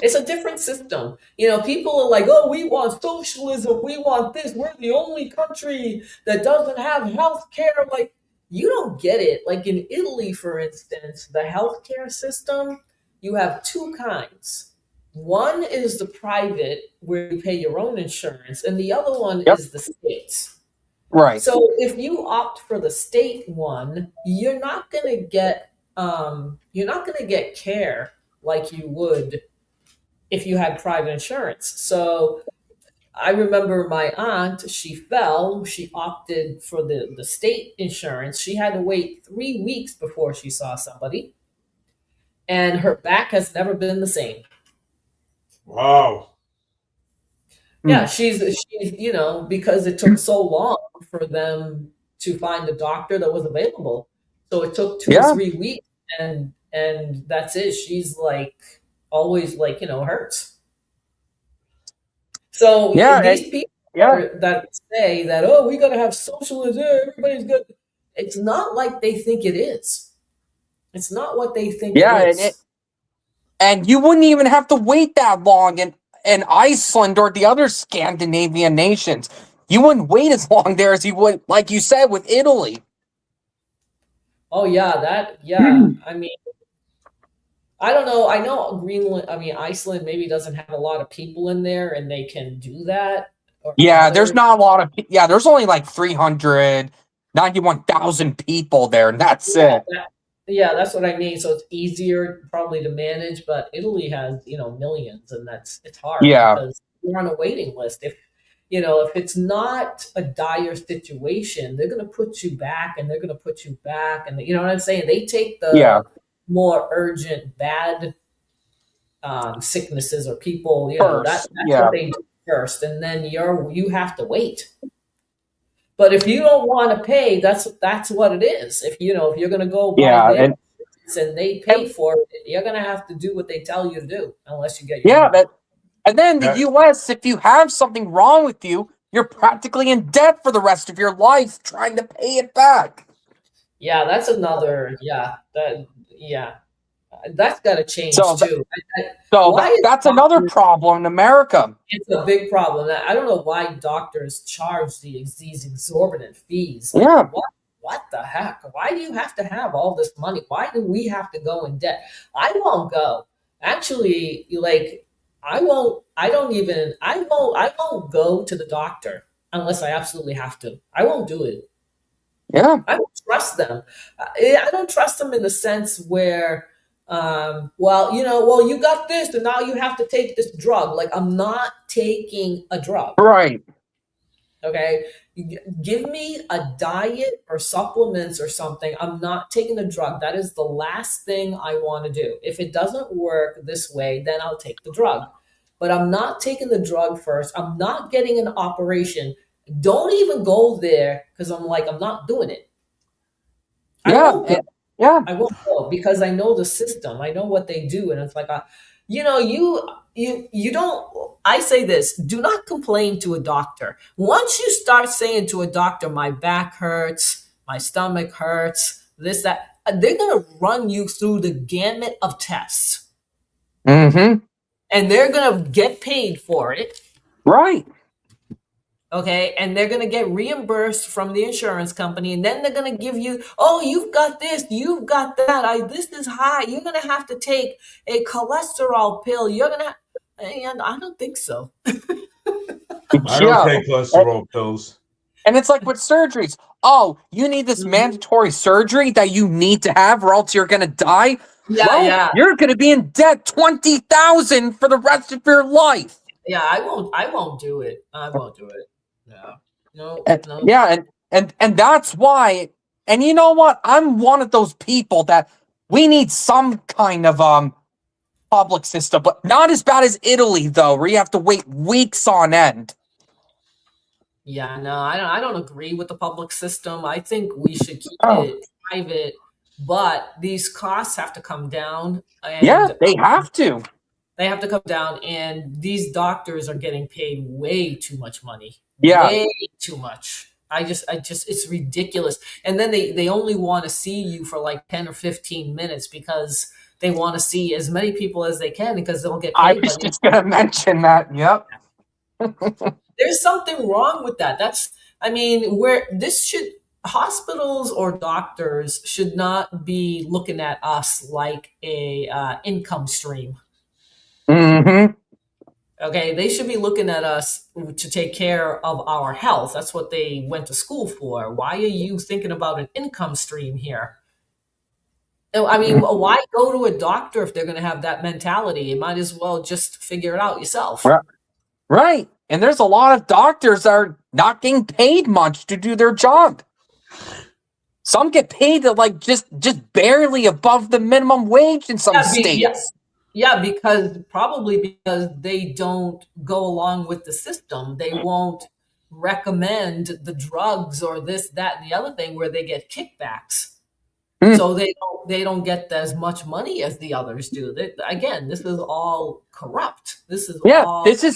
It's a different system. You know, people are like, oh, we want socialism. We want this. We're the only country that doesn't have health care. Like, you don't get it. Like in Italy, for instance, the healthcare system, you have two kinds. One is the private, where you pay your own insurance, and the other one Yep. is the state's. Right. So if you opt for the state one, you're not gonna get care like you would if you had private insurance. So I remember my aunt, she opted for the state insurance. She had to wait 3 weeks before she saw somebody, and her back has never been the same. Wow. Yeah, she's because it took so long for them to find a doctor that was available. So it took 2 or 3 weeks, and that's it. She's like always like hurts. So Yeah, these people that say that, oh, we got to have socialism, everybody's good. It's not like they think it is. It's not what they think Yeah, it is. and you wouldn't even have to wait that long in Iceland or the other Scandinavian nations. You wouldn't wait as long there as you would, like you said, with Italy. Oh yeah, I mean, I don't know. I know Iceland maybe doesn't have a lot of people in there, and they can do that. Or Yeah, there's not a lot of. Yeah, there's only like 391,000 people there, and that's it. Yeah, that's what I mean. So it's easier probably to manage, but Italy has millions, and it's hard because you're on a waiting list. If it's not a dire situation, they're going to put you back, and they're going to put you back, and you know what I'm saying. They take the more urgent, bad sicknesses or people. That's what they do first, and then you have to wait. But if you don't want to pay, that's what it is. If you're going to go buy their and they pay for it, you're going to have to do what they tell you to do, unless you get your money. And then the U.S., if you have something wrong with you, you're practically in debt for the rest of your life trying to pay it back. Yeah, that's another. That's got to change too. That's another problem in America. It's a big problem. I don't know why doctors charge these exorbitant fees. What the heck? Why do you have to have all this money? Why do we have to go in debt? I won't go. Actually, I won't go to the doctor unless I absolutely have to. I won't do it. Yeah. I don't trust them. I don't trust them in the sense where, well, you got this, and now you have to take this drug. Like, I'm not taking a drug. Right. Okay, give me a diet or supplements or something. I'm not taking a drug. That is the last thing I want to do. If it doesn't work this way, then I'll take the drug. But I'm not taking the drug first. I'm not getting an operation. Don't even go there because I'm not doing it. I Yeah. won't go. Yeah. I won't go because I know the system. I know what they do, and it's like, you don't. I say this: do not complain to a doctor. Once you start saying to a doctor, "My back hurts, my stomach hurts," this that, they're gonna run you through the gamut of tests, Mm-hmm. and they're gonna get paid for it. Right. Okay, and they're going to get reimbursed from the insurance company, and then they're going to give you, oh, you've got this, you've got that, this is high, you're going to have to take a cholesterol pill, you're going to, and I don't think so. I don't take cholesterol pills. And it's like with surgeries. Oh, you need this mandatory surgery that you need to have, or else you're gonna die. Yeah. You're gonna be in debt $20,000 for the rest of your life. Yeah, I won't do it. I won't do it. No. Yeah, and that's why. And you know what? I'm one of those people that we need some kind of public system, but not as bad as Italy, though, where you have to wait weeks on end. Yeah, no, I don't agree with the public system. I think we should keep it private, but these costs have to come down. And yeah, they have to. They have to come down, and these doctors are getting paid way too much money. Yeah. Way too much. I just, it's ridiculous. And then they only want to see you for like 10 or 15 minutes because they want to see as many people as they can because they'll get paid. I was just going to mention that. Yep. There's something wrong with that. Hospitals or doctors should not be looking at us like a income stream. Mm-hmm. Okay, they should be looking at us to take care of our health. That's what they went to school for. Why are you thinking about an income stream here? Why go to a doctor if they're going to have that mentality? You might as well just figure it out yourself. Right. And there's a lot of doctors that are not getting paid much to do their job. Some get paid to just barely above the minimum wage in some states. Yes. Yeah, probably because they don't go along with the system. They won't recommend the drugs or this, that, and the other thing where they get kickbacks. So they don't get as much money as the others do. Again, this is all corrupt. This is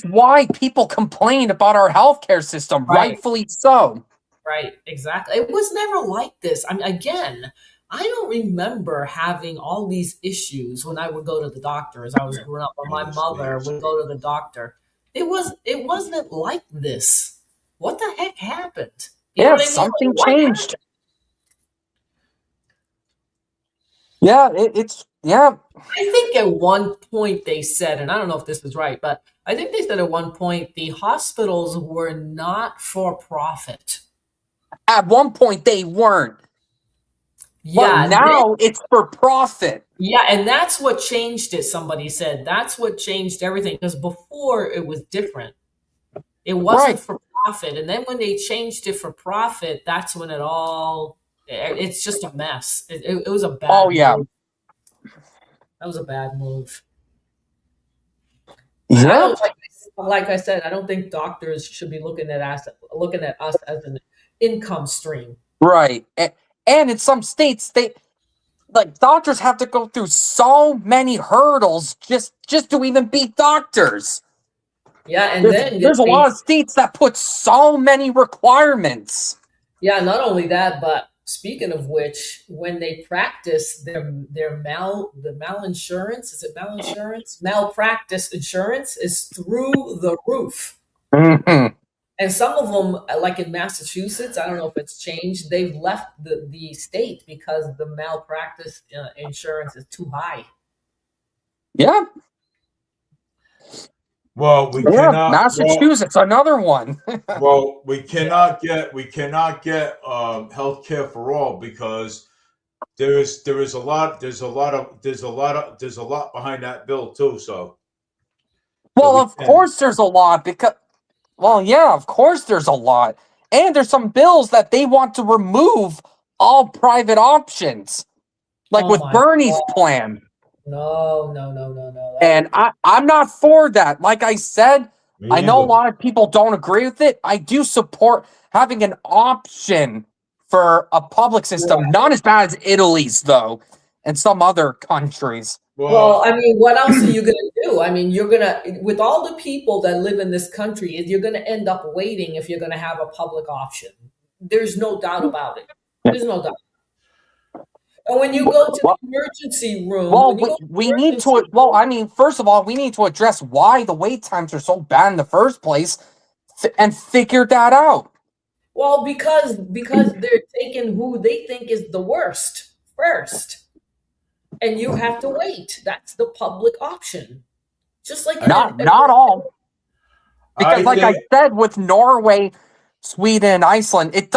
why people complain about our healthcare system, rightfully so. Right, exactly. It was never like this. Again, I don't remember having all these issues when I would go to the doctor as I was growing up, or my mother would go to the doctor. It wasn't like this. What the heck happened? Something changed. Yeah, I think at one point they said, and I don't know if this is right, but I think they said at one point the hospitals were not for profit. At one point they weren't. Yeah, but now it's for profit. Yeah, and that's what changed it, somebody said. That's what changed everything, because before it was different. It wasn't for profit. And then when they changed it for profit, that's when it's just a mess. It was a bad move. That was a bad move. Yeah. Like I said, I don't think doctors should be looking at us as an income stream. Right. And in some states, doctors have to go through so many hurdles just to even be doctors. Yeah, and there's a lot of states that put so many requirements. Yeah, not only that, but speaking of which, when they practice malinsurance, is it malinsurance? Malpractice insurance is through the roof. Mm-hmm. And some of them, like in Massachusetts, I don't know if it's changed, they've left the state because the malpractice insurance is too high. Yeah. Well, we Yeah, cannot. Massachusetts, another one. Well, we cannot get health care for all because there is a lot behind that bill too. So Well, we of can. course there's a lot because, well, yeah, of course there's a lot. And there's some bills that they want to remove all private options, like Oh with my Bernie's God. plan. No. And I'm not for that. Like I said, Me I know a neither. lot of people don't agree with it. I do support having an option for a public system. Not as bad as Italy's, though, and some other countries. Well, I mean, what else are you going to do? I mean, you're going to, with all the people that live in this country, you're going to end up waiting if you're going to have a public option. There's no doubt about it. There's no doubt. And when you go to the emergency room, Well, we need to. Well, I mean, first of all, we need to address why the wait times are so bad in the first place, and figure that out. Well, because they're taking who they think is the worst first, and you have to wait. That's the public option. Just like Not all, because like I said, with Norway, Sweden, and Iceland, you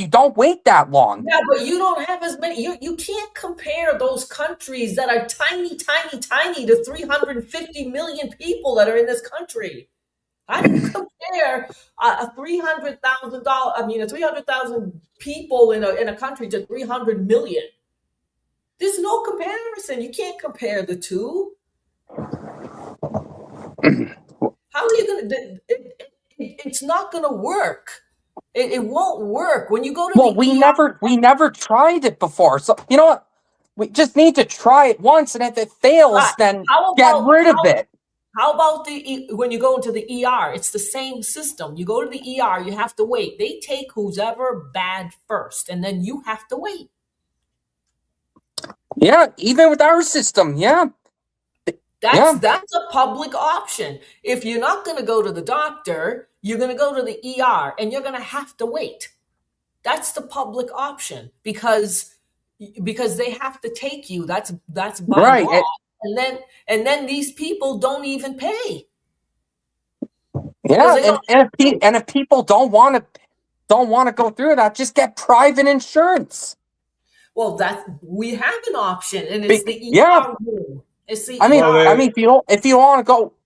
don't wait that long. Yeah, but you don't have as many. You can't compare those countries that are tiny to 350 million people that are in this country. How do you compare a $300,000 people in a country to 300 million? There's no comparison. You can't compare the two. How are you going to? It's not going to work. It won't work when you go to. Well, we never tried it before, so you know what? We just need to try it once, and if it fails, then get rid of it. How about when you go into the ER? It's the same system. You go to the ER, you have to wait. They take who's ever bad first, and then you have to wait. Yeah, even with our system, yeah. That's a public option. If you're not going to go to the doctor, you're going to go to the ER, and you're going to have to wait. That's the public option because they have to take you. That's by law. And then these people don't even pay. Yeah, and if people don't want to go through that, just get private insurance. Well, we have an option, and it's the ER room. It's the I mean,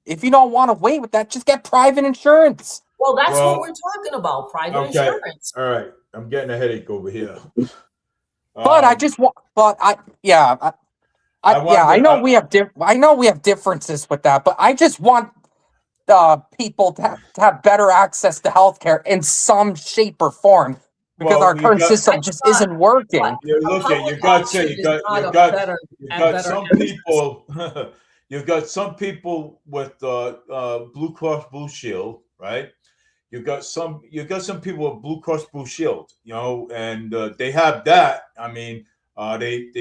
if you don't want to wait with that, just get private insurance. Well, that's what we're talking about, private insurance. All right, I'm getting a headache over here. But I know we have differences with that, but I just want people to have better access to healthcare in some shape or form because our current system just isn't working. You got some people. You've got some people with Blue Cross Blue Shield, right? You got some people with Blue Cross Blue Shield, and they have that. I mean, they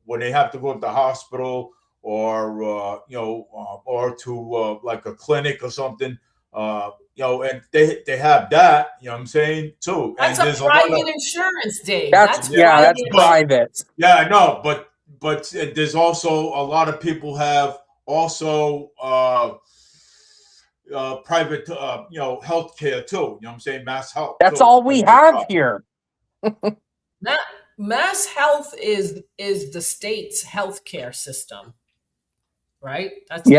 when they have to go to the hospital or or to like a clinic or something, and they have that. You know what I'm saying too. That's and a private insurance, Dave. That's private. Yeah, I know, but there's also a lot of people have also private healthcare too. You know what I'm saying? Mass health. That's all we have here. Mass health is the state's healthcare system, right? That's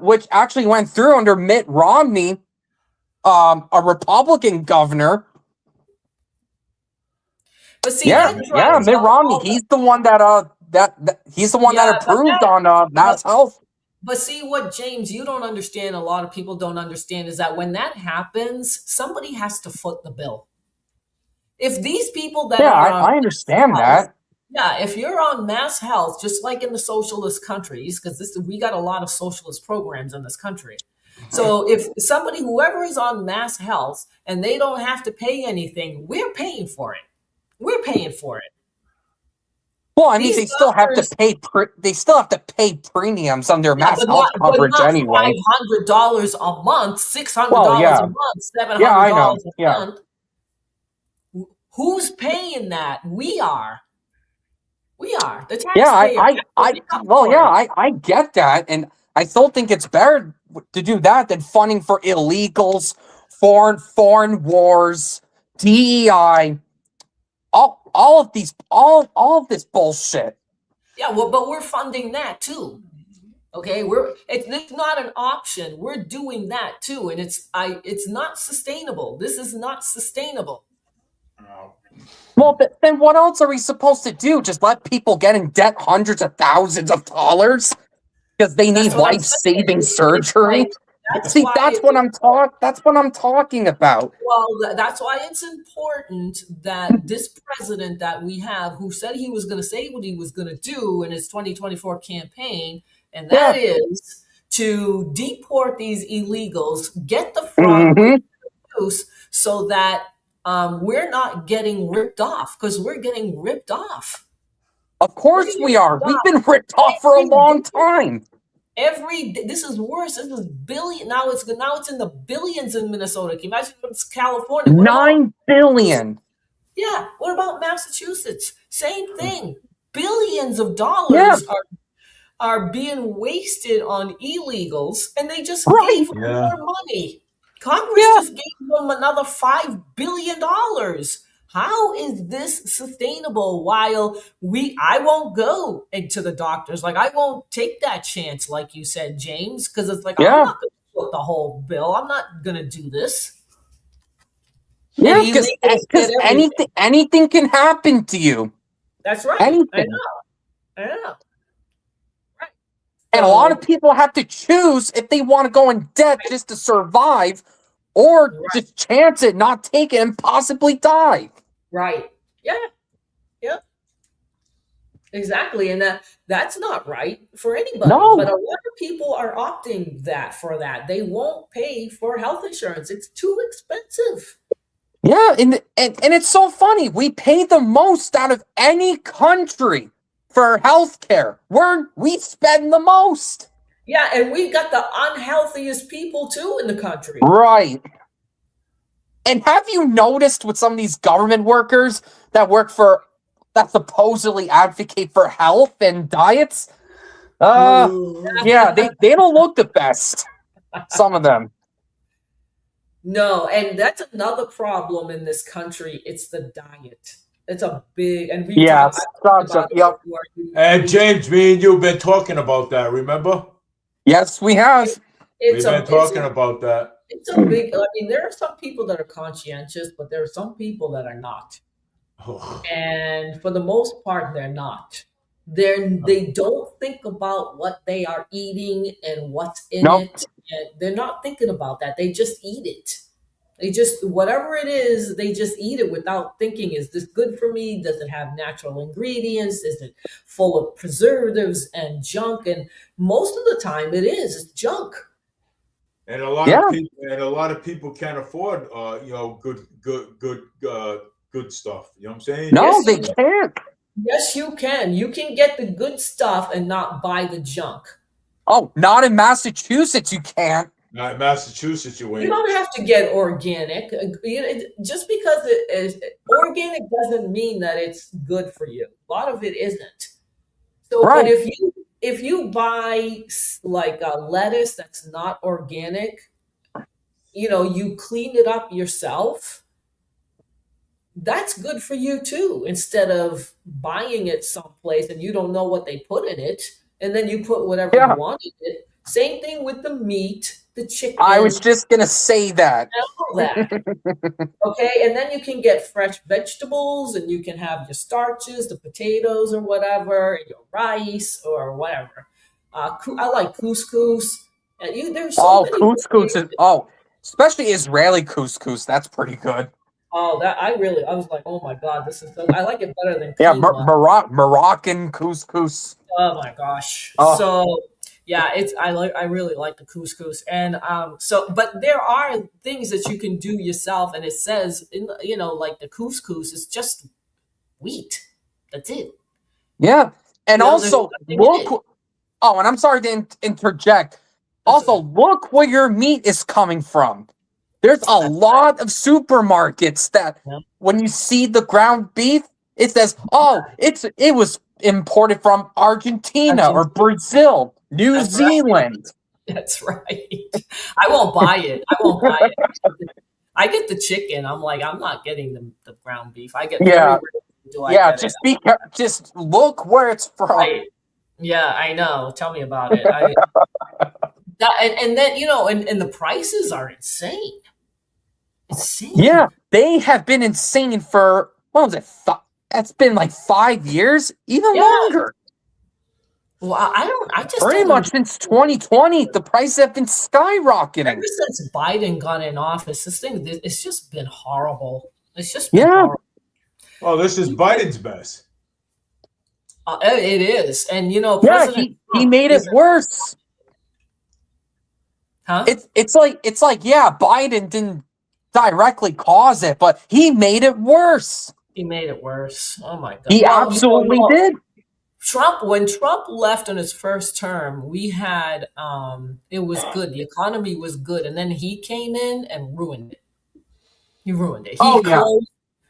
which actually went through under Mitt Romney, a Republican governor. But see, Mitt Romney. He's the one that approved on Mass Health. But see what, James, you don't understand, a lot of people don't understand, is that when that happens, somebody has to foot the bill. If these people that I understand that. Yeah, if you're on Mass Health, just like in the socialist countries, because we got a lot of socialist programs in this country. So if whoever is on Mass Health and they don't have to pay anything, we're paying for it. We're paying for it. Well, I mean, they still have to pay. They still have to pay premiums on their Mass Health coverage anyway. $500 a month, $600 a month, $700 a month. Who's paying that? We are. The taxpayer. I get that, and I still think it's better to do that than funding for illegals, foreign wars, DEI, all of this bullshit. Yeah, well, but we're funding that too. Okay, it's not an option. We're doing that too, and it's not sustainable. This is not sustainable. Well, then what else are we supposed to do? Just let people get in debt hundreds of thousands of dollars because they need That's what I'm life-saving saying. surgery? See, that's what I'm talking about. Well, that's why it's important that this president that we have, who said he was going to say what he was going to do in his 2024 campaign, and that is to deport these illegals, get the fraud reduced, so that we're not getting ripped off, because we're getting ripped off. Of course we are. We've been ripped off for a long time. This is worse. This is billion. Now it's in the billions in Minnesota. Can you imagine if it's California? $9 billion. Yeah. What about Massachusetts? Same thing. Billions of dollars are being wasted on illegals, and they just gave them more money. Congress just gave them another $5 billion. How is this sustainable? While I won't go into the doctors, like I won't take that chance, like you said, James, because it's like I'm not going to put the whole bill. I'm not going to do this. Yeah, because anything can happen to you. That's right. Anything. I know. Right. And a lot of people have to choose if they want to go in debt just to survive, or just chance it, not take it, and possibly die. Right. Yeah. Yep. Exactly. And that's not right for anybody. No. But a lot of people are opting for that. They won't pay for health insurance. It's too expensive. Yeah, and it's so funny. We pay the most out of any country for healthcare. We spend the most. Yeah, and we got the unhealthiest people too in the country. Right. And have you noticed with some of these government workers that supposedly advocate for health and diets? Yeah, they don't look the best. Some of them. No, and that's another problem in this country. It's the diet. It's a big, and And James, me and you've been talking about that. Remember? Yes, we have. We've been talking about that. It's a big. I mean, there are some people that are conscientious, but there are some people that are not. And for the most part, they're not. They don't think about what they are eating and what's in it. And they're not thinking about that. They just eat it. They just, whatever it is, they just eat it without thinking, is this good for me? Does it have natural ingredients? Is it full of preservatives and junk? And most of the time it is. It's junk. And a lot of people can't afford good stuff. You know what I'm saying? No, they can't. Yes, you can. You can get the good stuff and not buy the junk. Oh, not in Massachusetts, you can't. Not in Massachusetts, you ain't. You don't have to get organic. Just because it is organic doesn't mean that it's good for you. A lot of it isn't. So, but if you buy like a lettuce that's not organic, you clean it up yourself. That's good for you too. Instead of buying it someplace and you don't know what they put in it, and then you put whatever you want in it. Same thing with the meat, the chicken. I was just gonna say that. All that. Okay, and then you can get fresh vegetables, and you can have your starches, the potatoes or whatever, and your rice or whatever. I like couscous. And there's so many couscous especially Israeli couscous. That's pretty good. Oh, I was like, oh my god, this is so. I like it better than Moroccan couscous. Oh my gosh. So yeah, I really like the couscous, and but there are things that you can do yourself, and it says like the couscous is just wheat. That's it. Yeah, and also look. Oh, and I'm sorry to interject. Also, look where your meat is coming from. There's a lot of supermarkets that when you see the ground beef, it says, "Oh, it was imported from Argentina or Brazil." New That's right. Zealand. That's right. I won't buy it. I won't buy it. I get the chicken. I'm like, I'm not getting the ground beef. I get very Yeah. rarely do I Yeah, get it. just look where it's from. Right. Yeah, I know. Tell me about it. And then and the prices are insane. Insane. Yeah, they have been insane for what was it? That's been like 5 years, even Yeah. longer. Well, I just Pretty don't much since 2020, the prices have been skyrocketing. Ever since Biden got in office, it's just been horrible. It's just been Yeah. horrible. Oh, this is Biden's best. It is, and Yeah, President he Trump made it isn't- worse. Huh? It's like yeah, Biden didn't directly cause it, but he made it worse. He made it worse. Oh my god. He Well, absolutely well, did. When Trump left on his first term, we had it was good. The economy was good, and then he came in and ruined it. He ruined it.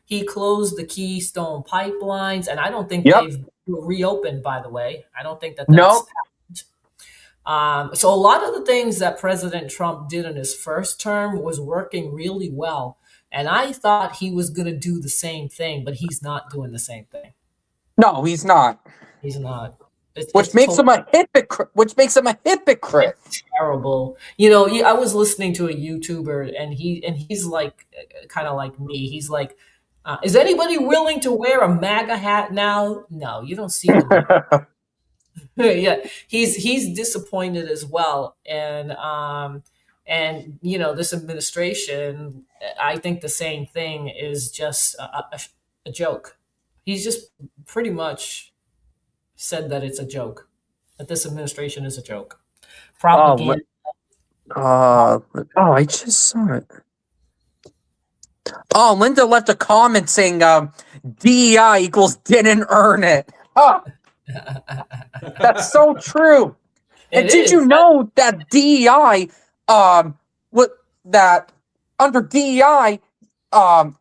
He closed the Keystone pipelines, and I don't think Yep. they've reopened. By the way, I don't think that's Nope. happened. So a lot of the things that President Trump did in his first term was working really well, and I thought he was going to do the same thing, but he's not doing the same thing. No, he's not. He's not. Which makes him a hypocrite. Which makes him a hypocrite. It's terrible. I was listening to a YouTuber, and he's like, kind of like me. He's like, is anybody willing to wear a MAGA hat now? No, you don't see them. Yeah, he's disappointed as well, and this administration, I think the same thing is just a joke. He's just pretty much said that it's a joke, that this administration is a joke. Propaganda. I just saw it. Oh, Linda left a comment saying DEI equals didn't earn it. Oh, that's so true. And It did is. you know that DEI, that under DEI,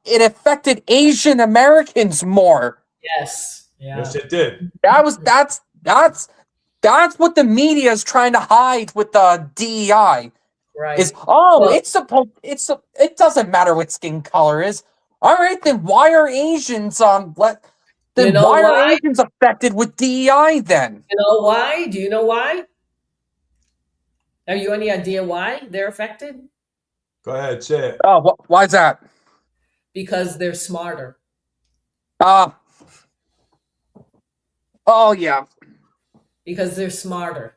it affected Asian Americans more. Yes. Yeah. Yes, it did. That's what the media is trying to hide with the DEI. Right. Well, it doesn't matter what skin color is. All right, then why are Asians why are Asians affected with DEI then? You know why? Do you know why? Have you any idea why they're affected? Go ahead, say it. Oh, why's that? Because they're smarter. Oh yeah. Because they're smarter.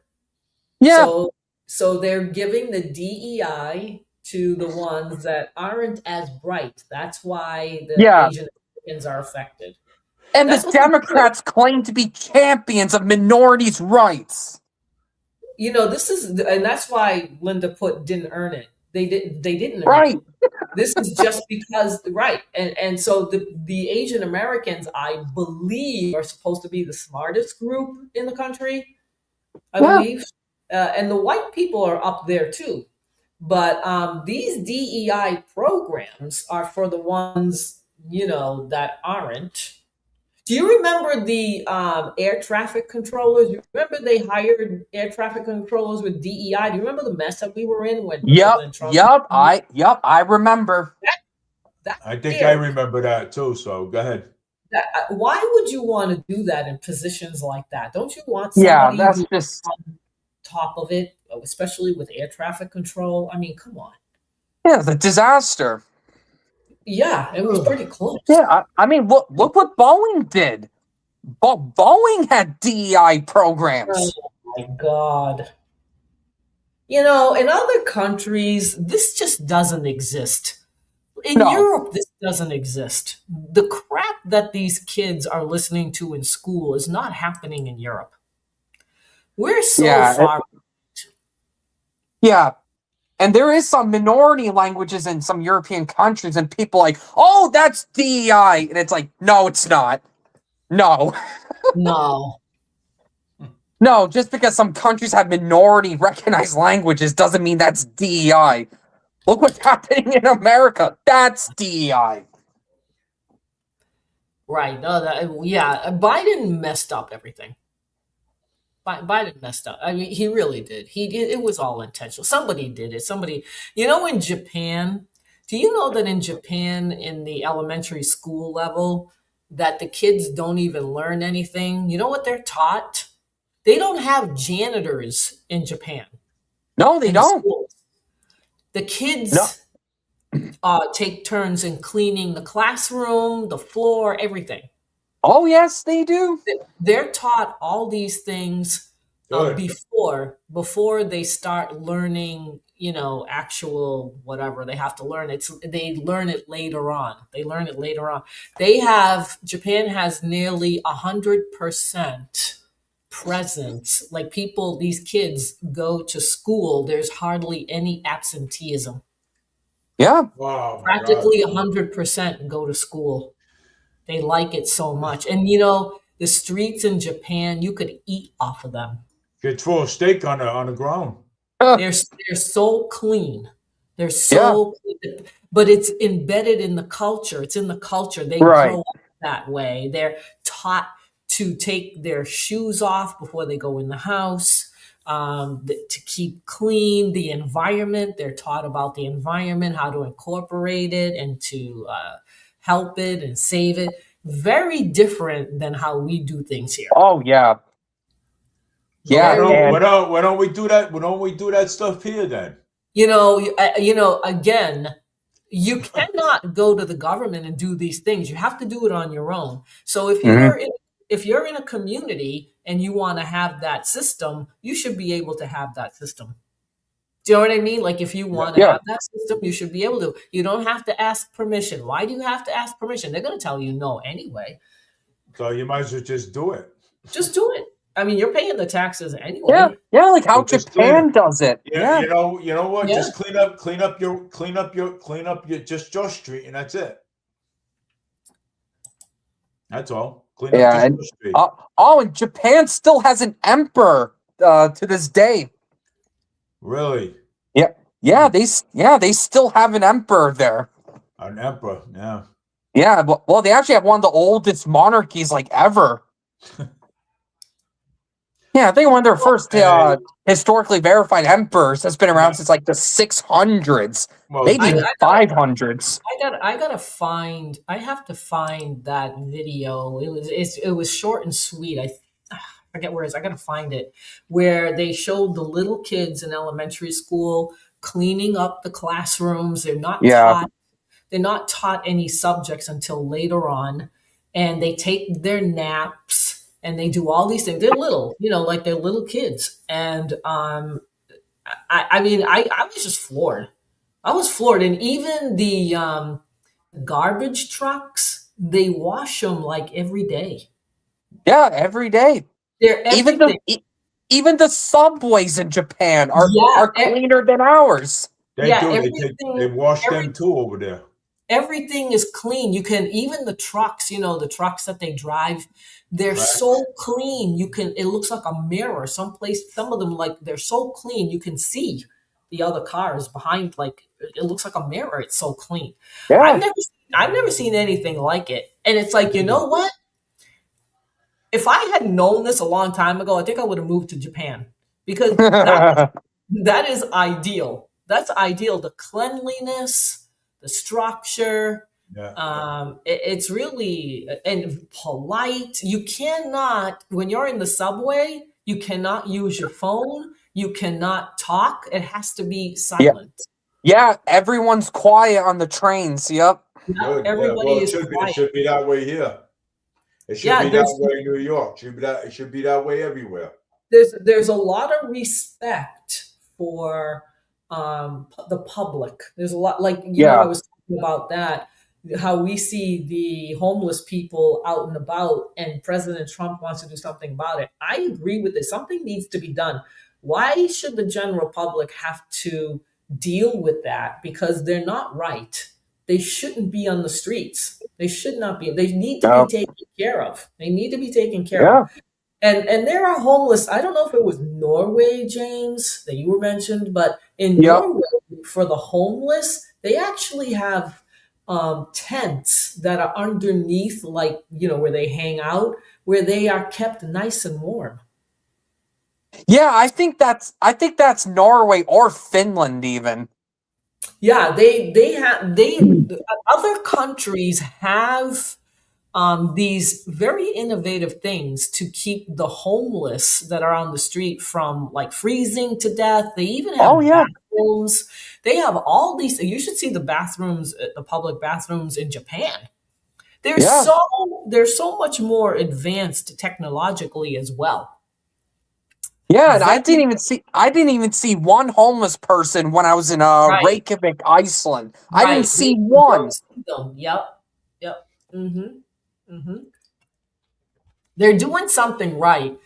Yeah. So they're giving the DEI to the ones that aren't as bright. That's why the Asian Americans are affected. And the Democrats claim to be champions of minorities' rights. And that's why Linda didn't earn it. They didn't earn Right. it. This is just because, right. And so the Asian Americans, I believe, are supposed to be the smartest group in the country, I believe. And the white people are up there too. But these DEI programs are for the ones, that aren't. Do you remember the air traffic controllers? You remember they hired air traffic controllers with DEI? Do you remember the mess that we were in when President Trump? I remember. I think I remember that too. So go ahead. Why would you want to do that in positions like that? Don't you want somebody that's just on top of it, especially with air traffic control? I mean, come on. Yeah, the disaster. Yeah, it was pretty close. Yeah, I mean, look what Boeing did. Boeing had DEI programs. Oh my God. In other countries, this just doesn't exist. In Europe, this doesn't exist. The crap that these kids are listening to in school is not happening in Europe. We're so far. Yeah. And there is some minority languages in some European countries, and people like, oh, that's DEI. And it's like, no, it's not. No. No. No, just because some countries have minority recognized languages doesn't mean that's DEI. Look what's happening in America. That's DEI. Right. No, Biden messed up everything. Biden messed up. I mean, he really did. He did. It was all intentional. Somebody did it. Somebody, in Japan, do you know that in Japan, in the elementary school level, that the kids don't even learn anything? You know what they're taught? They don't have janitors in Japan No, they in the don't. schools. The No. kids take turns in cleaning the classroom, the floor, everything. Oh, yes, they do. They're taught all these things Good. before they start learning, actual whatever they have to learn. They learn it later on. Japan has nearly 100% presence. Like these kids go to school. There's hardly any absenteeism. Yeah. Wow, my God. Practically 100% go to school. They like it so much. And the streets in Japan, you could eat off of them. You could throw a steak on the ground. They're so clean. They're so clean. But it's embedded in the culture. It's in the culture. They Right. grow up that way. They're taught to take their shoes off before they go in the house. To keep clean the environment. They're taught about the environment, how to incorporate it and to help it and save it. Very different than how we do things here. Oh, yeah. So Yeah. why don't we do that? Why don't we do that stuff here then? Again, you cannot go to the government and do these things. You have to do it on your own. So if you're in a community and you want to have that system, you should be able to have that system. Do you know what I mean? Like if you want to have that system, you should be able to. You don't have to ask permission. Why do you have to ask permission? They're going to tell you no anyway. So you might as well just do it. Just do it. I mean, you're paying the taxes anyway. Yeah, like how Just Japan does it. Yeah, Yeah. you know what? Yeah. Just clean up your just your street, and that's it. That's all. Clean up just your street. And Japan still has an emperor to this day. Really? Yeah, they still have an emperor there. An emperor, yeah. Yeah, well, they actually have one of the oldest monarchies like ever. Yeah, I think one of their first historically verified emperors has been around since like the 600s, Well, maybe the 500s. I have to find that video. It was short and sweet. I forget where it is. I gotta find it, where they showed the little kids in elementary school cleaning up the classrooms. They're not taught any subjects until later on, and they take their naps and they do all these things. They're little, like they're little kids. And I was just floored. I was floored. And even the garbage trucks, they wash them like every day. Yeah, every day. They're even the subways in Japan are cleaner than ours. They wash them too over there. Everything is clean. You can, even the trucks, the trucks that they drive, they're so clean. It looks like a mirror. Some of them, like, they're so clean. You can see the other cars behind, like, it looks like a mirror. It's so clean. Yeah. I've never seen anything like it. And it's like, you know what? If I had known this a long time ago, I think I would have moved to Japan, because that is ideal. That's ideal. The cleanliness, the structure, it's really and polite. You cannot, when you're in the subway, you cannot use your phone. You cannot talk. It has to be silent. Yeah, everyone's quiet on the trains. Yep. Good. Everybody is quiet. It should be that way here. It should be that way in New York. It should be that way everywhere. There's a lot of respect for the public. There's a lot, like, I was talking about that, how we see the homeless people out and about, and President Trump wants to do something about it. I agree with this. Something needs to be done. Why should the general public have to deal with that? Because they're not right. They shouldn't be on the streets. They should not be. They need to be taken care of. They need to be taken care of. And there are homeless. I don't know if it was Norway, James, that you were mentioned, but in Norway, for the homeless, they actually have tents that are underneath, like, where they hang out, where they are kept nice and warm. Yeah, I think that's Norway or Finland even. Yeah, they have other countries have these very innovative things to keep the homeless that are on the street from like freezing to death. They even Oh have yeah. bathrooms. They have all these. You should see the bathrooms, the public bathrooms in Japan. They're Yeah. so they're so much more advanced technologically as well. Yeah, and Very I didn't even see one homeless person when I was in right, Reykjavik, Iceland. I didn't right. see You one. don't see them. Yep, yep. Hmm. They're doing something right.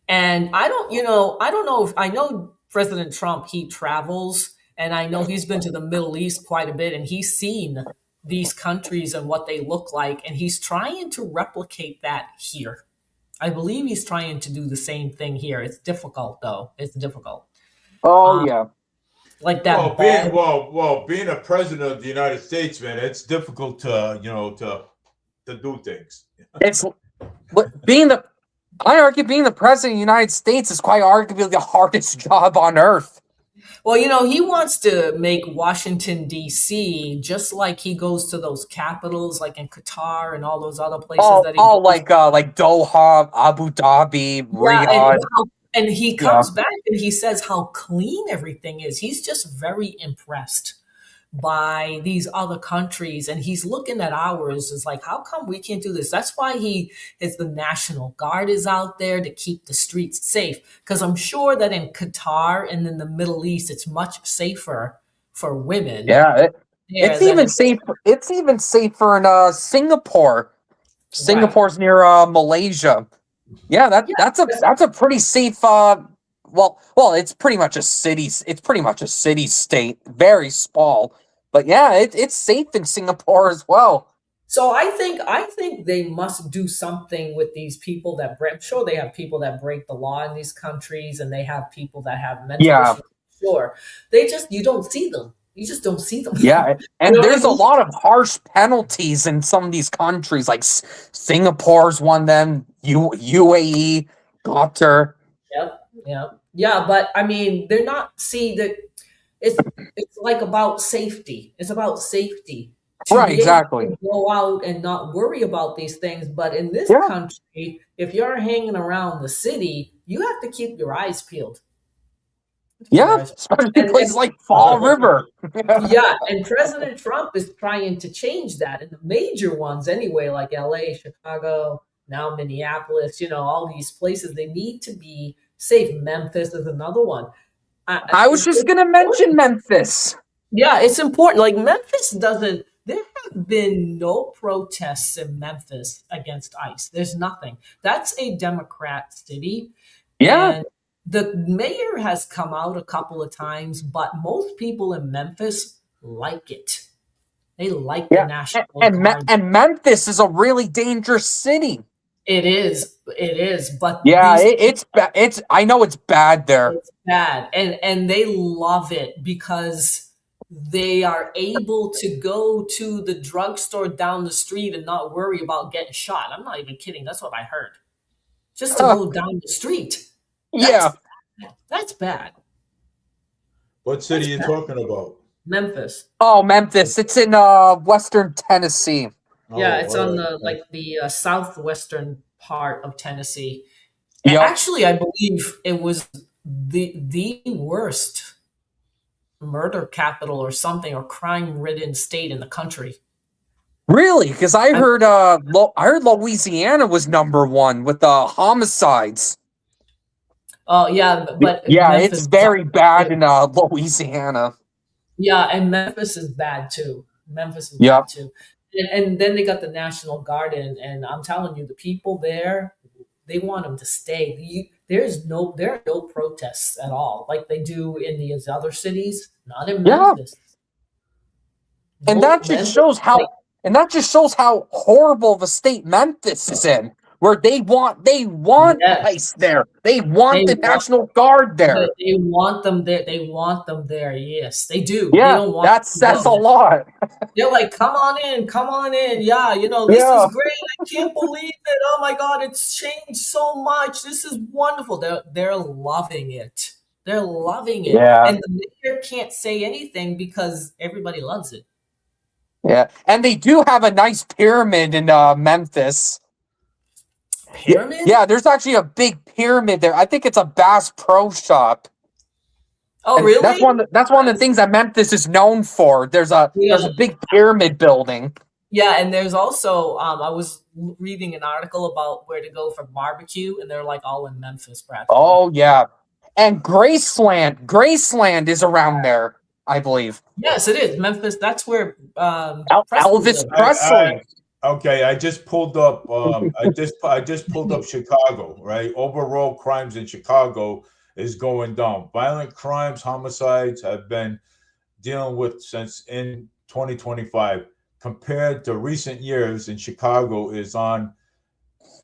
And I don't know if I know President Trump, he travels, and I know he's been to the Middle East quite a bit, and he's seen these countries and what they look like, and he's trying to replicate that here. I believe he's trying to do the same thing here. It's difficult, though. It's difficult. Oh Um, yeah. like Well, that bed. being a president of the United States, man, it's difficult to to do things. It's being the I argue being the president of the United States is quite arguably the hardest job on earth. Well, he wants to make Washington, D.C., just like he goes to those capitals, like in Qatar and all those other places that he goes. Like Doha, Abu Dhabi, Yeah, Riyadh. and he Yeah. comes back and he says how clean everything is. He's just very impressed by these other countries, and he's looking at ours as like, how come we can't do this? That's why the National Guard is out there to keep the streets safe. Because I'm sure that in Qatar and in the Middle East, it's much safer for women. Yeah, there it's than even it- safer. It's even safer in Singapore. Singapore's near Malaysia. Yeah, that's a pretty safe. Well, it's pretty much a city. It's pretty much a city state, very small. But yeah, it's safe in Singapore as well. So I think they must do something with these people that break. I'm sure they have people that break the law in these countries, and they have people that have mental Yeah. issues. Sure, you don't see them. You just don't see them. Yeah, and You know what I there's a mean? lot of harsh penalties in some of these countries, like Singapore's one. Them UAE, Qatar. Yeah. But I mean, they're not. See that it's like about safety. It's about safety. To Right, be exactly. able to go out and not worry about these things. But in this Yeah. country, if you're hanging around the city, you have to keep your eyes peeled. Yeah, especially And- places like Fall River. Yeah, and President Trump is trying to change that. And the major ones, anyway, like LA, Chicago, now Minneapolis, all these places, they need to be safe. Memphis is another one. I was just gonna mention Memphis. Yeah, it's important. Like Memphis doesn't. There have been no protests in Memphis against ICE. There's nothing. That's a Democrat city. Yeah. And the mayor has come out a couple of times, but most people in Memphis like it. They like Yeah, the National and Guard. Memphis is a really dangerous city. It is. But Yeah, these it's I know it's bad there. it's bad, and they love it because they are able to go to the drugstore down the street and not worry about getting shot. I'm not even kidding. That's what I heard. Just to go down the street. Yeah. That's bad. What city are you talking about? Memphis. Oh, Memphis. It's in Western Tennessee. Yeah, Oh, it's on alright. the southwestern part of Tennessee. Yep. Actually, I believe it was the worst murder capital or something, or crime-ridden state in the country. Really? Because I heard Louisiana was number one with the homicides. Oh yeah, but Yeah, Memphis it's is very up- bad in Louisiana. Yeah, and Memphis is bad too. Memphis is Yep. bad too. And then they got the National Guard in, and I'm telling you, the people there, they want them to stay. There are no protests at all, like they do in these other cities. Not in Yeah. Memphis. And No, that just Memphis, shows how horrible of a state Memphis is in. where they want Yes. ICE there. They want They the want- National Guard there. They want them there. They want them there. Yes, they do. They Yeah, don't want that them says a gone. lot. They're like, come on in, come on in. Yeah, this Yeah. is great. I can't believe it. Oh my God, it's changed so much. This is wonderful. They're loving it. They're loving it. Yeah. And the mayor can't say anything because everybody loves it. Yeah, and they do have a nice pyramid in Memphis. Pyramid? Yeah, there's actually a big pyramid there. I think it's a Bass Pro Shop. Oh, And really? That's one of the things that Memphis is known for. There's a big pyramid building. Yeah, and there's also I was reading an article about where to go for barbecue, and they're like all in Memphis, practically. Oh yeah, and Graceland is around there, I believe. Yes, it is Memphis. That's where Elvis lived. Presley. Okay, I just pulled up. I just pulled up Chicago. Right, overall crimes in Chicago is going down. Violent crimes, homicides have been dealing with since in 2025. Compared to recent years in Chicago, is on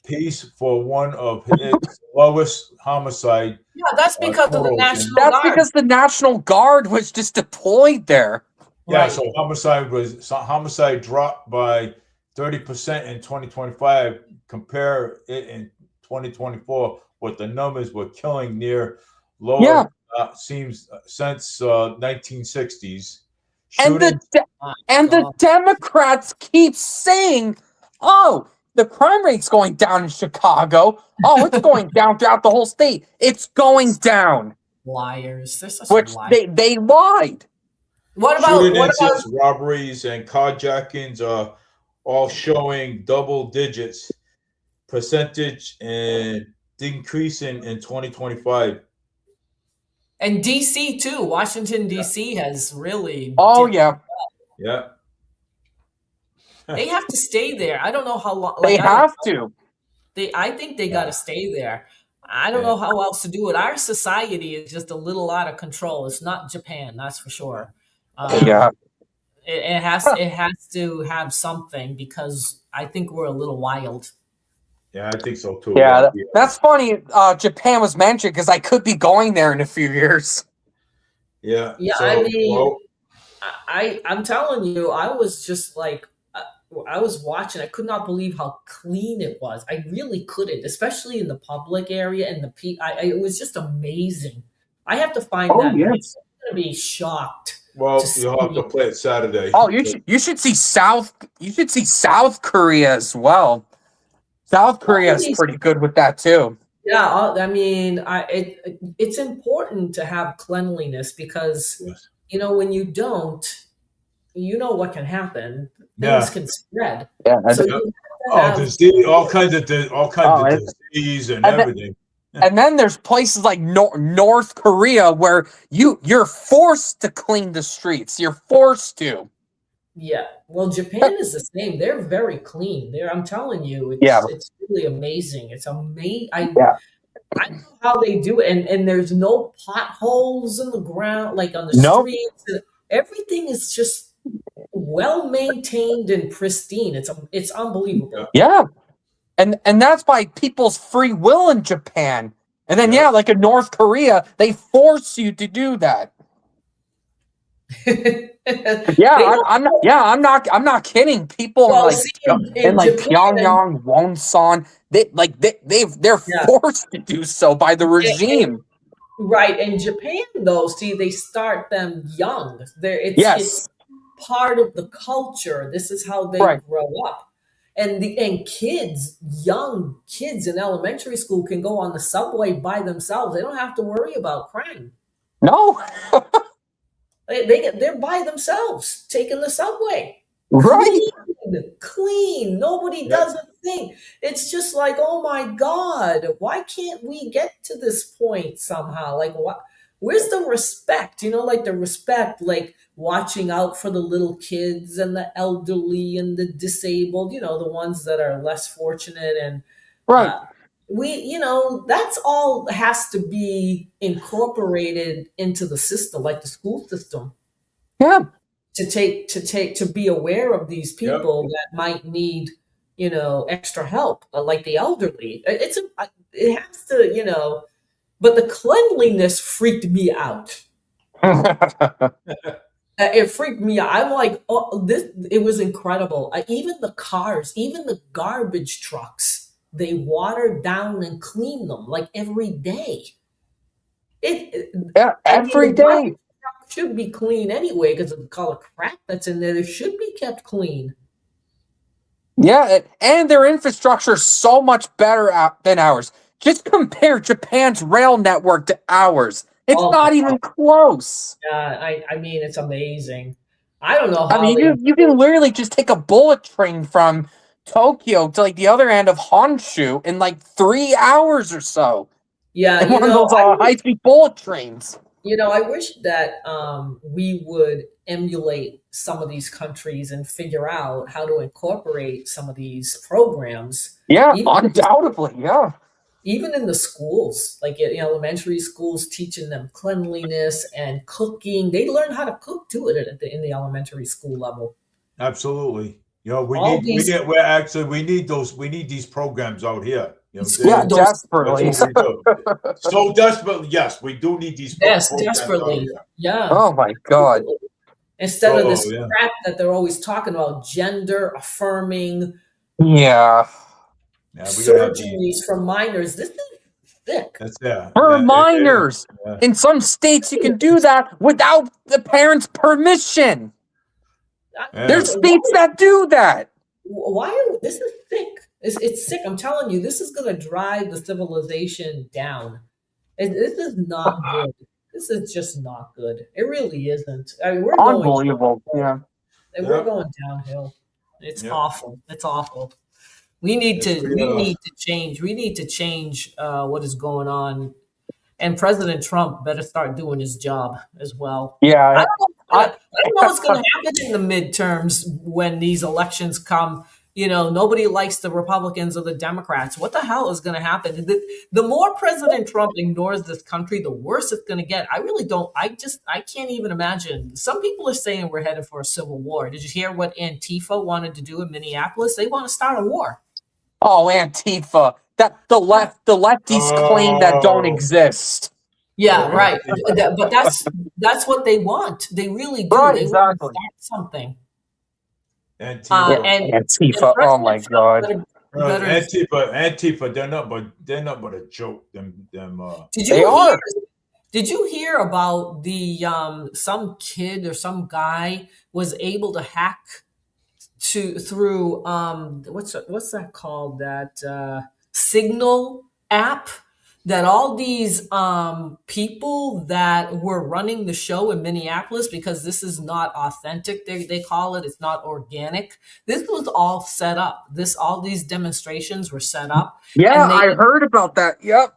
pace for one of its lowest homicide. Yeah, that's because of the totals. National That's Guard. because the National Guard was just deployed there. Yeah, Right. so homicide dropped by 30% in 2025. Compare it in 2024, what the numbers were killing near lower. Yeah. Seems since 1960s. And Shootings- the Democrats keep saying, "Oh, the crime rate's going down in Chicago. Oh, it's going down throughout the whole state. It's going down." Liars. They're such Which liars. they lied. shooting incidents, robberies, and carjackings are all showing double digits percentage and decreasing in 2025. And DC too. Washington DC has really. Oh dipped. yeah, Yeah. They have to stay there. I don't know how long. they I don't- have to. I think they got to stay there. I don't know how else to do it. Our society is just a little out of control. It's not Japan, that's for sure. Yeah. It has to have something because I think we're a little wild. Yeah, I think so too. Yeah, that's funny. Japan was mentioned because I could be going there in a few years. Yeah. Yeah, So, I mean, well, I'm telling you, I was just like, I was watching. I could not believe how clean it was. I really couldn't, especially in the public area and it was just amazing. I have to find that. yes. I'm gonna be shocked. well, to you'll have to see- play it Saturday. Oh, you should see South Korea as well. South Korea is pretty good with that too. Yeah, I mean, it's important to have cleanliness because Yes. when you don't, you know what can happen. Yeah. Things can spread. Yeah, So Yeah. you Oh, have to have, disease, all kinds of and- disease and and then- everything. and then there's places like North Korea where you're forced to clean the streets. You're forced to. yeah. Well, Japan is the same. They're very clean. I'm telling you, it's really amazing. It's amazing. I don't know how they do it, and there's no potholes in the ground, like on the Nope. streets. Everything is just well maintained and pristine. It's unbelievable. Yeah, and that's by people's free will in Japan. And then Yeah. like in North Korea, they force you to do that. Yeah, I'm not kidding. People Well, in see, in like Japan- Pyongyang, Wonsan, they're Yeah. forced to do so by the regime. Right. In Japan, though, see, they start them young. It's Yes. part of the culture. This is how they Right. grow up. And young kids in elementary school can go on the subway by themselves. They don't have to worry about crime. No, They're by themselves taking the subway. right? Clean. Nobody Yeah. does a thing. It's just like, oh my God, why can't we get to this point somehow? Like, what? Where's the respect? Like the respect, like watching out for the little kids and the elderly and the disabled. The ones that are less fortunate and Right. that's all has to be incorporated into the system, like the school system. Yeah. To be aware of these people that might need extra help, like the elderly. It has to. But the cleanliness freaked me out. It freaked me out. I'm like, oh, it was incredible. Even the cars, even the garbage trucks, they water down and clean them like every day. Yeah, every the day. garbage truck should be clean anyway because of all the crap that's in there. It should be kept clean. Yeah, and their infrastructure is so much better than ours. Just compare Japan's rail network to ours. It's not even close. Yeah, I mean, it's amazing. I don't know how. I mean, you can literally just take a bullet train from Tokyo to like the other end of Honshu in like 3 hours or so. Yeah, and one of those high-speed bullet trains. I wish that we would emulate some of these countries and figure out how to incorporate some of these programs. Yeah, undoubtedly, yeah. Even in the schools, like in elementary schools, teaching them cleanliness and cooking. They learn how to cook too in the elementary school level. Absolutely. We need these programs out here. Desperately. So desperately, yes, we do need these programs. Yes, desperately. Yeah. Oh my God. Instead of this crap that they're always talking about, gender affirming. Yeah. Surgeries for minors. This is sick. For minors. In some states, you can do that without the parents' permission. There's states that do that. This is sick. It's sick. I'm telling you, this is going to drive the civilization down. This is not good. This is just not good. It really isn't. I mean, we're unbelievable. We're going downhill. It's awful. It's awful. We need to change. We need to change what is going on. And President Trump better start doing his job as well. Yeah. I don't know what's going to happen in the midterms when these elections come. Nobody likes the Republicans or the Democrats. What the hell is going to happen? The more President Trump ignores this country, the worse it's going to get. I really don't. I can't even imagine. Some people are saying we're headed for a civil war. Did you hear what Antifa wanted to do in Minneapolis? They want to start a war. Oh, Antifa. That the lefties claim that don't exist. Yeah, right. But that's what they want. They really do. Right, they exactly. want to start something. Antifa. Oh my God. Antifa. They're not but a joke. Did you hear about the some kid or some guy was able to hack through what's that called, that Signal app, that all these people that were running the show in Minneapolis, because this is not authentic, they call it, it's not organic. This was all set up. All these demonstrations were set up. Yeah, I heard about that. Yep.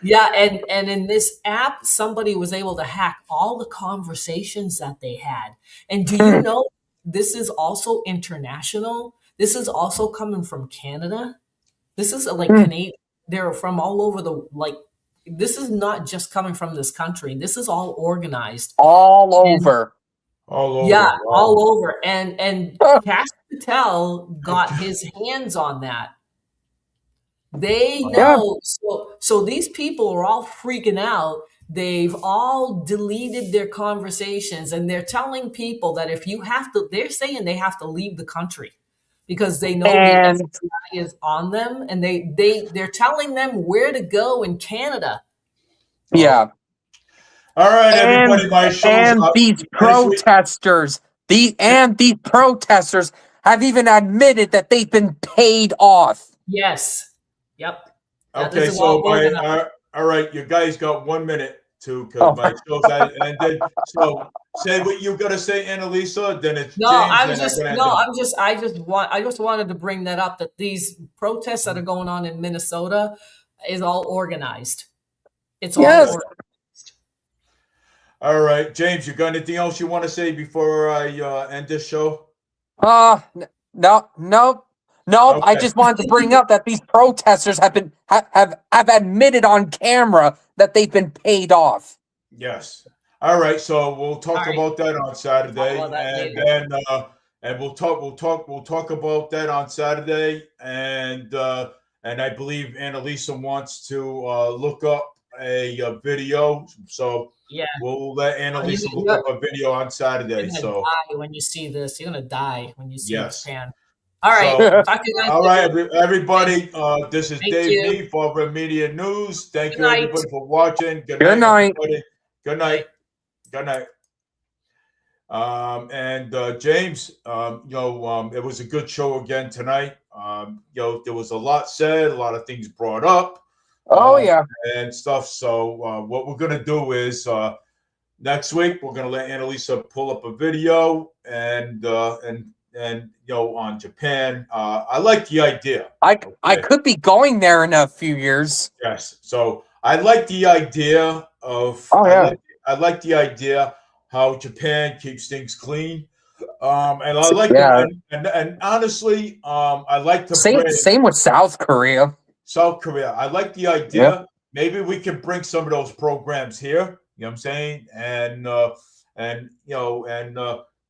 Yeah, and in this app, somebody was able to hack all the conversations that they had. And do you know this is also international? This is also coming from Canada. This is like Canadian. They're from all over this is not just coming from this country. This is all organized. All over. Yeah, wow. All over. And Kash Patel got his hands on that. They know. So these people are all freaking out. They've all deleted their conversations, and they're telling people that they're saying they have to leave the country, because they know the FBI is on them, and they're telling them where to go in Canada. Yeah. All right, everybody. My show's up. These protesters, these protesters have even admitted that they've been paid off. Yes. Yep. Okay, so all right, you guys got 1 minute because my show's ended. So say what you gotta say, Annalisa. Then it's I just wanted to bring that up, that these protests that are going on in Minnesota is all organized. It's all organized. All right, James, you got anything else you want to say before I end this show? No. Okay. I just wanted to bring up that these protesters have admitted on camera that they've been paid off. Yes. All right. So we'll talk about that on Saturday, and then and we'll talk about that on Saturday. And I believe Annalisa wants to look up a video. So Yeah. we'll let Annalisa look up a video on Saturday. You're gonna So die when you see this. You're gonna die when you see yes. Japan. All right. So, Talk to you guys all later. right, everybody. This is Thank Dave you. Nee for Over Media News. Thank Good you, night. everybody, for watching. Good Good night, night. everybody. Good night. Good night. James, it was a good show again tonight. There was a lot said, a lot of things brought up. Oh yeah. And stuff. So what we're gonna do is next week we're gonna let Annalisa pull up a video and on Japan. I like the idea. I could be going there in a few years. Yes. So I like the idea of. Oh, yeah. I like the idea how Japan keeps things clean. And I like Yeah. and honestly, I like to Same with South Korea. South Korea. I like the idea. Yeah. Maybe we can bring some of those programs here. You know what I'm saying? And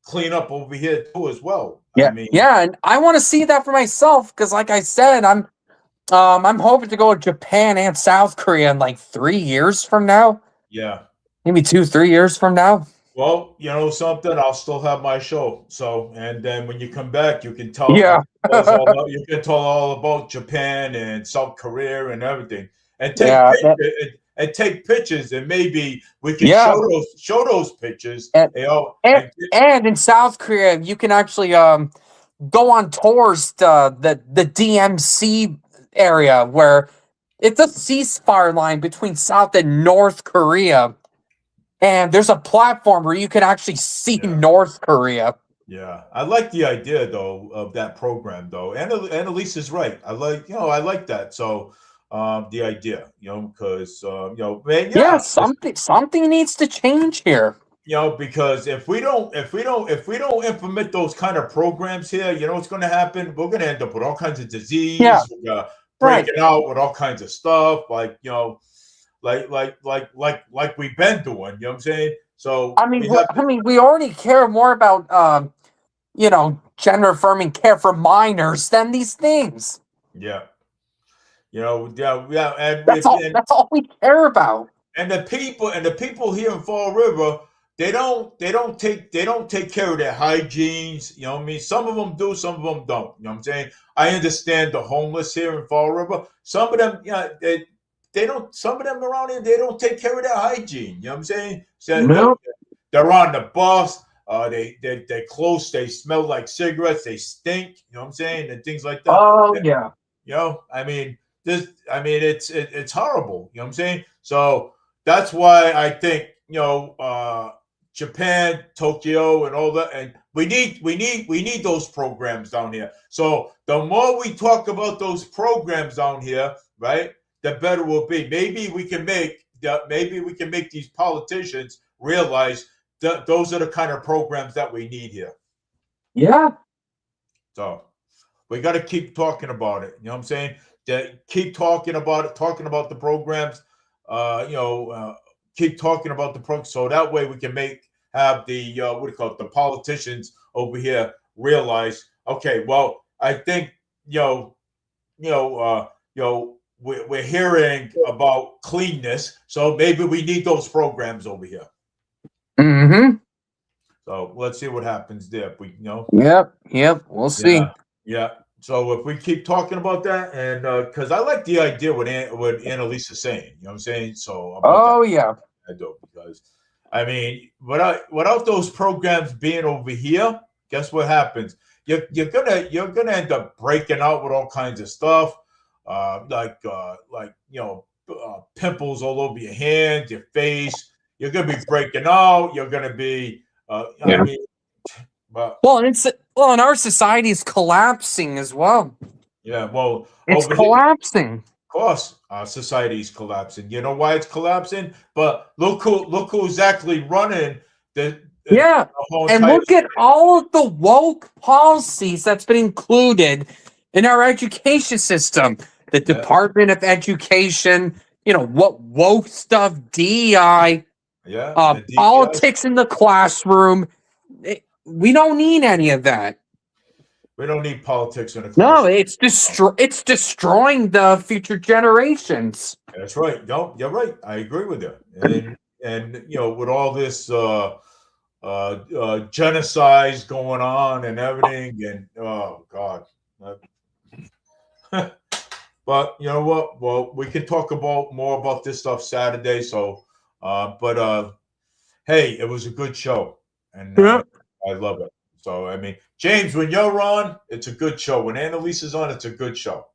clean up over here too as well. Yeah, I mean, yeah, and I want to see that for myself because, like I said, I'm hoping to go to Japan and South Korea in like 3 years from now, yeah. maybe 2-3 years from now. Well, you know something, I'll still have my show. So, and then when you come back, you can tell Yeah. you can tell all about Japan and South Korea and everything, and take Yeah, pictures, and take pictures, and maybe we can Yeah. show those pictures. And- you know, And in South Korea, you can actually go on tours to the DMC area where it's a ceasefire line between South and North Korea. And there's a platform where you can actually see Yeah. North Korea. yeah, I like the idea though of that program though, and Annalisa's right. I like that. So, the idea, because man, Yeah, something needs to change here. Because if we don't implement those kind of programs here, you know what's going to happen? We're going to end up with all kinds of disease. Yeah. We're gonna Right. breaking out with all kinds of stuff, like like we've been doing. You know what I'm saying? So I mean, we already care more about gender affirming care for minors than these things. yeah, yeah, and That's all we care about. and the people here in Fall River, they don't take care of their hygienes. You know what I mean? Some of them do, some of them don't. You know what I'm saying? I understand the homeless here in Fall River. Some of them, they don't. Some of them around here, they don't take care of their hygiene. You know what I'm saying? So Nope. they're on the bus. They close. They smell like cigarettes. They stink. You know what I'm saying? And things like that. Oh yeah. I mean, it's horrible. You know what I'm saying? So that's why I think Japan, Tokyo, and all that, and we need those programs down here. So the more we talk about those programs down here, right, the better we'll be. Maybe we can make these politicians realize that those are the kind of programs that we need here. Yeah. So we got to keep talking about it. You know what I'm saying? Keep talking about it, talking about the programs. Keep talking about the program, so that way we can have the the politicians over here realize. Okay, well, I think we're hearing about cleanness, so maybe we need those programs over here. Mm-hmm. So let's see what happens there. Yep. We'll see. Yeah. So if we keep talking about that, and because I like the idea what Annalisa's saying, you know what I'm saying? So yeah. I do, because I mean, without those programs being over here, guess what happens? You're gonna end up breaking out with all kinds of stuff, pimples all over your hands, your face. You're gonna be breaking out. You're gonna be, Yeah. I mean, but and our society is collapsing as well. yeah, well, It's over here, collapsing. of course, our society is collapsing. You know why it's collapsing? But look who's actually running the whole And entire look at all of the woke policies that's been included in our education system. The Department of Education, what woke stuff, DEI, the DEI. politics in the classroom. We don't need any of that. We don't need politics in a No, class. it's destroying the future generations. That's right. No, you're right. I agree with you. And with all this genocides going on and everything, and oh God. But you know what? Well, we can talk about more about this stuff Saturday. So, but hey, it was a good show, and Yeah. I love it. So, I mean, James, when you're on, it's a good show. When Annalisa's on, it's a good show.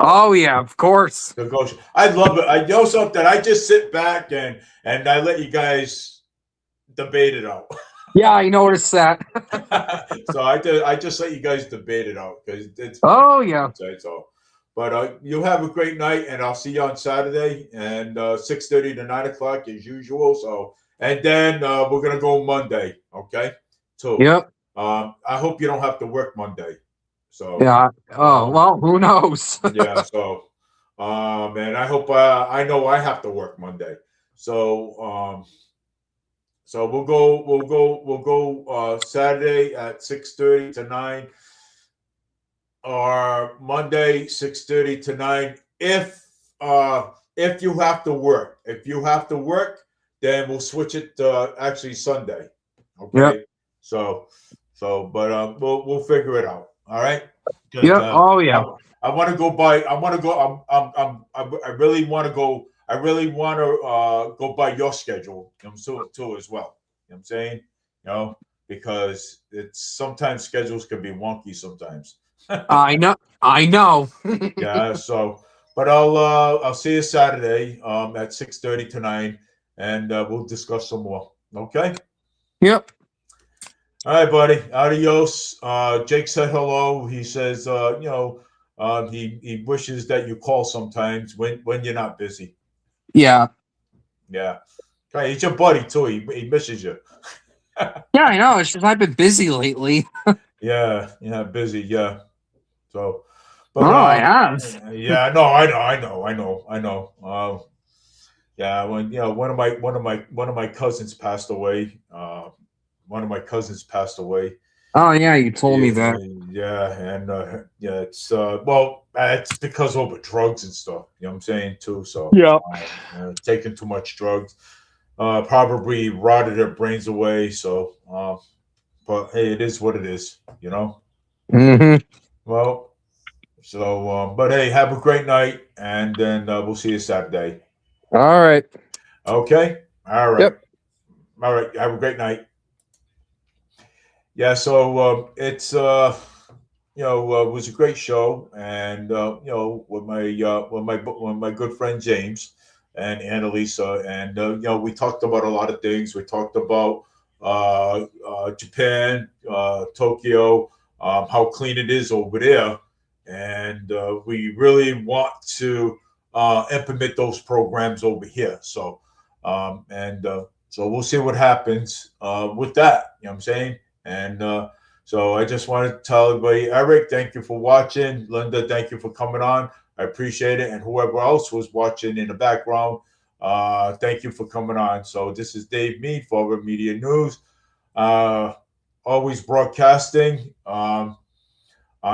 Oh yeah, of course. The go show. I love it. I know something. I just sit back and I let you guys debate it out. Yeah, I noticed that. So I just let you guys debate it out because it's Oh yeah. so. But you have a great night, and I'll see you on Saturday and 6:30 to 9 o'clock as usual. So, and then we're gonna go Monday, okay? Too. Yep. I hope you don't have to work Monday. So Yeah. Oh well, who knows? yeah. So, and I hope I know I have to work Monday. So so we'll go Saturday at 6:30 to 9. Or Monday 6:30 to 9 if you have to work. If you have to work, then we'll switch it to actually Sunday. Okay. Yep. But we'll figure it out. All right. Yep. Oh yeah. I want to go by. I want to go. I really want to go. I really want to go by your schedule. Too as well. You know what I'm saying? Because it's sometimes schedules can be wonky sometimes. I know. I know. Yeah. So, but I'll see you Saturday at 6:30 to 9, and we'll discuss some more. Okay. Yep. All right, buddy. Adios. Jake said hello. He says, he wishes that you call sometimes when you're not busy. Yeah. Yeah. Okay, he's your buddy too. He misses you. Yeah, I know. It's just I've been busy lately. Yeah. Busy. Yeah. So, Oh, I have. Yeah. No, I know. Yeah. When one of my cousins passed away. One of my cousins passed away. Oh yeah, you told me that. Yeah, and it's it's because of the drugs and stuff. You know what I'm saying too. So Yeah. taking too much drugs, probably rotted their brains away. So, but hey, it is what it is. Mm-hmm. Well, so but hey, have a great night, and then we'll see you Saturday. All right. Okay. All right. Yep. All right. Have a great night. Yeah, so it's it was a great show, and with my good friend James and Annalisa, and we talked about a lot of things. We talked about Japan, Tokyo, how clean it is over there, and we really want to implement those programs over here. So, so we'll see what happens with that. You know what I'm saying? And so I just wanted to tell everybody, Eric, thank you for watching. Linda, thank you for coming on. I appreciate it. And whoever else was watching in the background, thank you for coming on. So this is Dave Mead, Forward Media News. Always broadcasting on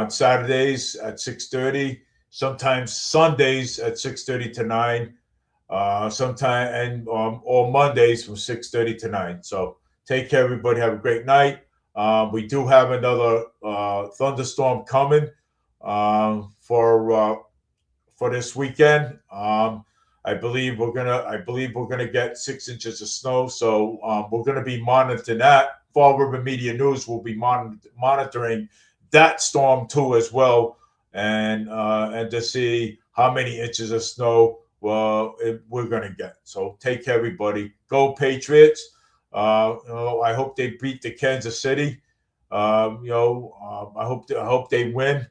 Saturdays at 6:30, sometimes Sundays at 6:30 to 9, sometime and or Mondays from 6:30 to 9. So take care, everybody. Have a great night. We do have another thunderstorm coming for this weekend. I believe we're gonna get 6 inches of snow. So we're gonna be monitoring that. Fall River Media News will be monitoring that storm too as well, and to see how many inches of snow we're gonna get. So take care, everybody. Go Patriots. I hope they beat the Kansas City. I hope they win.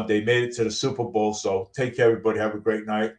They made it to the Super Bowl. So take care, everybody. Have a great night.